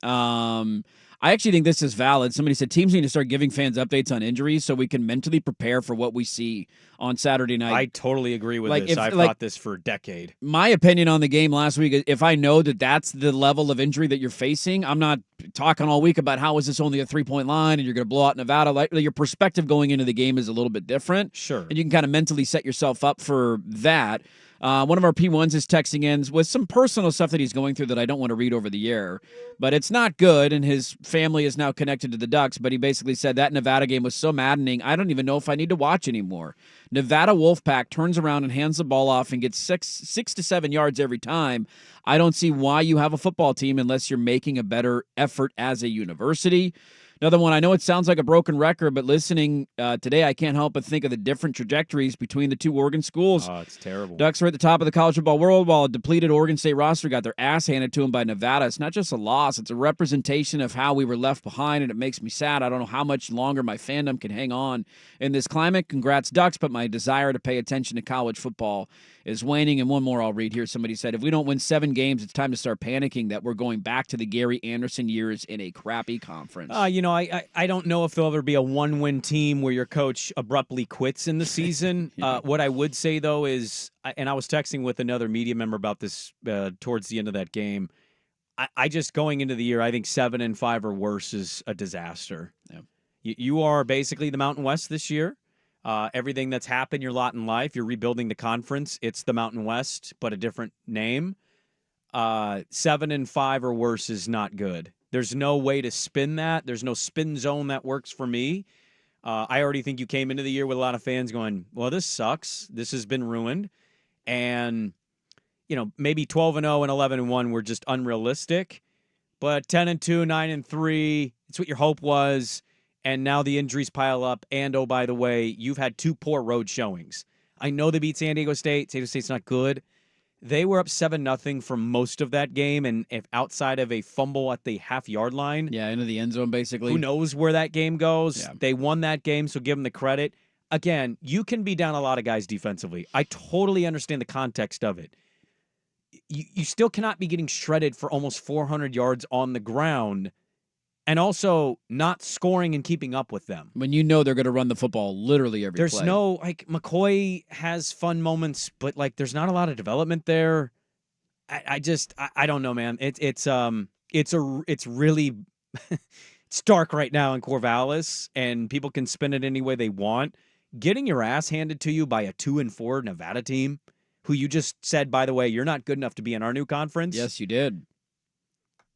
S8: I actually think this is valid. Somebody said teams need to start giving fans updates on injuries so we can mentally prepare for what we see on Saturday night.
S6: I totally agree with this. I've thought this for a decade.
S8: My opinion on the game last week, if I know that that's the level of injury that you're facing, I'm not talking all week about how is this only a 3-point line and you're going to blow out Nevada. Like, your perspective going into the game is a little bit different.
S6: Sure.
S8: And you can kind of mentally set yourself up for that. One of our P1s is texting in with some personal stuff that he's going through that I don't want to read over the air, but it's not good, and his family is now connected to the Ducks, but he basically said that Nevada game was so maddening, I don't even know if I need to watch anymore. Nevada Wolfpack turns around and hands the ball off and gets 6 to 7 yards every time. I don't see why you have a football team unless you're making a better effort as a university. Another one, I know it sounds like a broken record, but listening today, I can't help but think of the different trajectories between the two Oregon schools.
S6: Oh, it's terrible.
S8: Ducks are at the top of the college football world, while a depleted Oregon State roster got their ass handed to them by Nevada. It's not just a loss. It's a representation of how we were left behind, and it makes me sad. I don't know how much longer my fandom can hang on in this climate. Congrats, Ducks, but my desire to pay attention to college football is waning. And one more I'll read here. Somebody said, if we don't win 7 games, it's time to start panicking that we're going back to the Gary Anderson years in a crappy conference.
S6: I don't know if there'll ever be a 1-win team where your coach abruptly quits in the season. What I would say, though, is, and I was texting with another media member about this towards the end of that game, I just, going into the year, I think 7-5 or worse is a disaster.
S8: Yeah.
S6: You are basically the Mountain West this year. Everything that's happened, your lot in life, you're rebuilding the conference. It's the Mountain West, but a different name. 7-5 or worse is not good. There's no way to spin that. There's no spin zone that works for me. I already think you came into the year with a lot of fans going, well, this sucks. This has been ruined. And, maybe 12-0 and 11-1 were just unrealistic. But 10-2, 9-3, it's what your hope was. And now the injuries pile up. And, oh, by the way, you've had 2 poor road showings. I know they beat San Diego State. San Diego State's not good. They were up 7-0 for most of that game, and if outside of a fumble at the half-yard line.
S8: Yeah, into the end zone, basically.
S6: Who knows where that game goes?
S8: Yeah.
S6: They won that game, so give them the credit. Again, you can be down a lot of guys defensively. I totally understand the context of it. You still cannot be getting shredded for almost 400 yards on the ground and also not scoring and keeping up with them.
S8: When you know they're going to run the football literally every play.
S6: There's no, McCoy has fun moments, but, there's not a lot of development there. I don't know, man. It's really it's dark right now in Corvallis, and people can spin it any way they want. Getting your ass handed to you by a 2-4 Nevada team, who you just said, by the way, you're not good enough to be in our new conference.
S8: Yes, you did.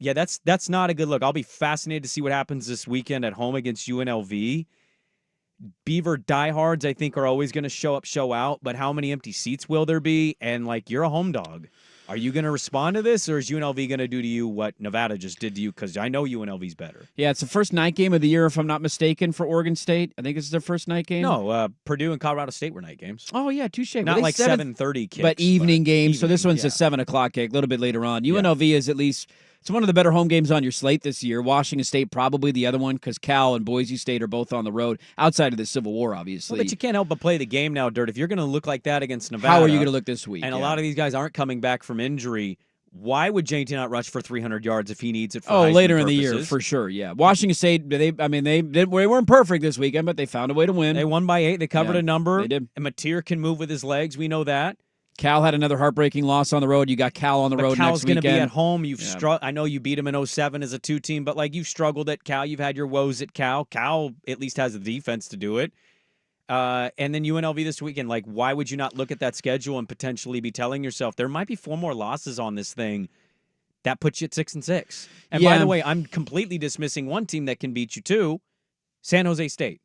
S6: Yeah, that's not a good look. I'll be fascinated to see what happens this weekend at home against UNLV. Beaver diehards, I think, are always going to show up, show out, but how many empty seats will there be? And, you're a home dog. Are you going to respond to this, or is UNLV going to do to you what Nevada just did to you? Because I know UNLV's better.
S8: Yeah, it's the first night game of the year, if I'm not mistaken, for Oregon State. I think it's their first night game.
S6: No, Purdue and Colorado State were night games.
S8: Oh, yeah, touche.
S6: Not 7:30 kicks.
S8: But evening games. So this one's a 7 o'clock kick, a little bit later on. UNLV is at least... It's one of the better home games on your slate this year. Washington State probably the other one because Cal and Boise State are both on the road outside of the Civil War, obviously.
S6: Well, but you can't help but play the game now, Dirt. If you're going to look like that against Nevada.
S8: How are you going to look this week?
S6: And a lot of these guys aren't coming back from injury. Why would JT not rush for 300 yards if he needs it for
S8: Oh,
S6: Heisman
S8: later in the
S6: purposes?
S8: year, for sure, yeah. Washington State, they weren't perfect this weekend, but they found a way to win.
S6: They won by 8. They covered a number.
S8: They did.
S6: And Mateer can move with his legs. We know that.
S8: Cal had another heartbreaking loss on the road. You got Cal on the road
S6: Cal's
S8: next weekend.
S6: going to be at home. I know you beat him in 07 as a 2-team, but like you've struggled at Cal. You've had your woes at Cal. Cal at least has the defense to do it. And then UNLV this weekend. Like, why would you not look at that schedule and potentially be telling yourself there might be 4 more losses on this thing? That puts you at 6-6. And by the way, I'm completely dismissing one team that can beat you too, San Jose State.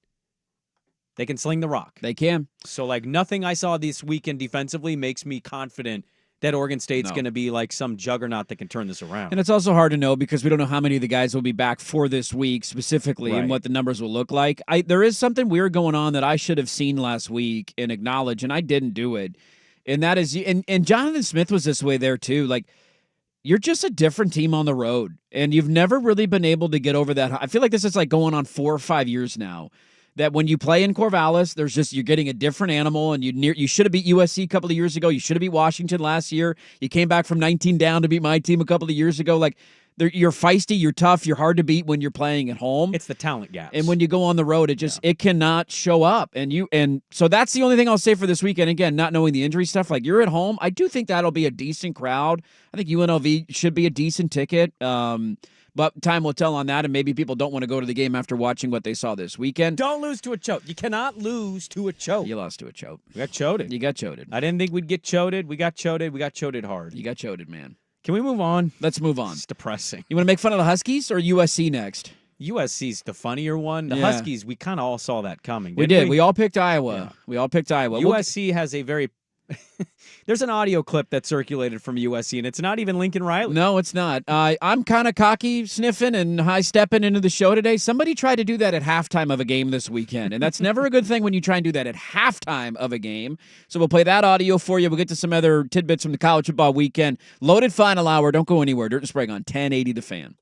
S6: They can sling the rock.
S8: They can.
S6: So, like, nothing I saw this weekend defensively makes me confident that Oregon State's going to be like some juggernaut that can turn this around.
S8: And it's also hard to know because we don't know how many of the guys will be back for this week specifically and what the numbers will look like. There is something weird going on that I should have seen last week and acknowledged, and I didn't do it. And that is, and Jonathan Smith was this way there too. Like, you're just a different team on the road, and you've never really been able to get over that. I feel like this is like going on 4 or 5 years now. That when you play in Corvallis, you're getting a different animal, and you should have beat USC a couple of years ago. You should have beat Washington last year. You came back from 19 down to beat my team a couple of years ago. Like, you're feisty, you're tough, you're hard to beat when you're playing at home.
S6: It's the talent gap.
S8: And when you go on the road, it cannot show up. And so that's the only thing I'll say for this weekend. Again, not knowing the injury stuff, like you're at home, I do think that'll be a decent crowd. I think UNLV should be a decent ticket. But time will tell on that, and maybe people don't want to go to the game after watching what they saw this weekend.
S6: Don't lose to a choke. You cannot lose to a choke.
S8: You lost to a choke.
S6: We got choded.
S8: You got choded.
S6: I didn't think we'd get choded. We got choded. We got choded hard.
S8: You got choded, man.
S6: Can we move on?
S8: Let's move on.
S6: It's depressing.
S8: You want to make fun of the Huskies or USC next?
S6: USC's the funnier one. The Huskies, we kind of all saw that coming.
S8: We did. We all picked Iowa. Yeah. We all picked Iowa.
S6: USC has a very... There's an audio clip that circulated from USC, and it's not even Lincoln Riley.
S8: No, it's not. I'm kind of cocky sniffing and high-stepping into the show today. Somebody tried to do that at halftime of a game this weekend, and that's never a good thing when you try and do that at halftime of a game. So we'll play that audio for you. We'll get to some other tidbits from the college football weekend. Loaded final hour. Don't go anywhere. Dirt and Sprague on 1080 The Fan.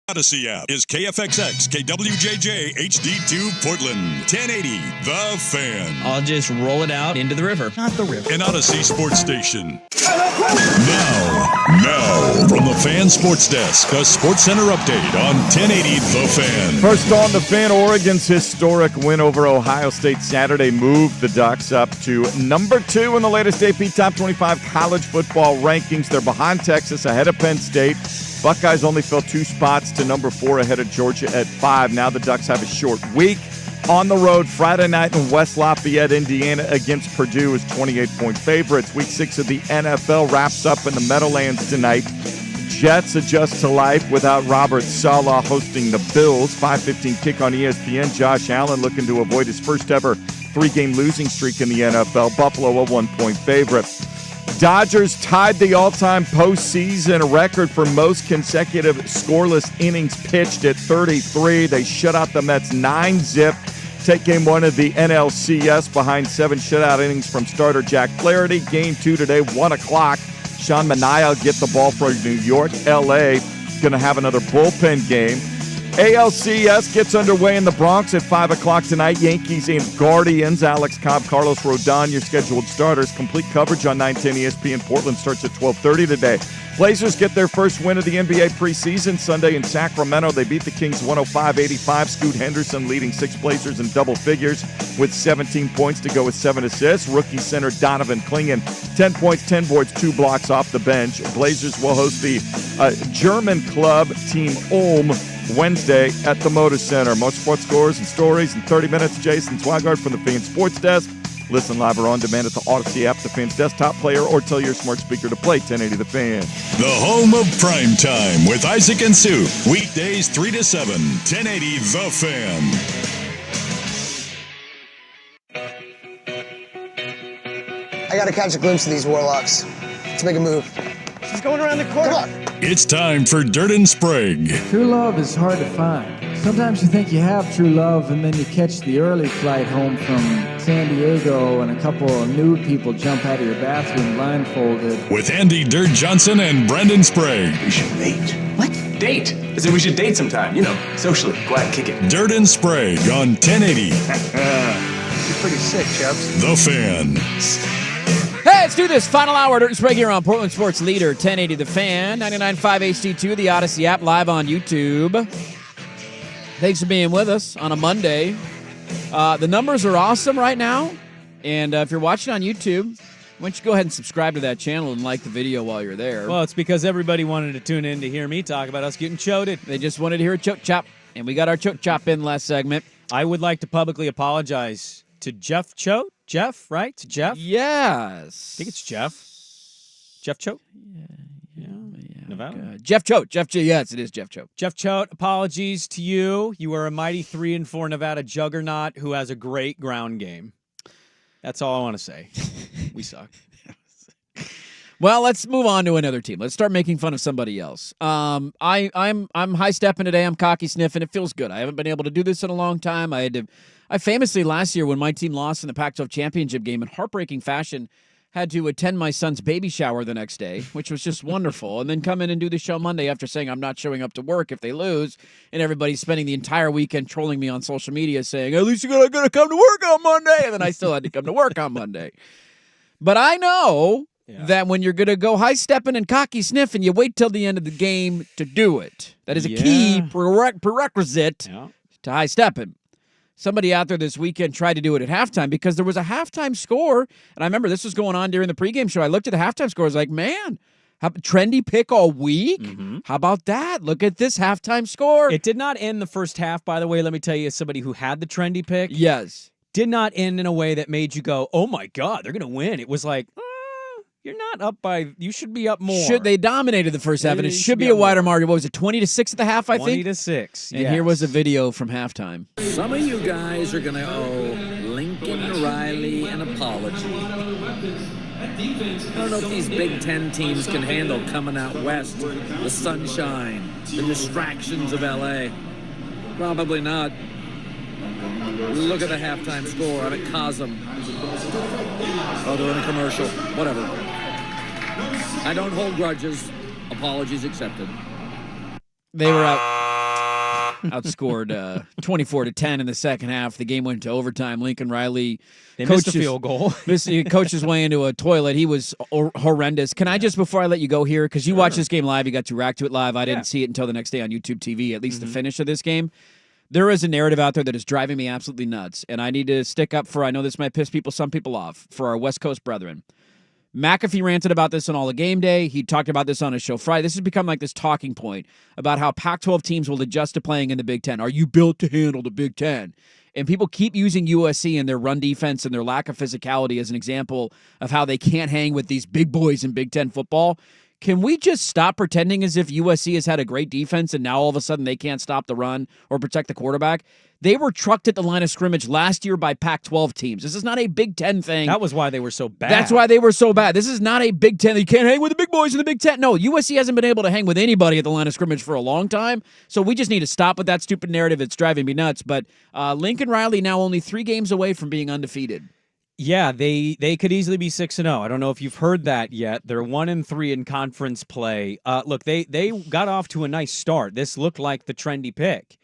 S1: Odyssey app is KFXX, KWJJ, HD2 Portland, 1080, The Fan.
S4: I'll just roll it out into the river.
S2: Not the river.
S1: An Odyssey Sports Station. Now, from the Fan Sports Desk, a Sports Center update on 1080 The Fan.
S9: First on The Fan, Oregon's historic win over Ohio State Saturday moved the Ducks up to number 2 in the latest AP Top 25 college football rankings. They're behind Texas, ahead of Penn State. Buckeyes only fell 2 spots to number 4 ahead of Georgia at 5. Now the Ducks have a short week. On the road Friday night in West Lafayette, Indiana against Purdue as 28-point favorites. Week 6 of the NFL wraps up in the Meadowlands tonight. Jets adjust to life without Robert Saleh hosting the Bills. 5:15 kick on ESPN. Josh Allen looking to avoid his first ever 3-game losing streak in the NFL. Buffalo a 1-point favorite. Dodgers tied the all-time postseason record for most consecutive scoreless innings pitched at 33. They shut out the Mets 9-zip. Take game 1 of the NLCS behind 7 shutout innings from starter Jack Flaherty. Game 2 today, 1 o'clock. Sean Manaea get the ball for New York. L.A. going to have another bullpen game. ALCS gets underway in the Bronx at 5 o'clock tonight. Yankees and Guardians. Alex Cobb, Carlos Rodon, your scheduled starters. Complete coverage on 910 ESPN. Portland starts at 12:30 today. Blazers get their first win of the NBA preseason Sunday in Sacramento. They beat the Kings 105-85. Scoot Henderson leading 6 Blazers in double figures with 17 points to go with 7 assists. Rookie center Donovan Clingan, 10 points, 10 boards, 2 blocks off the bench. Blazers will host the German club team Ulm Wednesday at the Moda Center. Most sports scores and stories in 30 minutes. Jason Swigard from the Fan Sports Desk. Listen live or on demand at the Odyssey app, the Fan's desktop player, or tell your smart speaker to play 1080 The Fan.
S1: The home of prime time with Isaac and Sue. Weekdays 3 to 7, 1080 The Fan.
S16: I gotta catch a glimpse of these warlocks. Let's make a move.
S2: She's going around the corner.
S16: Come on.
S1: It's time for Dirt and Sprague.
S17: True love is hard to find. Sometimes you think you have true love, and then you catch the early flight home from San Diego, and a couple of nude people jump out of your bathroom blindfolded.
S1: With Andy Dirt Johnson and Brendan Sprague.
S18: We should date. What? Date. I said we should date sometime. You know, socially. Go out and kick it.
S1: Dirt and Sprague on 1080.
S18: You're pretty sick, Chubbs.
S1: The Fan.
S8: Hey, let's do this. Final hour, Dirt and Sprague here on Portland Sports Leader, 1080 The Fan, 99.5 HD2, the Odyssey app, live on YouTube. Thanks for being with us on a Monday. The numbers are awesome right now, and if you're watching on YouTube, why don't you go ahead and subscribe to that channel and like the video while you're there.
S6: Well, it's because everybody wanted to tune in to hear me talk about us getting choated.
S8: They just wanted to hear a choke chop, and we got our choke chop in last segment.
S6: I would like to publicly apologize to Jeff Choate. Jeff, right? To Jeff?
S8: Yes.
S6: I think it's Jeff. Jeff Choate? Yeah. Nevada?
S8: Jeff Choate. Yes, it is Jeff Choate.
S6: Jeff Choate, apologies to you. You are a mighty 3-4 Nevada juggernaut who has a great ground game. That's all I want to say. We suck.
S8: Well, let's move on to another team. Let's start making fun of somebody else. I'm high stepping today. I'm cocky sniffing. It feels good. I haven't been able to do this in a long time. I famously last year when my team lost in the Pac-12 championship game in heartbreaking fashion had to attend my son's baby shower the next day, which was just wonderful, and then come in and do the show Monday after saying I'm not showing up to work if they lose, and everybody's spending the entire weekend trolling me on social media saying, at least you're going to come to work on Monday, and then I still had to come to work on Monday. But I know that when you're going to go high-stepping and cocky sniffing, you wait till the end of the game to do it. That is a key prerequisite to high-stepping. Somebody out there this weekend tried to do it at halftime because there was a halftime score. And I remember this was going on during the pregame show. I looked at the halftime score. I was like, man, trendy pick all week? Mm-hmm. How about that? Look at this halftime score.
S6: It did not end the first half, by the way. Let me tell you, as somebody who had the trendy pick.
S8: Yes.
S6: Did not end in a way that made you go, oh, my God, they're going to win. It was like, you're not up by, you should be up more.
S8: They dominated the first half, and it should be a wider margin. What was it, 20-6 at the half, I think?
S6: 20-6,
S8: And here was a video from halftime.
S19: Some of you guys are going to owe Lincoln Riley an apology. I don't know if these Big Ten teams can handle coming out west, the sunshine, the distractions of L.A. Probably not. Look at the halftime score. I'm at Cosm. Oh, they're in a commercial. Whatever. I don't hold grudges. Apologies accepted.
S8: They were out. outscored 24-10 in the second half. The game went to overtime. Lincoln Riley
S6: They missed a field goal.
S8: Coached his way into a toilet. He was horrendous. Can I just, before I let you go here, because you watched this game live, you got to react to it live. I didn't see it until the next day on YouTube TV, at least the finish of this game. There is a narrative out there that is driving me absolutely nuts, and I need to stick up for, I know this might piss some people off, for our West Coast brethren. McAfee ranted about this on All the Game Day. He talked about this on his show Friday. This has become like this talking point about how Pac-12 teams will adjust to playing in the Big Ten. Are you built to handle the Big Ten? And people keep using USC and their run defense and their lack of physicality as an example of how they can't hang with these big boys in Big Ten football. Can we just stop pretending as if USC has had a great defense and now all of a sudden they can't stop the run or protect the quarterback? They were trucked at the line of scrimmage last year by Pac-12 teams. This is not a Big Ten thing.
S6: That was why they were so bad.
S8: That's why they were so bad. This is not a Big Ten. You can't hang with the big boys in the Big Ten. No, USC hasn't been able to hang with anybody at the line of scrimmage for a long time. So we just need to stop with that stupid narrative. It's driving me nuts. But Lincoln Riley now only 3 games away from being undefeated.
S6: Yeah, they could easily be 6-0. I don't know if you've heard that yet. They're 1-3 in conference play. Look, they got off to a nice start. This looked like the trendy pick.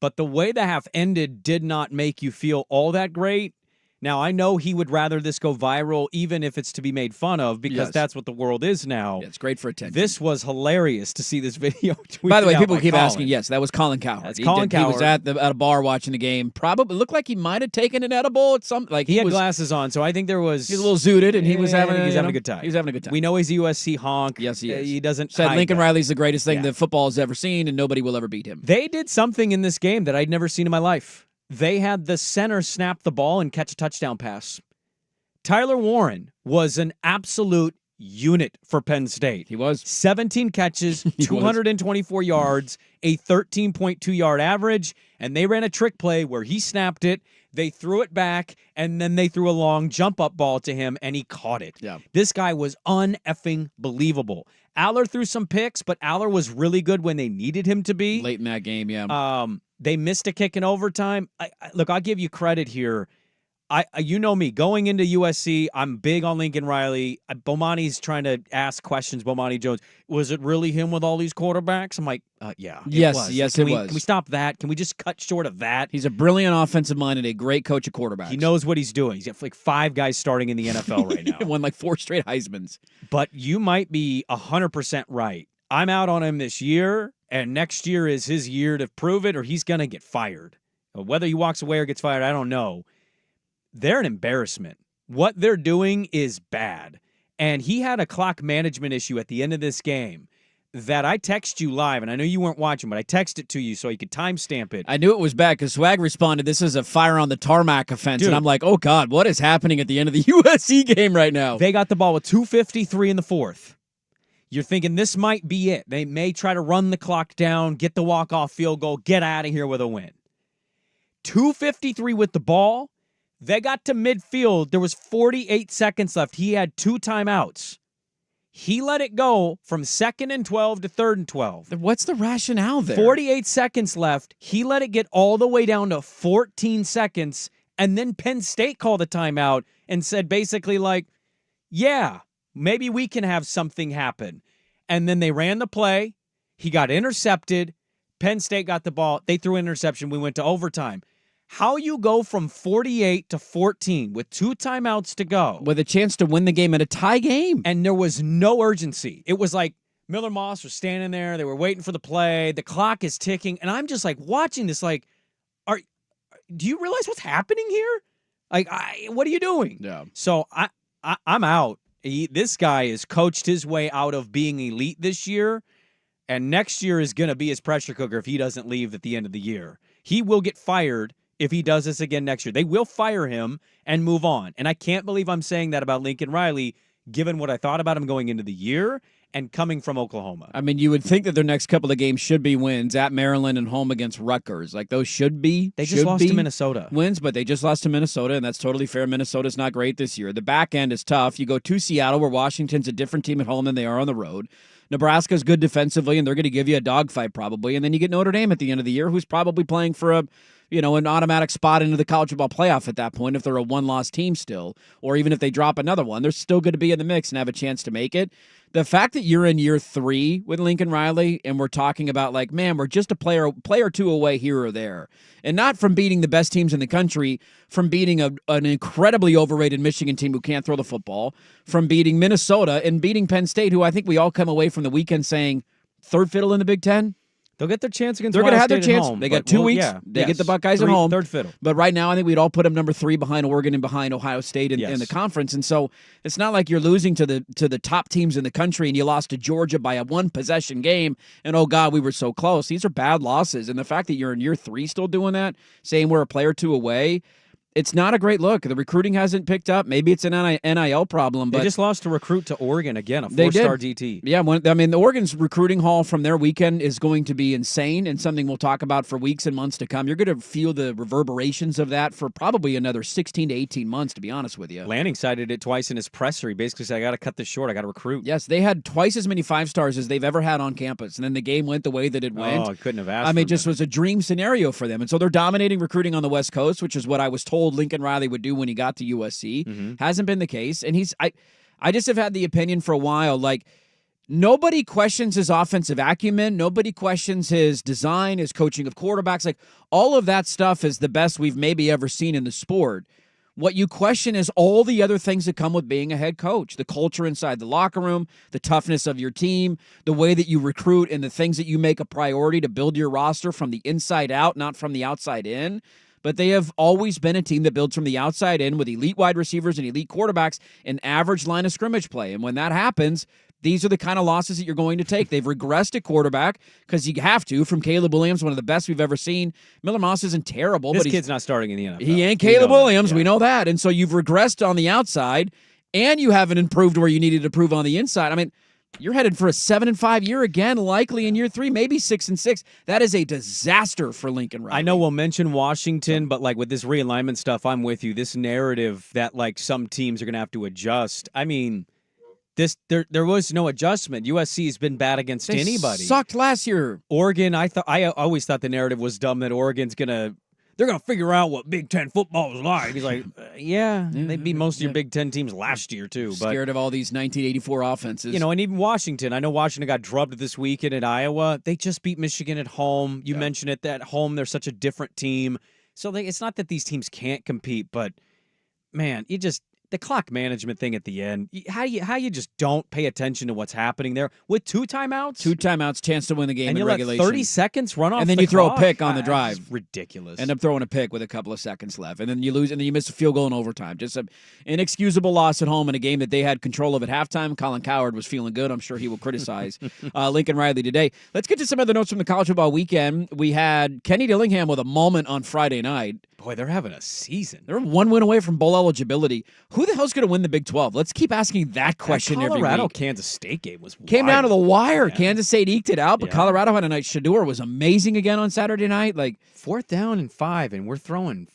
S6: But the way the half ended did not make you feel all that great. Now, I know he would rather this go viral, even if it's to be made fun of, because that's what the world is now.
S8: Yeah, it's great for attention.
S6: This was hilarious to see this video.
S8: By the way, people keep asking. Yes, that was Colin Cowherd.
S6: That's Colin Cowherd.
S8: He was at a bar watching the game. Probably looked like he might have taken an edible at some. Like
S6: he had glasses on, so I think there was.
S8: He was a little zooted, and he was having
S6: a good time.
S8: He was having a good time.
S6: We know he's a USC honk.
S8: Yes, he is.
S6: He doesn't.
S8: Said Lincoln Riley's the greatest thing that football has ever seen, and nobody will ever beat him.
S6: They did something in this game that I'd never seen in my life. They had the center snap the ball and catch a touchdown pass. Tyler Warren was an absolute unit for Penn State.
S8: He was.
S6: 17 catches, 224 yards, a 13.2-yard average, and they ran a trick play where he snapped it, they threw it back, and then they threw a long jump-up ball to him, and he caught it.
S8: Yeah.
S6: This guy was un-effing believable. Aller threw some picks, but Aller was really good when they needed him to be.
S8: Late in that game, yeah.
S6: They missed a kick in overtime. Look, I'll give you credit here. You know me, going into USC, I'm big on Lincoln Riley. Bomani's trying to ask questions, Bomani Jones. Was it really him with all these quarterbacks? I'm like, yeah.
S8: Yes,
S6: it was.
S8: it was.
S6: Can we stop that? Can we just cut short of that?
S8: He's a brilliant offensive mind and a great coach of quarterbacks.
S6: He knows what he's doing. He's got like 5 guys starting in the NFL right now.
S8: Won like 4 straight Heismans.
S6: But you might be 100% right. I'm out on him this year, and next year is his year to prove it, or he's going to get fired. Whether he walks away or gets fired, I don't know. They're an embarrassment. What they're doing is bad. And he had a clock management issue at the end of this game that I text you live, and I know you weren't watching, but I texted it to you so you could timestamp it.
S8: I knew it was bad because Swag responded, this is a fire on the tarmac offense. Dude, and I'm like, oh, God, what is happening at the end of the USC game right now?
S6: They got the ball with 2:53 in the fourth. You're thinking this might be it. They may try to run the clock down, get the walk-off field goal, get out of here with a win. 2:53 with the ball. They got to midfield. There was 48 seconds left. He had 2 timeouts. He let it go from 2nd and 12 to 3rd and 12.
S8: What's the rationale there?
S6: 48 seconds left. He let it get all the way down to 14 seconds, and then Penn State called a timeout and said basically like, yeah, maybe we can have something happen. And then they ran the play. He got intercepted. Penn State got the ball. They threw an interception. We went to overtime. How you go from 48 to 14 with 2 timeouts to go.
S8: With a chance to win the game in a tie game.
S6: And there was no urgency. It was like Miller Moss was standing there. They were waiting for the play. The clock is ticking. And I'm just like watching this like, do you realize what's happening here? Like, what are you doing?
S8: Yeah.
S6: So I'm out. This guy has coached his way out of being elite this year. And next year is going to be his pressure cooker if he doesn't leave at the end of the year. He will get fired if he does this again next year. They will fire him and move on. And I can't believe I'm saying that about Lincoln Riley, given what I thought about him going into the year and coming from Oklahoma.
S8: I mean, you would think that their next couple of games should be wins at Maryland and home against Rutgers. Like, those should be.
S6: They just lost to Minnesota.
S8: Wins, but they just lost to Minnesota, and that's totally fair. Minnesota's not great this year. The back end is tough. You go to Seattle, where Washington's a different team at home than they are on the road. Nebraska's good defensively, and they're going to give you a dogfight probably. And then you get Notre Dame at the end of the year, who's probably playing for a an automatic spot into the college football playoff at that point if they're a one-loss team still, or even if they drop another one. They're still going to be in the mix and have a chance to make it. The fact that you're in year 3 with Lincoln Riley and we're talking about like, man, we're just a player or two away here or there, and not from beating the best teams in the country, from beating an incredibly overrated Michigan team who can't throw the football, from beating Minnesota and beating Penn State, who I think we all come away from the weekend saying third fiddle in the Big Ten.
S6: They'll get their chance against
S8: They're
S6: going to
S8: have their
S6: State at
S8: chance.
S6: home,
S8: They got 2 weeks.
S6: Yeah,
S8: They get the Buckeyes at home.
S6: Third fiddle.
S8: But right now, I think we'd all put them number 3 behind Oregon and behind Ohio State in the conference. And so it's not like you're losing to the top teams in the country and you lost to Georgia by a 1-possession game and, oh, God, we were so close. These are bad losses. And the fact that you're in year 3 still doing that, saying we're a player or 2 away, it's not a great look. The recruiting hasn't picked up. Maybe it's an NIL problem. But
S6: they just lost a recruit to Oregon again, a 4-star DT.
S8: Yeah, the Oregon's recruiting haul from their weekend is going to be insane and something we'll talk about for weeks and months to come. You're going to feel the reverberations of that for probably another 16 to 18 months, to be honest with you.
S6: Lanning cited it twice in his presser. He basically said, I got to cut this short. I got to recruit.
S8: Yes, they had twice as many 5-stars as they've ever had on campus. And then the game went the way that it went.
S6: Oh, I couldn't have asked.
S8: I mean, it just was a dream scenario for them. And so they're dominating recruiting on the West Coast, which is what I was told Lincoln Riley would do when he got to USC. Hasn't been the case. And I just have had the opinion for a while, like, nobody questions his offensive acumen. Nobody questions his design, his coaching of quarterbacks. Like, all of that stuff is the best we've maybe ever seen in the sport. What you question is all the other things that come with being a head coach, the culture inside the locker room, the toughness of your team, the way that you recruit, and the things that you make a priority to build your roster from the inside out, not from the outside in. But they have always been a team that builds from the outside in with elite wide receivers and elite quarterbacks and average line of scrimmage play. And when that happens, these are the kind of losses that you're going to take. They've regressed at quarterback because you have to, from Caleb Williams, one of the best we've ever seen. Miller Moss isn't terrible.
S6: This
S8: but
S6: kid's not starting in the NFL.
S8: He ain't Caleb Williams. We know that. And so you've regressed on the outside, and you haven't improved where you needed to improve on the inside. I mean, you're headed for a 7-5 year again, likely in year 3, maybe 6-6. That is a disaster for Lincoln Riley.
S6: I know we'll mention Washington, but like with this realignment stuff, I'm with you. This narrative that like some teams are going to have to adjust. I mean, there was no adjustment. USC has been bad against anybody.
S8: Sucked last year.
S6: Oregon, I always thought the narrative was dumb that Oregon's they're going to figure out what Big Ten football is like. He's like, they beat most of your Big Ten teams last year, too. But,
S8: scared of all these 1984 offenses.
S6: And even Washington. I know Washington got drubbed this weekend at Iowa. They just beat Michigan at home. You mentioned it, at home they're such a different team. So it's not that these teams can't compete, but, man, the clock management thing at the end, how you just don't pay attention to what's happening there with 2 timeouts?
S8: 2 timeouts, chance to win the game
S6: and
S8: in
S6: you
S8: regulation.
S6: Let 30 seconds run off
S8: and then
S6: the
S8: you throw
S6: clock.
S8: a pick on the drive.
S6: It's ridiculous.
S8: End up throwing a pick with a couple of seconds left. And then you lose, and then you miss a field goal in overtime. Just an inexcusable loss at home in a game that they had control of at halftime. Colin Cowherd was feeling good. I'm sure he will criticize Lincoln Riley today. Let's get to some other notes from the college football weekend. We had Kenny Dillingham with a moment on Friday night.
S6: Boy, they're having a season.
S8: They're 1 win away from bowl eligibility. Who the hell's going to win the Big 12? Let's keep asking that question every week.
S6: Colorado-Kansas State game was wild.
S8: Came down to the wire. Yeah. Kansas State eked it out, but Colorado had a night. Shador was amazing again on Saturday night. Like
S6: 4th down and 5, and we're throwing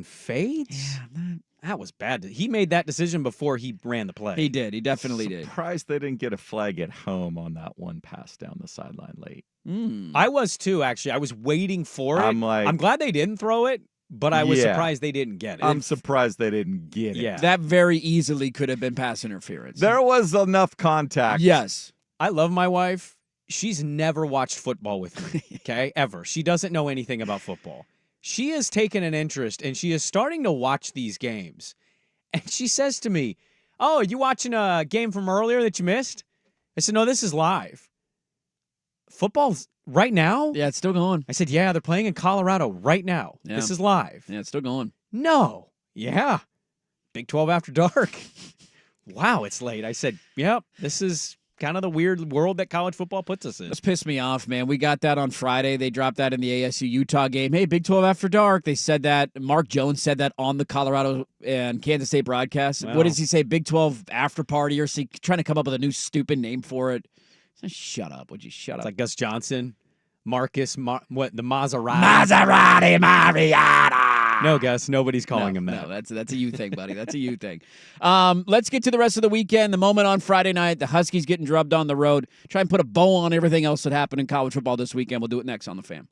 S6: fades.
S8: Yeah,
S6: that was bad. He made that decision before he ran the play.
S8: He did. He definitely did.
S9: Surprised they didn't get a flag at home on that one pass down the sideline late.
S6: I was too, actually. I was waiting for it.
S9: I'm
S6: glad they didn't throw it. But I was surprised they didn't get it.
S9: I'm surprised they didn't get it.
S6: Yeah.
S8: That very easily could have been pass interference.
S9: There was enough contact.
S8: Yes.
S6: I love my wife. She's never watched football with me, okay? Ever. She doesn't know anything about football. She has taken an interest, and she is starting to watch these games. And she says to me, "Oh, are you watching a game from earlier that you missed?" I said, "No, this is live." Football's right now?
S8: Yeah, it's still going.
S6: I said, "Yeah, they're playing in Colorado right now.
S8: Yeah.
S6: This is live."
S8: Yeah, it's still going.
S6: No. Yeah. Big 12 after dark. Wow, it's late. I said, "Yep, this is kind of the weird world that college football puts us in."
S8: This pissed me off, man. We got that on Friday. They dropped that in the ASU-Utah game. Hey, Big 12 after dark. They said that. Mark Jones said that on the Colorado and Kansas State broadcast. Wow. What does he say? Big 12 after party, or is he trying to come up with a new stupid name for it? Shut up. Would you shut up?
S6: It's like Gus Johnson, Marcus, the Maserati.
S8: Maserati Mariota.
S6: No, Gus, nobody's calling him that.
S8: No, that's a you thing, buddy. That's a you thing. Let's get to the rest of the weekend. The moment on Friday night, the Huskies getting drubbed on the road. Try and put a bow on everything else that happened in college football this weekend. We'll do it next on The Fan.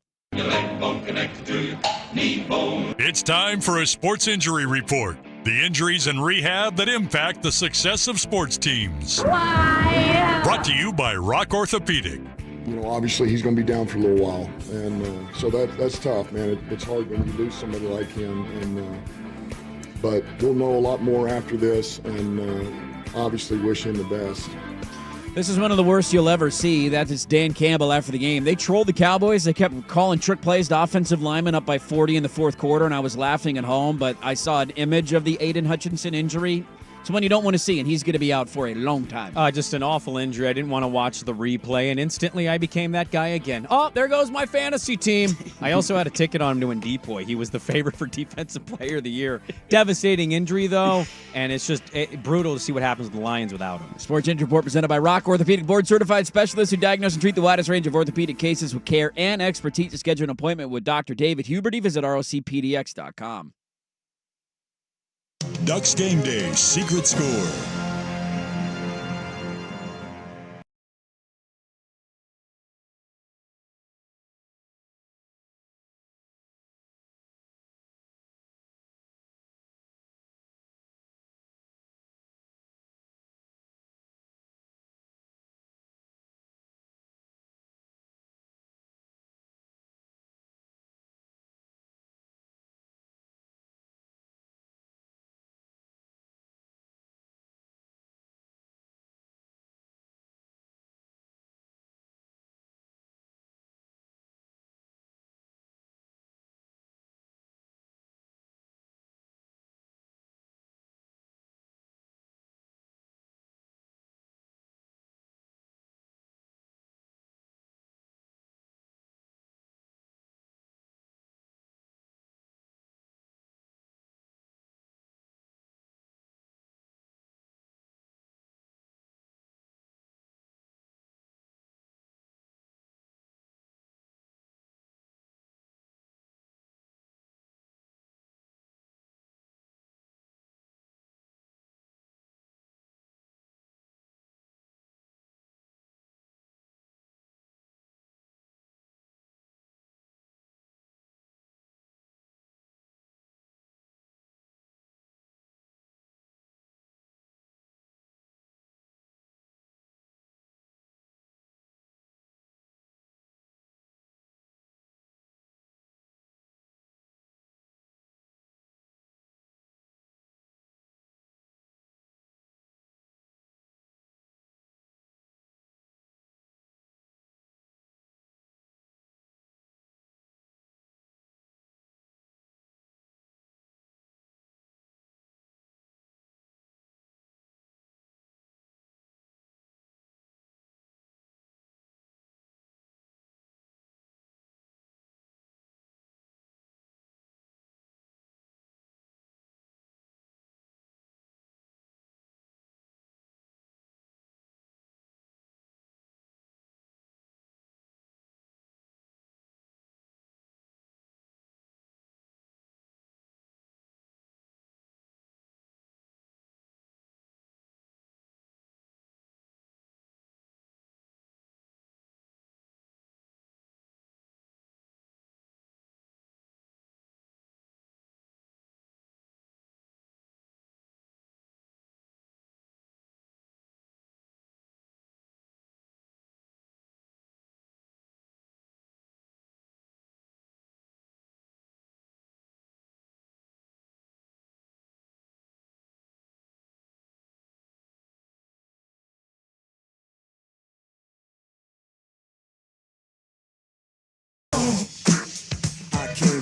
S1: It's time for a sports injury report. The injuries and rehab that impact the success of sports teams. Brought to you by Rock Orthopedic.
S10: Obviously he's going to be down for a little while, and so that's tough, man. It's hard when you lose somebody like him, but we'll know a lot more after this, and obviously wish him the best.
S8: This is one of the worst you'll ever see. That is Dan Campbell after the game. They trolled the Cowboys. They kept calling trick plays to offensive linemen up by 40 in the fourth quarter, and I was laughing at home, but I saw an image of the Aiden Hutchinson injury. It's one you don't want to see, and he's going to be out for a long time.
S6: Just an awful injury. I didn't want to watch the replay, and instantly I became that guy again. Oh, there goes my fantasy team. I also had a ticket on him to Depoy. He was the favorite for Defensive Player of the Year. Devastating injury, though, and it's just brutal to see what happens with the Lions without him.
S8: Sports Injury Report presented by Rock Orthopedic, board-certified specialists who diagnose and treat the widest range of orthopedic cases with care and expertise. To schedule an appointment with Dr. David Huberty, visit rocpdx.com.
S1: Ducks Game Day Secret Score.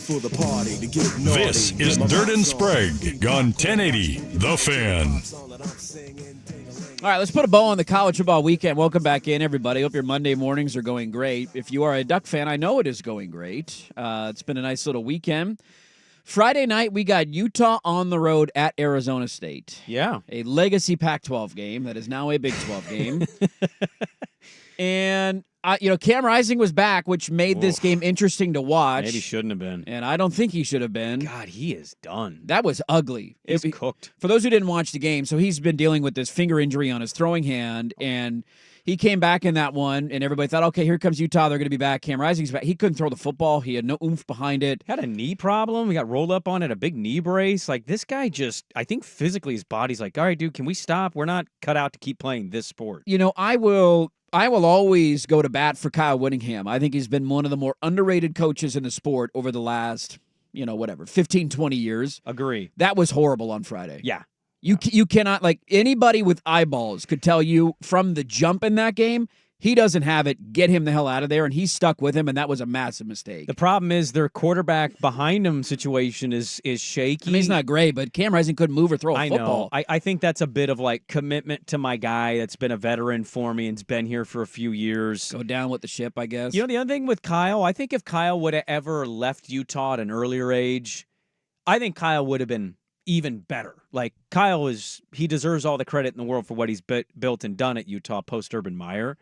S7: For the party to get naughty.
S1: This is Dirt and Sprague on 1080 The Fan.
S8: All right, let's put a bow on the college football weekend. Welcome back in, everybody. Hope your Monday mornings are going great. If you are a Duck fan, I know it is going great. It's been a nice little weekend. Friday night, we got Utah on the road at Arizona State.
S6: Yeah.
S8: A legacy Pac-12 game that is now a Big 12 game. And Cam Rising was back, which made this game interesting to watch.
S6: Maybe shouldn't have been.
S8: And I don't think he should have been.
S6: God, he is done.
S8: That was ugly.
S6: He's cooked.
S8: For those who didn't watch the game, so he's been dealing with this finger injury on his throwing hand, and He came back in that one, and everybody thought, okay, here comes Utah. They're going to be back. Cam Rising's back. He couldn't throw the football. He had no oomph behind it.
S6: Had a knee problem. He got rolled up on it, a big knee brace. Like, this guy just, I think physically his body's like, all right, dude, can we stop? We're not cut out to keep playing this sport.
S8: You know, I will always go to bat for Kyle Whittingham. I think he's been one of the more underrated coaches in the sport over the last, 15, 20 years.
S6: Agree.
S8: That was horrible on Friday.
S6: Yeah.
S8: You cannot, like, anybody with eyeballs could tell you from the jump in that game, he doesn't have it. Get him the hell out of there. And he's stuck with him, and that was a massive mistake.
S6: The problem is their quarterback behind him situation is shaky.
S8: I mean, he's not great, but Cam Rising couldn't move or throw a football.
S6: I know. I think that's a bit of, like, commitment to my guy that's been a veteran for me and's been here for a few years.
S8: Go down with the ship, I guess.
S6: The other thing with Kyle, I think if Kyle would have ever left Utah at an earlier age, I think Kyle would have been even better. Like, Kyle he deserves all the credit in the world for what he's built and done at Utah post-Urban Meyer.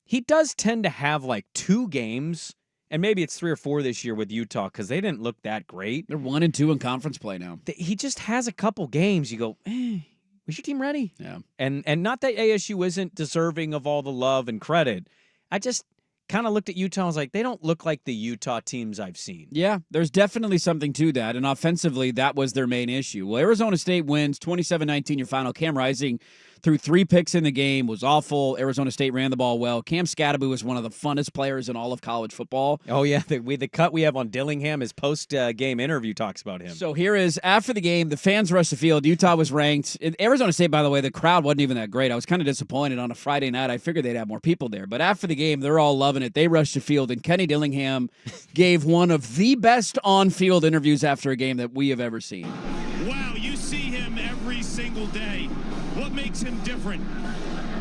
S6: He does tend to have like 2 games, and maybe it's 3 or 4 this year with Utah because they didn't look that great.
S8: They're 1-2 in conference play now.
S6: He just has a couple games. You go, was your team ready?
S8: Yeah.
S6: And not that ASU isn't deserving of all the love and credit. I just kind of looked at Utah and was like, they don't look like the Utah teams I've seen.
S8: Yeah, there's definitely something to that. And offensively, that was their main issue. Well, Arizona State wins 27-19 your final. Cam Rising threw 3 picks in the game, was awful. Arizona State ran the ball well. Cam Scatterby was one of the funnest players in all of college football.
S6: Oh, yeah. The cut we have on Dillingham, his post-game interview talks about him.
S8: So here is, after the game, the fans rushed the field. Utah was ranked. Arizona State, by the way, the crowd wasn't even that great. I was kind of disappointed on a Friday night. I figured they'd have more people there. But after the game, they're all loving it. They rushed the field, and Kenny Dillingham gave one of the best on-field interviews after a game that we have ever seen.
S5: Wow, you see him every single day. What makes him different?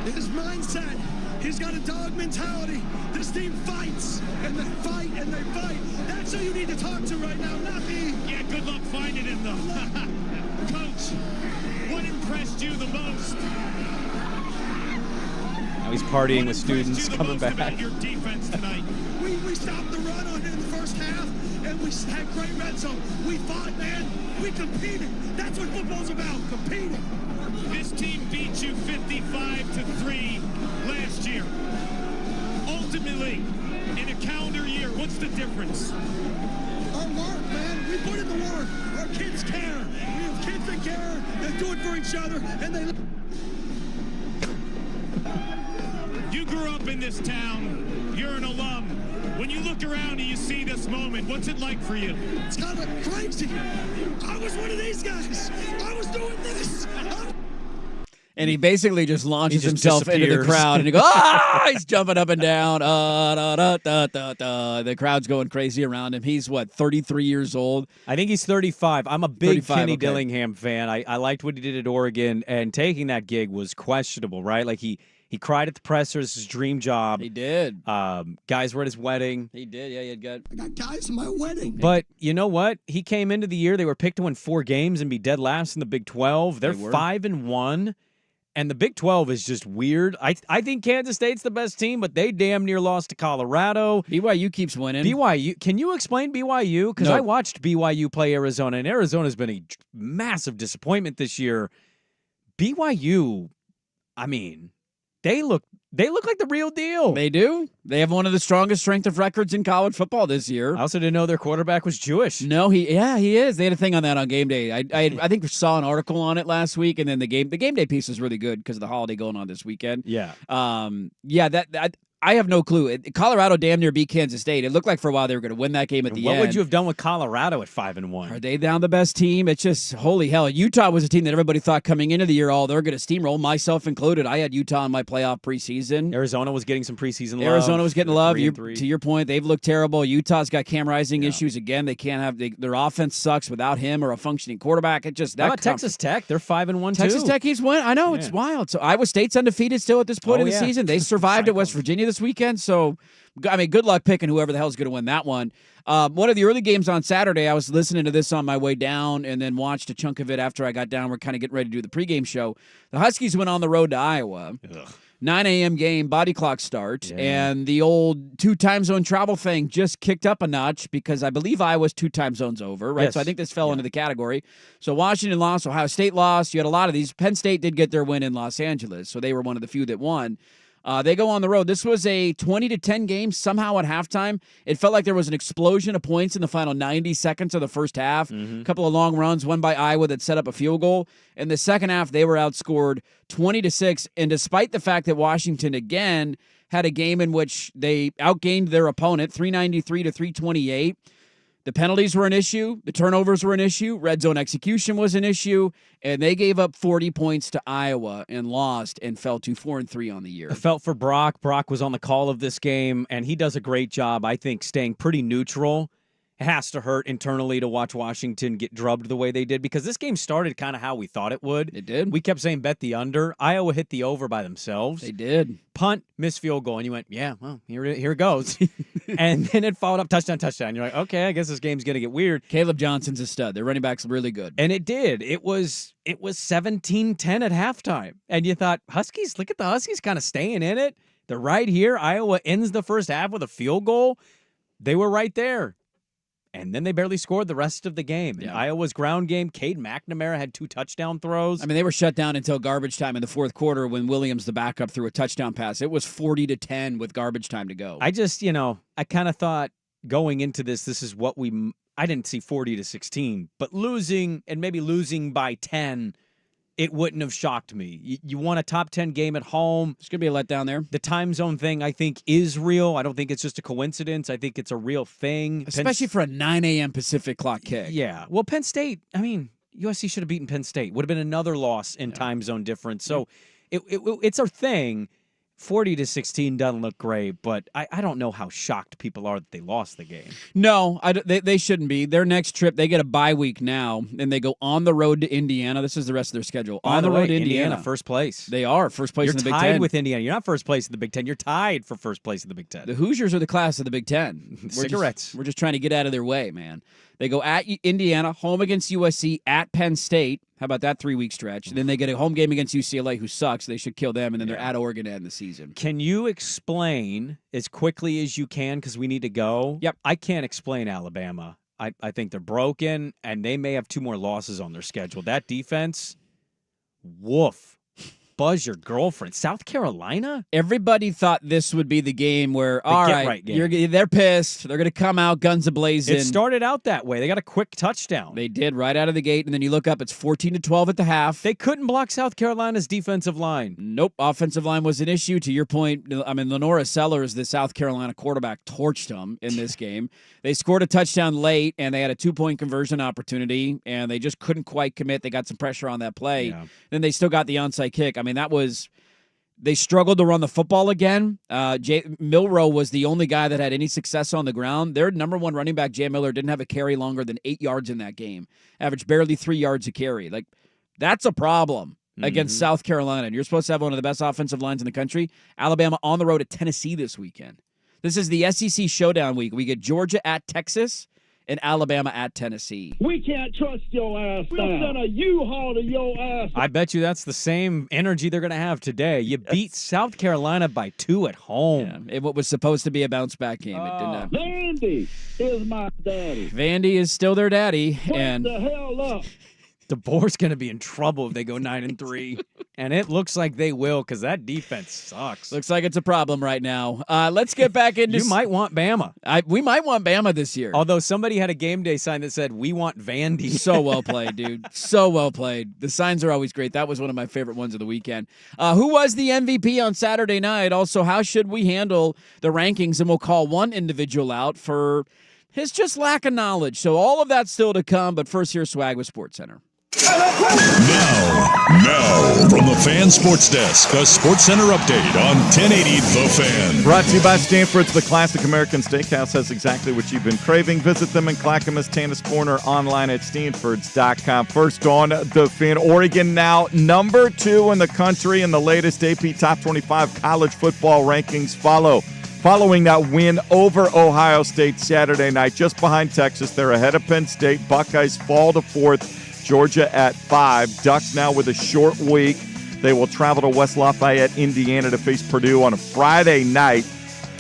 S10: His mindset. He's got a dog mentality. This team fights, and they fight, and they fight. That's who you need to talk to right now, not me.
S5: Yeah, good luck finding him, though. Coach, what impressed you the most?
S6: Now he's partying with students coming back.
S5: About your defense tonight?
S10: We stopped the run on him in the first half, and we had great red zone. We fought, man. We competed. That's what football's about, competing.
S5: This team beat you 55-3 last year. Ultimately, in a calendar year, what's the difference?
S10: Our work, man. We put in the work. Our kids care. We have kids that care. They do it for each other, and they...
S5: You grew up in this town. You're an alum. When you look around and you see this moment, what's it like for you?
S10: It's kind of crazy. I was one of these guys. I was doing this.
S8: And he basically just launches himself into the crowd, and he goes, he's jumping up and down. The crowd's going crazy around him. He's, 33 years old?
S6: I think he's 35. I'm a big Kenny Dillingham fan. I liked what he did at Oregon, and taking that gig was questionable, right? Like, he cried at the pressers, his dream job.
S8: He did.
S6: Guys were at his wedding.
S8: He did, yeah, he had good.
S10: I got guys at my wedding.
S6: But you know what? He came into the year, they were picked to win 4 games and be dead last in the Big 12. They're 5-1. And the Big 12 is just weird. I think Kansas State's the best team, but they damn near lost to Colorado.
S8: BYU keeps winning.
S6: BYU. Can you explain BYU? Because I watched BYU play Arizona, and Arizona's been a massive disappointment this year. BYU, I mean, they look like the real deal.
S8: They do. They have one of the strongest strength of records in college football this year.
S6: I also didn't know their quarterback was Jewish.
S8: No, he is. They had a thing on that on game day. I think we saw an article on it last week, and then the game day piece is really good because of the holiday going on this weekend.
S6: Yeah.
S8: I have no clue. Colorado damn near beat Kansas State. It looked like for a while they were going to win that game at the end.
S6: What would you have done with Colorado at 5-1?
S8: Are they down the best team? It's just, holy hell. Utah was a team that everybody thought coming into the year, they're going to steamroll, myself included. I had Utah in my playoff preseason.
S6: Arizona was getting some preseason love.
S8: Arizona was getting love. To your point, they've looked terrible. Utah's got Cam Rising issues again. They can't have their offense sucks without him or a functioning quarterback. It just
S6: How about Texas Tech? They're 5-1 too.
S8: Texas Tech keeps winning. I know, it's wild. So Iowa State's undefeated still at this point in the season. They survived at West Virginia this weekend. So I mean, good luck picking whoever the hell is going to win that one. One of the early games on Saturday, I was listening to this on my way down and then watched a chunk of it after I got down. We're kind of getting ready to do the pregame show. The Huskies went on the road to Iowa. 9 a.m. game, body clock start, and the old 2 time zone travel thing just kicked up a notch because I believe Iowa's 2 time zones over, right?
S6: Yes.
S8: So I think this fell into the category. So Washington lost, Ohio State lost. You had a lot of these. Penn State did get their win in Los Angeles, so they were one of the few that won. They go on the road. This was a 20-10 game. Somehow at halftime, it felt like there was an explosion of points in the final 90 seconds of the first half. A couple of long runs, one by Iowa that set up a field goal. In the second half, they were outscored 20-6. And despite the fact that Washington, again, had a game in which they outgained their opponent, 393-328, the penalties were an issue. The turnovers were an issue. Red zone execution was an issue. And they gave up 40 points to Iowa and lost and fell to 4-3 on the year.
S6: I felt for Brock. Brock was on the call of this game, and he does a great job, I think, staying pretty neutral. It has to hurt internally to watch Washington get drubbed the way they did because this game started kind of how we thought it would.
S8: It did.
S6: We kept saying bet the under. Iowa hit the over by themselves.
S8: They did.
S6: Punt, missed field goal, and you went, yeah, well, here it goes. And then it followed up touchdown. You're like, okay, I guess this game's going to get weird.
S8: Caleb Johnson's a stud. Their running back's really good.
S6: And it did. It was 17-10 at halftime. And you thought, Huskies, look at the Huskies kind of staying in it. They're right here. Iowa ends the first half with a field goal. They were right there. And then they barely scored the rest of the game. In Iowa's ground game, Cade McNamara had 2 touchdown throws.
S8: I mean, they were shut down until garbage time in the fourth quarter when Williams, the backup, threw a touchdown pass. It was 40-10 with garbage time to go.
S6: I just, I kind of thought going into this is what I didn't see 40-16, but losing and maybe losing by 10, it wouldn't have shocked me. You won a top 10 game at home.
S8: It's going to be a letdown there.
S6: The time zone thing, I think, is real. I don't think it's just a coincidence. I think it's a real thing.
S8: Especially for a 9 a.m. Pacific clock kick.
S6: Yeah. Well, Penn State, USC should have beaten Penn State. Would have been another loss in time zone difference. So it's a thing. 40-16 doesn't look great, but I don't know how shocked people are that they lost the game.
S8: No, they shouldn't be. Their next trip, they get a bye week now, and they go on the road to Indiana. This is the rest of their schedule.
S6: On the
S8: road
S6: to
S8: to Indiana.
S6: First place.
S8: They are first place in the Big Ten.
S6: You're tied with Indiana. You're not first place in the Big Ten. You're tied for first place in the Big Ten.
S8: The Hoosiers are the class of the Big Ten.
S6: Cigarettes.
S8: We're just trying to get out of their way, man. They go at Indiana, home against USC, at Penn State. How about that 3-week stretch? And then they get a home game against UCLA, who sucks. They should kill them, and then they're at Oregon to end the season.
S6: Can you explain as quickly as you can, because we need to go?
S8: Yep.
S6: I can't explain Alabama. I think they're broken, and they may have 2 more losses on their schedule. That defense, woof. Buzz your girlfriend. South Carolina?
S8: Everybody thought this would be the game where, they're pissed. They're going to come out guns a-blazing.
S6: It started out that way. They got a quick touchdown.
S8: They did right out of the gate, and then you look up, it's 14-12 at the half.
S6: They couldn't block South Carolina's defensive line.
S8: Nope. Offensive line was an issue. To your point, Lenora Sellers, the South Carolina quarterback, torched them in this game. They scored a touchdown late, and they had a 2-point conversion opportunity, and they just couldn't quite commit. They got some pressure on that play.
S6: Yeah.
S8: Then they still got the onside kick. They struggled to run the football again. Milroe was the only guy that had any success on the ground. Their number 1 running back, Jay Miller, didn't have a carry longer than 8 yards in that game. Averaged barely 3 yards a carry. That's a problem against South Carolina. And you're supposed to have one of the best offensive lines in the country. Alabama on the road at Tennessee this weekend. This is the SEC Showdown week. We get Georgia at Texas and Alabama at Tennessee.
S5: We can't trust your ass. We'll send a U-Haul to your ass.
S6: I bet you that's the same energy they're going to have today. You beat South Carolina by 2 at home.
S8: Yeah, it was supposed to be a bounce-back game. It didn't happen.
S5: Vandy is my daddy.
S8: Vandy is still their daddy.
S5: Wake the hell up.
S6: DeBoer's going to be in trouble if they go 9-3. And it looks like they will because that defense sucks.
S8: Looks like it's a problem right now. Let's get back into...
S6: You might want Bama.
S8: We might want Bama this year.
S6: Although somebody had a game day sign that said, we want Vandy.
S8: So well played, dude. So well played. The signs are always great. That was one of my favorite ones of the weekend. Who was the MVP on Saturday night? Also, how should we handle the rankings? And we'll call one individual out for his just lack of knowledge. So all of that's still to come. But first, here's Swag with SportsCenter.
S1: Now, from the Fan Sports Desk, a SportsCenter update on 1080 The Fan.
S9: Brought to you by Stanford's The Classic American Steakhouse has exactly what you've been craving. Visit them in Clackamas, Tannis Corner, online at stanfords.com. First on The Fan, Oregon now number 2 in the country in the latest AP Top 25 college football rankings following that win over Ohio State Saturday night. Just behind Texas, they're ahead of Penn State. Buckeyes fall to 4th. Georgia at 5. Ducks now with a short week. They will travel to West Lafayette, Indiana to face Purdue on a Friday night,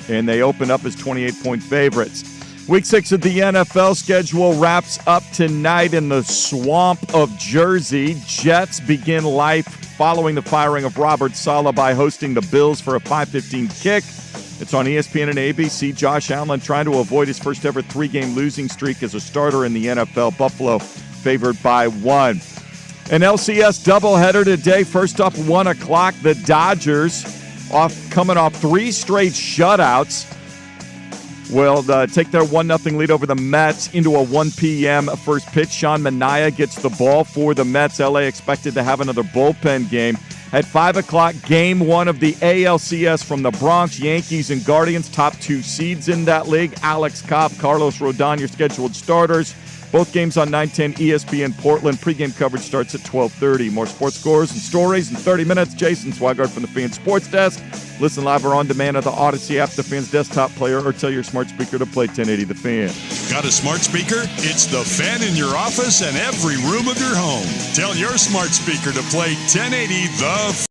S9: and they open up as 28-point favorites. Week 6 of the NFL schedule wraps up tonight in the swamp of Jersey. Jets begin life following the firing of Robert Saleh by hosting the Bills for a 5:15 kick. It's on ESPN and ABC. Josh Allen trying to avoid his first ever 3-game losing streak as a starter in the NFL. Buffalo favored by 1. An LCS doubleheader today. First up, 1 o'clock. The Dodgers coming off 3 straight shutouts will take their 1-0 lead over the Mets into a 1 p.m. first pitch. Sean Manaea gets the ball for the Mets. LA expected to have another bullpen game. At 5 o'clock, Game 1 of the ALCS from the Bronx. Yankees and Guardians, top 2 seeds in that league. Alex Cobb, Carlos Rodon, your scheduled starters. Both games on 910 ESPN Portland. Pregame coverage starts at 12:30. More sports scores and stories in 30 minutes. Jason Swigart from the Fan Sports Desk. Listen live or on demand at the Odyssey app, the Fan's desktop player, or tell your smart speaker to play 1080 The Fan.
S1: Got a smart speaker? It's the Fan in your office and every room of your home. Tell your smart speaker to play 1080 The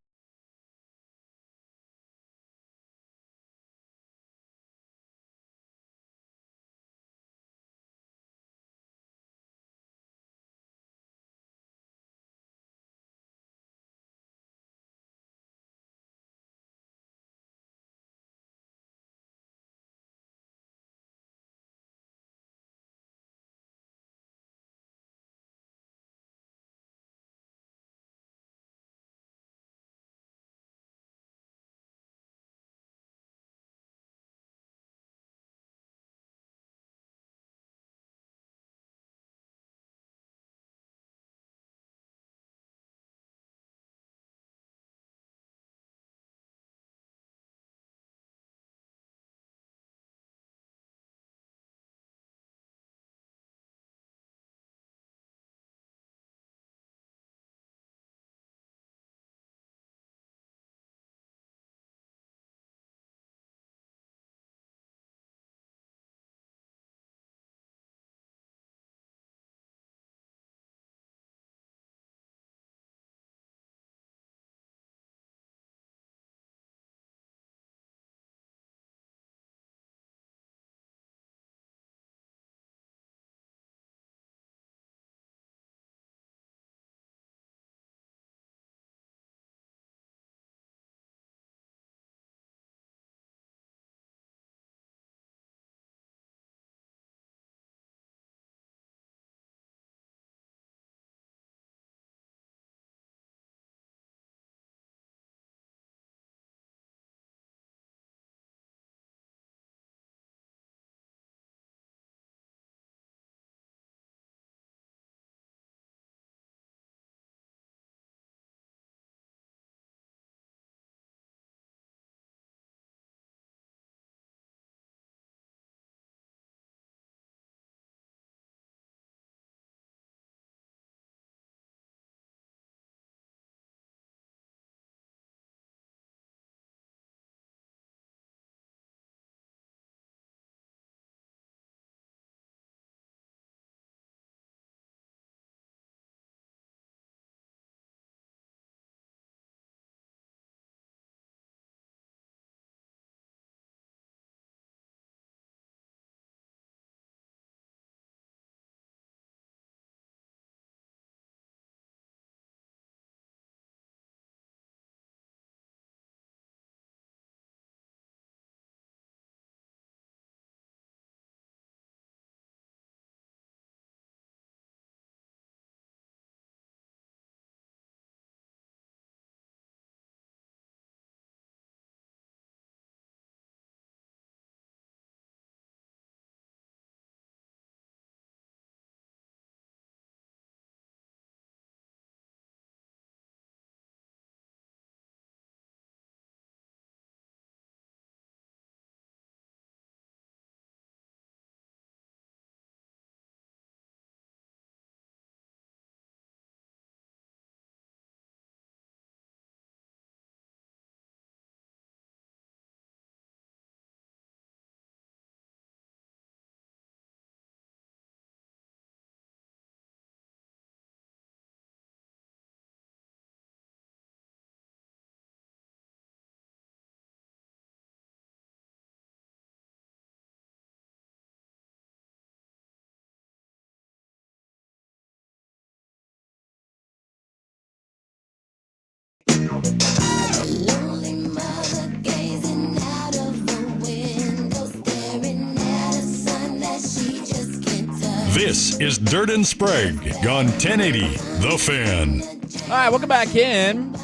S1: This is Dirt and Sprague on 1080 The Fan.
S8: All right, welcome back in.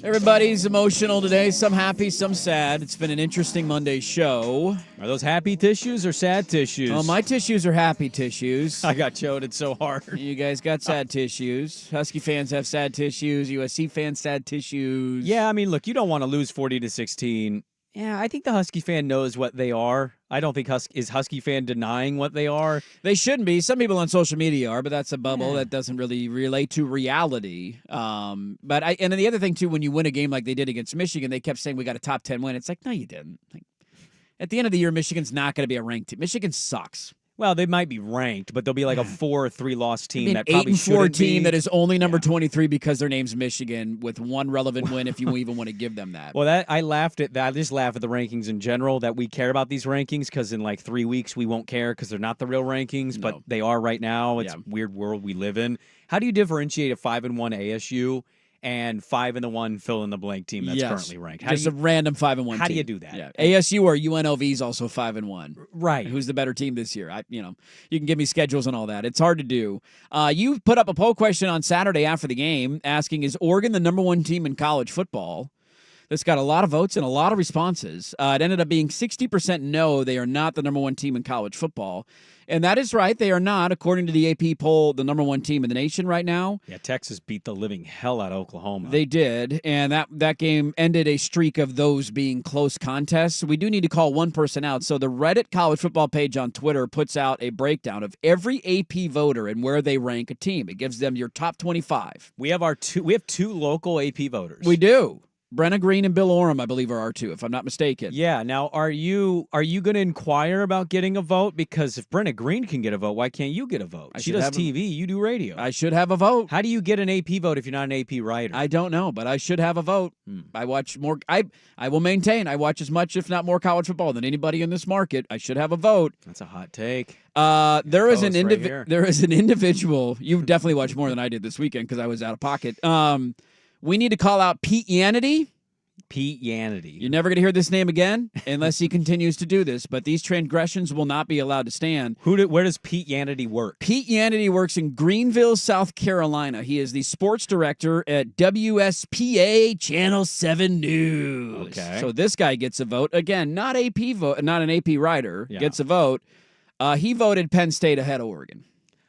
S8: Everybody's emotional today. Some happy, some sad. It's been an interesting Monday show.
S6: Are those happy tissues or sad tissues?
S8: Oh, my tissues are happy tissues.
S6: I got choated so hard.
S8: You guys got sad tissues. Husky fans have sad tissues. USC fans sad tissues.
S6: Yeah, I mean, look, you don't want to lose 40-16. Yeah, I think the Husky fan knows what they are. I don't think Husky fan denying what they are.
S8: They shouldn't be. Some people on social media are, but that's a bubble that doesn't really relate to reality. And then the other thing too, when you win a game like they did against Michigan, they kept saying we got a top 10 win. It's like, no, you didn't. Like, at the end of the year, Michigan's not going to be a ranked team. Michigan sucks.
S6: Well, they might be ranked, but they'll be like a 4 or 3 loss team that
S8: 8
S6: probably
S8: and 4 team
S6: be.
S8: that is only number 23 because their name's Michigan with one relevant win. If you even want to give them that.
S6: Well, I laughed at that. I just laugh at the rankings in general that we care about these rankings because in like 3 weeks we won't care because they're not the real rankings, but they are right now. It's a weird world we live in. How do you differentiate a 5-1 ASU and 5-1 fill in the blank team that's currently ranked?
S8: Just a random 5-1 team.
S6: How do you do that?
S8: Yeah. ASU or UNLV is also 5-1.
S6: Right.
S8: Who's the better team this year? You can give me schedules and all that. It's hard to do. You put up a poll question on Saturday after the game asking, is Oregon the number 1 team in college football? That's got a lot of votes and a lot of responses. It ended up being 60% no, they are not the number 1 team in college football. And that is right. They are not, according to the AP poll, the number 1 team in the nation right now.
S6: Yeah, Texas beat the living hell out of Oklahoma.
S8: They did, and that game ended a streak of those being close contests. We do need to call one person out. So the Reddit college football page on Twitter puts out a breakdown of every AP voter and where they rank a team. It gives them your top 25.
S6: We have two local AP voters.
S8: We do. Brenna Green and Bill Oram, I believe, are our 2, if I'm not mistaken.
S6: Yeah. Now, are you going to inquire about getting a vote? Because if Brenna Green can get a vote, why can't you get a vote? She does TV. You do radio.
S8: I should have a vote.
S6: How do you get an AP vote if you're not an AP writer?
S8: I don't know, but I should have a vote. I watch more. I will maintain. I watch as much, if not more, college football than anybody in this market. I should have a vote.
S6: That's a hot take.
S8: There is an individual. You've definitely watched more than I did this weekend because I was out of pocket. We need to call out Pete Yanity.
S6: Pete Yanity.
S8: You're never going to hear this name again unless he continues to do this, but these transgressions will not be allowed to stand.
S6: Where does Pete Yanity work?
S8: Pete Yanity works in Greenville, South Carolina. He is the sports director at WSPA Channel 7 News.
S6: Okay.
S8: So this guy gets a vote. Again, not an AP writer, gets a vote. He voted Penn State ahead of Oregon.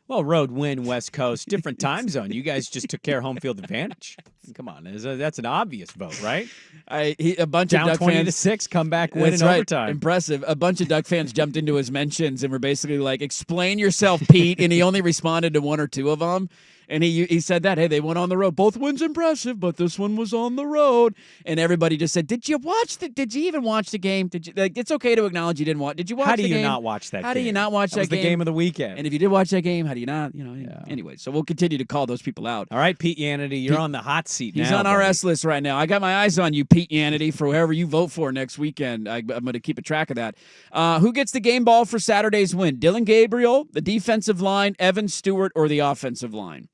S6: Well, road win, West Coast, different time zone. You guys just took care of home field advantage. Come on, that's an obvious vote, right?
S8: A bunch
S6: down
S8: of Duck
S6: 20-6, come back, win in overtime.
S8: Impressive. A bunch of Duck fans jumped into his mentions and were basically like, "Explain yourself, Pete." And he only responded to 1 or 2 of them. And he said that, hey, they went on the road. Both wins impressive, but this one was on the road. And everybody just said, did you even watch the game? It's okay to acknowledge you didn't watch. Did you watch the game?
S6: How do you not watch that game?
S8: How do you not watch that game?
S6: That was the game of the weekend.
S8: And if you did watch that game, how do you not? Anyway, so we'll continue to call those people out.
S6: All right, Pete Yanity, you're on the hot seat now.
S8: He's on our S list right now. I got my eyes on you, Pete Yanity, for whoever you vote for next weekend. I'm going to keep a track of that. Who gets the game ball for Saturday's win? Dylan Gabriel, the defensive line, Evan Stewart, or the offensive line?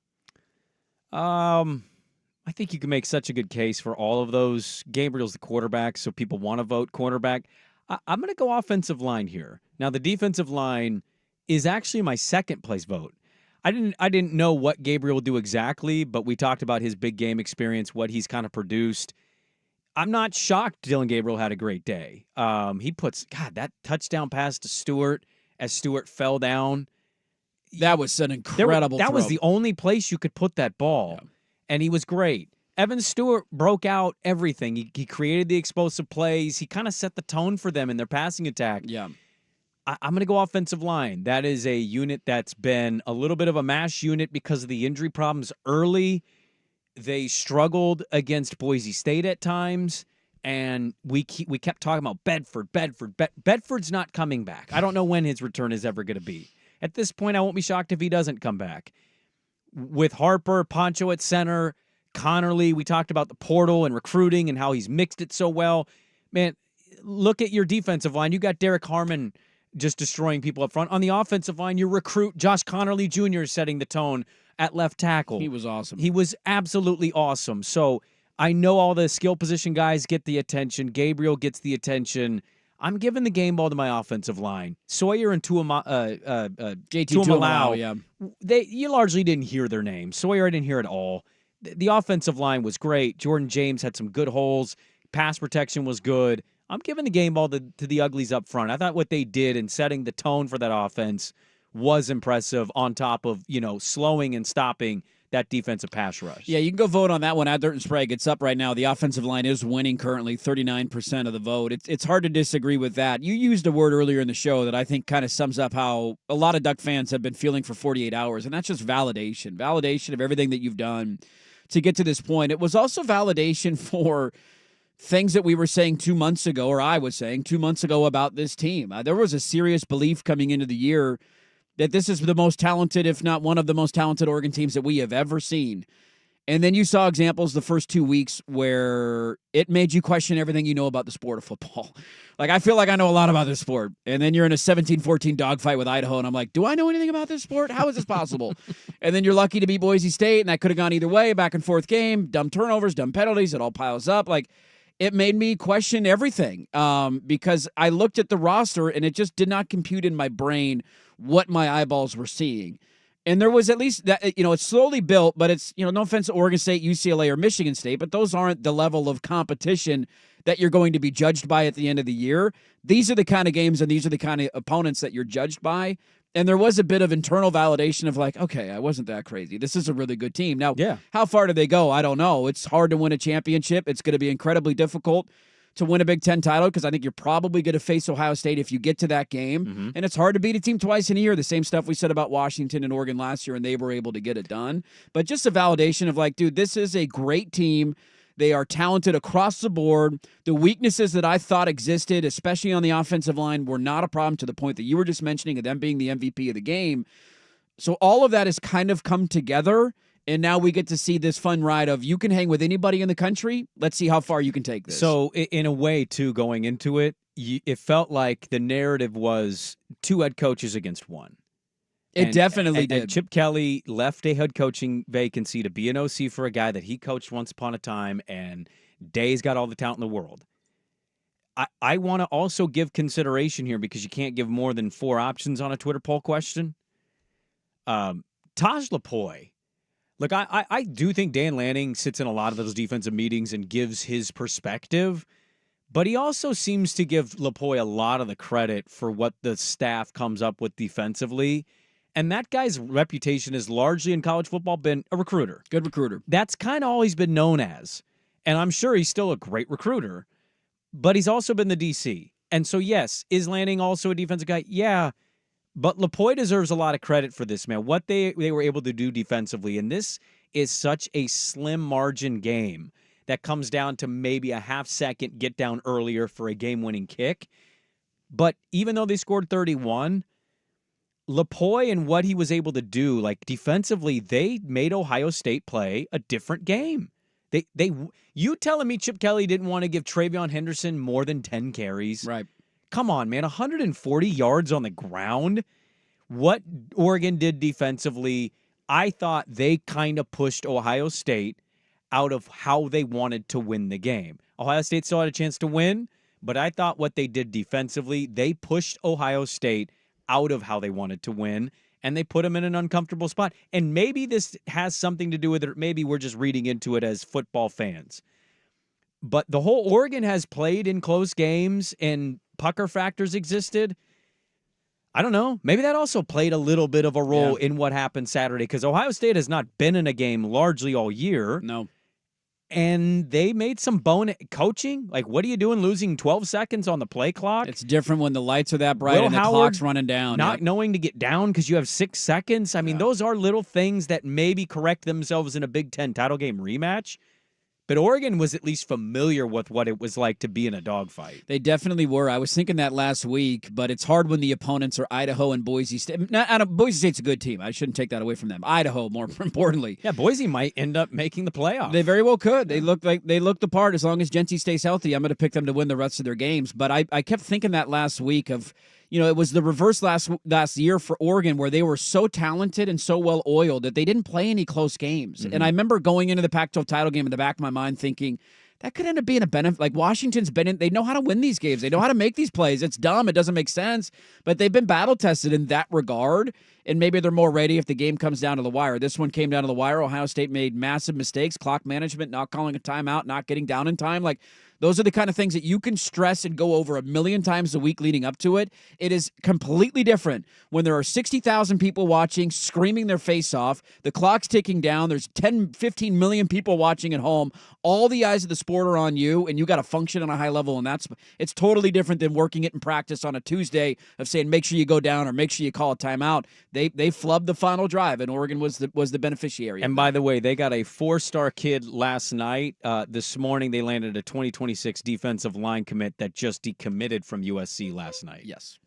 S6: I think you can make such a good case for all of those. Gabriel's the quarterback, so people want to vote quarterback. I'm going to go offensive line here. Now, the defensive line is actually my second place vote. I didn't know what Gabriel would do exactly, but we talked about his big game experience, what he's kind of produced. I'm not shocked Dylan Gabriel had a great day. That touchdown pass to Stewart as Stewart fell down.
S8: That was an incredible
S6: That
S8: throw.
S6: was the only place you could put that ball, and he was great. Evan Stewart broke out everything. He created the explosive plays. He kind of set the tone for them in their passing attack.
S8: Yeah.
S6: I'm going to go offensive line. That is a unit that's been a little bit of a mash unit because of the injury problems early. They struggled against Boise State at times, and we kept talking about Bedford. Bedford's not coming back. I don't know when his return is ever going to be. At this point, I won't be shocked if he doesn't come back. With Harper, Poncho at center, Connerly, we talked about the portal and recruiting and how he's mixed it so well. Man, look at your defensive line. You got Derek Harmon just destroying people up front. On the offensive line, your recruit, Josh Connerly Jr., is setting the tone at left tackle.
S8: He was awesome.
S6: He was absolutely awesome. So I know all the skill position guys get the attention. Gabriel gets the attention. I'm giving the game ball to my offensive line. Sawyer and
S8: JT
S6: Tuimalau,
S8: yeah.
S6: You largely didn't hear their names. Sawyer, I didn't hear at all. The offensive line was great. Jordan James had some good holes. Pass protection was good. I'm giving the game ball to the Uglies up front. I thought what they did in setting the tone for that offense was impressive on top of, slowing and stopping that defensive pass rush.
S8: Yeah, you can go vote on that one at Dirt and Sprague. It's up right now. The offensive line is winning currently, 39% of the vote. It's hard to disagree with that. You used a word earlier in the show that I think kind of sums up how a lot of Duck fans have been feeling for 48 hours, and that's just validation. Validation of everything that you've done to get to this point. It was also validation for things that we were saying 2 months ago, or I was saying 2 months ago about this team. There was a serious belief coming into the year that this is the most talented, if not one of the most talented Oregon teams that we have ever seen. And then you saw examples the first 2 weeks where it made you question everything you know about the sport of football. Like, I feel like I know a lot about this sport. And then you're in a 17-14 dogfight with Idaho, and I'm like, do I know anything about this sport? How is this possible? And then you're lucky to beat Boise State, and that could have gone either way, back and forth game, dumb turnovers, dumb penalties, it all piles up. Like, it made me question everything because I looked at the roster, and it just did not compute in my brain what my eyeballs were seeing. And there was at least that, it's slowly built, but it's, no offense to Oregon State, UCLA, or Michigan State, but those aren't the level of competition that you're going to be judged by at the end of the year. These are the kind of games and these are the kind of opponents that you're judged by. And there was a bit of internal validation of like, okay, I wasn't that crazy. This is a really good team. Now, how far do they go? I don't know. It's hard to win a championship. It's going to be incredibly difficult to win a Big Ten title because I think you're probably going to face Ohio State if you get to that game. Mm-hmm. And it's hard to beat a team twice in a year. The same stuff we said about Washington and Oregon last year, and they were able to get it done. But just a validation of like, dude, this is a great team. They are talented across the board. The weaknesses that I thought existed, especially on the offensive line, were not a problem to the point that you were just mentioning of them being the MVP of the game. So all of that has kind of come together. And now we get to see this fun ride of you can hang with anybody in the country. Let's see how far you can take this.
S6: So in a way, too, going into it, it felt like the narrative was 2 head coaches against 1.
S8: It definitely did.
S6: And Chip Kelly left a head coaching vacancy to be an OC for a guy that he coached once upon a time, and Day's got all the talent in the world. I want to also give consideration here because you can't give more than 4 options on a Twitter poll question. Taj Lapoy. Look, I do think Dan Lanning sits in a lot of those defensive meetings and gives his perspective, but he also seems to give Lapoy a lot of the credit for what the staff comes up with defensively. And that guy's reputation has largely in college football been a recruiter.
S8: Good recruiter.
S6: That's kind of all he's been known as. And I'm sure he's still a great recruiter, but he's also been the DC. And so, yes, is Lanning also a defensive guy? Yeah. But Lapoy deserves a lot of credit for this, man. What they were able to do defensively, and this is such a slim margin game that comes down to maybe a half second get down earlier for a game-winning kick. But even though they scored 31, Lapoy and what he was able to do, like defensively, they made Ohio State play a different game. You telling me Chip Kelly didn't want to give Travion Henderson more than 10 carries?
S8: Right.
S6: Come on, man, 140 yards on the ground. What Oregon did defensively, I thought they kind of pushed Ohio State out of how they wanted to win the game. Ohio State still had a chance to win, but I thought what they did defensively, they pushed Ohio State out of how they wanted to win, and they put them in an uncomfortable spot. And maybe this has something to do with it. Maybe we're just reading into it as football fans. But the whole Oregon has played in close games and pucker factors existed. I don't know. Maybe that also played a little bit of a role in what happened Saturday because Ohio State has not been in a game largely all year.
S8: No.
S6: And they made some bone coaching. Like, what are you doing losing 12 seconds on the play clock?
S8: It's different when the lights are that bright and the clock's running down.
S6: Not knowing to get down because you have 6 seconds. I mean, those are little things that maybe correct themselves in a Big Ten title game rematch. But Oregon was at least familiar with what it was like to be in a dogfight.
S8: They definitely were. I was thinking that last week, but it's hard when the opponents are Idaho and Boise State. Boise State's a good team. I shouldn't take that away from them. Idaho, more importantly.
S6: Yeah, Boise might end up making the playoffs.
S8: They very well could. They look the part. As long as Genty stays healthy, I'm going to pick them to win the rest of their games. But I kept thinking that last week of, it was the reverse last year for Oregon, where they were so talented and so well oiled that they didn't play any close games.
S6: Mm-hmm.
S8: And I remember going into the Pac-12 title game in the back of my mind thinking, that could end up being a benefit. Like, Washington's they know how to win these games. They know how to make these plays. It's dumb. It doesn't make sense. But they've been battle tested in that regard. And maybe they're more ready if the game comes down to the wire. This one came down to the wire. Ohio State made massive mistakes, clock management, not calling a timeout, not getting down in time. Like, those are the kind of things that you can stress and go over a million times a week leading up to it. It is completely different when there are 60,000 people watching, screaming their face off. The clock's ticking down. There's 10, 15 million people watching at home. All the eyes of the sport are on you, and you got to function on a high level. And it's totally different than working it in practice on a Tuesday of saying, make sure you go down or make sure you call a timeout. They flubbed the final drive, and Oregon was the beneficiary.
S6: And by the way, they got a 4-star kid last night. This morning, they landed a 2026 defensive line commit that just decommitted from USC last night.
S8: Yes.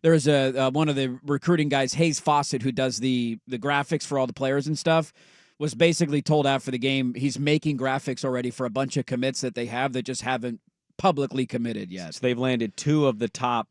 S8: There is one of the recruiting guys, Hayes Fawcett, who does the graphics for all the players and stuff, was basically told after the game he's making graphics already for a bunch of commits that they have that just haven't publicly committed yet.
S6: So they've landed 2 of the top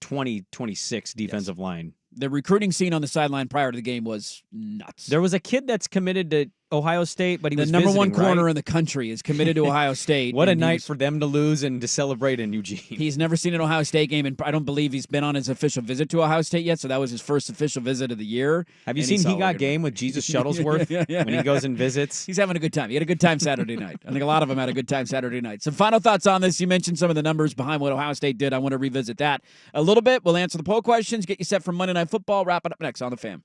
S6: 2026 defensive line.
S8: The recruiting scene on the sideline prior to the game was nuts.
S6: There was a kid that's committed to Ohio State, but he was
S8: the number one
S6: visiting,
S8: corner
S6: right?
S8: in the country is committed to Ohio State.
S6: What a night for them to lose and to celebrate in Eugene.
S8: He's never seen an Ohio State game, and I don't believe he's been on his official visit to Ohio State yet, so that was his first official visit of the year.
S6: Have you seen He Got Game with Jesus Shuttlesworth when he goes and visits?
S8: He's having a good time. He had a good time Saturday night. I think a lot of them had a good time Saturday night. Some final thoughts on this. You mentioned some of the numbers behind what Ohio State did. I want to revisit that a little bit. We'll answer the poll questions, get you set for Monday Night Football. Wrap it up next on The Fan.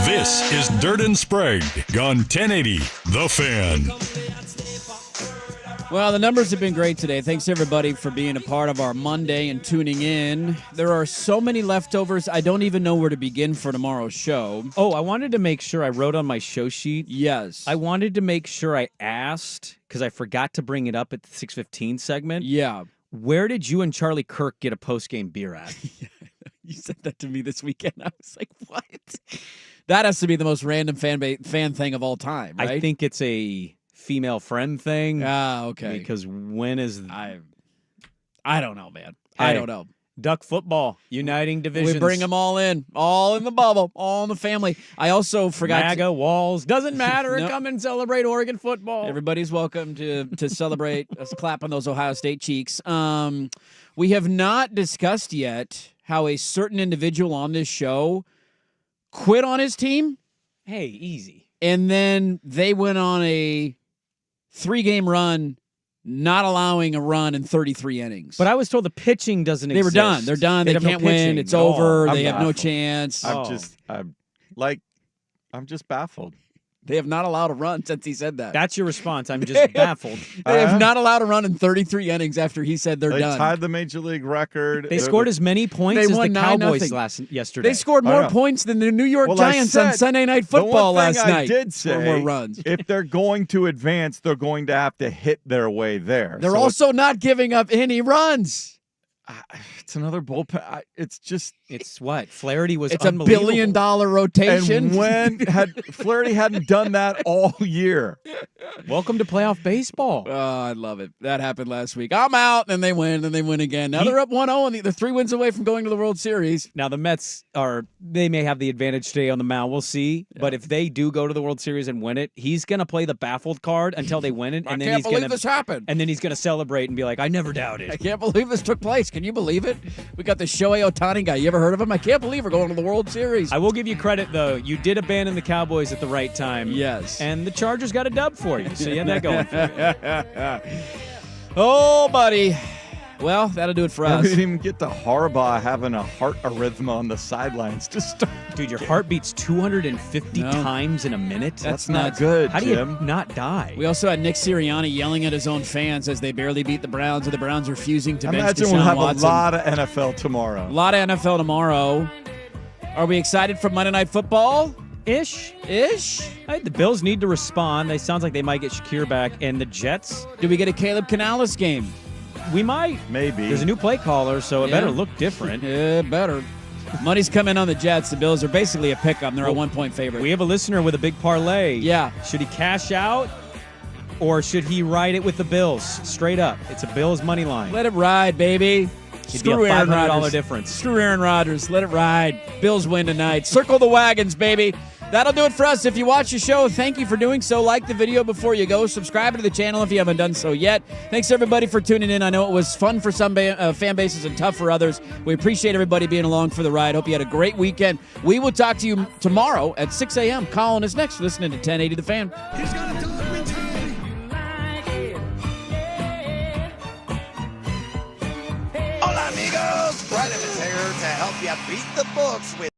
S1: This is Dirt and Sprague on 1080 The Fan.
S8: Well, the numbers have been great today. Thanks, everybody, for being a part of our Monday and tuning in. There are so many leftovers, I don't even know where to begin for tomorrow's show.
S6: Oh, I wanted to make sure I wrote on my show sheet.
S8: Yes.
S6: I wanted to make sure I asked, because I forgot to bring it up at the 6:15 segment.
S8: Yeah.
S6: Where did you and Charlie Kirk get a post-game beer at?
S8: You said that to me this weekend. I was like, what? That has to be the most random fan thing of all time, right?
S6: I think it's a female friend thing.
S8: Ah, okay.
S6: Because when is...
S8: I don't know, man. I don't know.
S6: Duck football, uniting divisions.
S8: We bring them all in the bubble, all in the family. I also forgot...
S6: MAGA, walls, doesn't matter.
S8: Nope.
S6: Come and celebrate Oregon football.
S8: Everybody's welcome to celebrate us clap on those Ohio State cheeks. We have not discussed yet how a certain individual on this show quit on his team.
S6: Hey, easy.
S8: And then they went on a 3-game run, not allowing a run in 33 innings.
S6: But I was told the pitching doesn't
S8: They
S6: exist.
S8: were done. They're done. They can't win. It's over. They have no chance.
S9: I'm just baffled.
S8: They have not allowed a run since he said that.
S6: That's your response. I'm just baffled.
S8: They have not allowed a run in 33 innings after he said they're
S9: They
S8: done.
S9: tied the Major League record.
S6: They scored as many points as the Cowboys yesterday.
S8: They scored more points than the New York Giants on Sunday Night Football last night.
S9: I did say,
S8: more runs.
S9: If they're going to advance, they're going to have to hit their way there.
S8: They're also not giving up any runs.
S9: It's another bullpen.
S6: It's what? Flaherty was
S8: It's a
S6: unbelievable.
S8: $1 billion rotation.
S9: And when Flaherty hadn't done that all year.
S6: Welcome to playoff baseball.
S8: Oh, I love it. That happened last week. I'm out, and they win, and they win again. Now they're up 1-0, and they're 3 wins away from going to the World Series.
S6: Now the Mets they may have the advantage today on the mound. We'll see. Yeah. But if they do go to the World Series and win it, he's going to play the baffled card until they win it. And
S8: I can't believe this happened.
S6: And then he's going to celebrate and be like, I never doubted.
S8: I can't believe this took place. Can you believe it? We got the Shohei Ohtani guy. You ever heard of him? I can't believe we're going to the World Series.
S6: I will give you credit, though. You did abandon the Cowboys at the right time.
S8: Yes.
S6: And the Chargers got a dub for you, so you had that going for you.
S8: Oh, buddy. Well, that'll do it for us.
S9: We didn't even get to Harbaugh having a heart arrhythmia on the sidelines to start.
S6: Dude, your heart beats 250 times in a minute.
S9: That's not good,
S6: How
S9: Jim.
S6: do you not die?
S8: We also had Nick Sirianni yelling at his own fans as they barely beat the Browns, and the Browns refusing to bench
S9: Imagine
S8: Deshaun
S9: we'll have
S8: Watson.
S9: a lot of NFL tomorrow.
S8: A lot of NFL tomorrow. Are we excited for Monday Night Football?
S6: Ish. The Bills need to respond. They sounds like they might get Shakir back. And the Jets.
S8: Do we get a Caleb Canales game?
S6: We might.
S9: Maybe.
S6: There's a new play caller, so it better look different.
S8: Yeah, better. Money's coming on the Jets. The Bills are basically a pick-up. They're a 1-point favorite.
S6: We have a listener with a big parlay.
S8: Yeah.
S6: Should he cash out or should he ride it with the Bills? Straight up. It's a Bills money line.
S8: Let it ride, baby.
S6: Screw
S8: Aaron
S6: $500
S8: Rodgers.
S6: difference.
S8: Screw Aaron Rodgers. Let it ride. Bills win tonight. Circle the wagons, baby. That'll do it for us. If you watch the show, thank you for doing so. Like the video before you go. Subscribe to the channel if you haven't done so yet. Thanks, everybody, for tuning in. I know it was fun for some fan bases and tough for others. We appreciate everybody being along for the ride. Hope you had a great weekend. We will talk to you tomorrow at 6 a.m. Colin is next. Listening to 1080 The Fan.
S10: He's got a dog mentality.
S20: Hola, amigos. Brett is here to help you beat the books with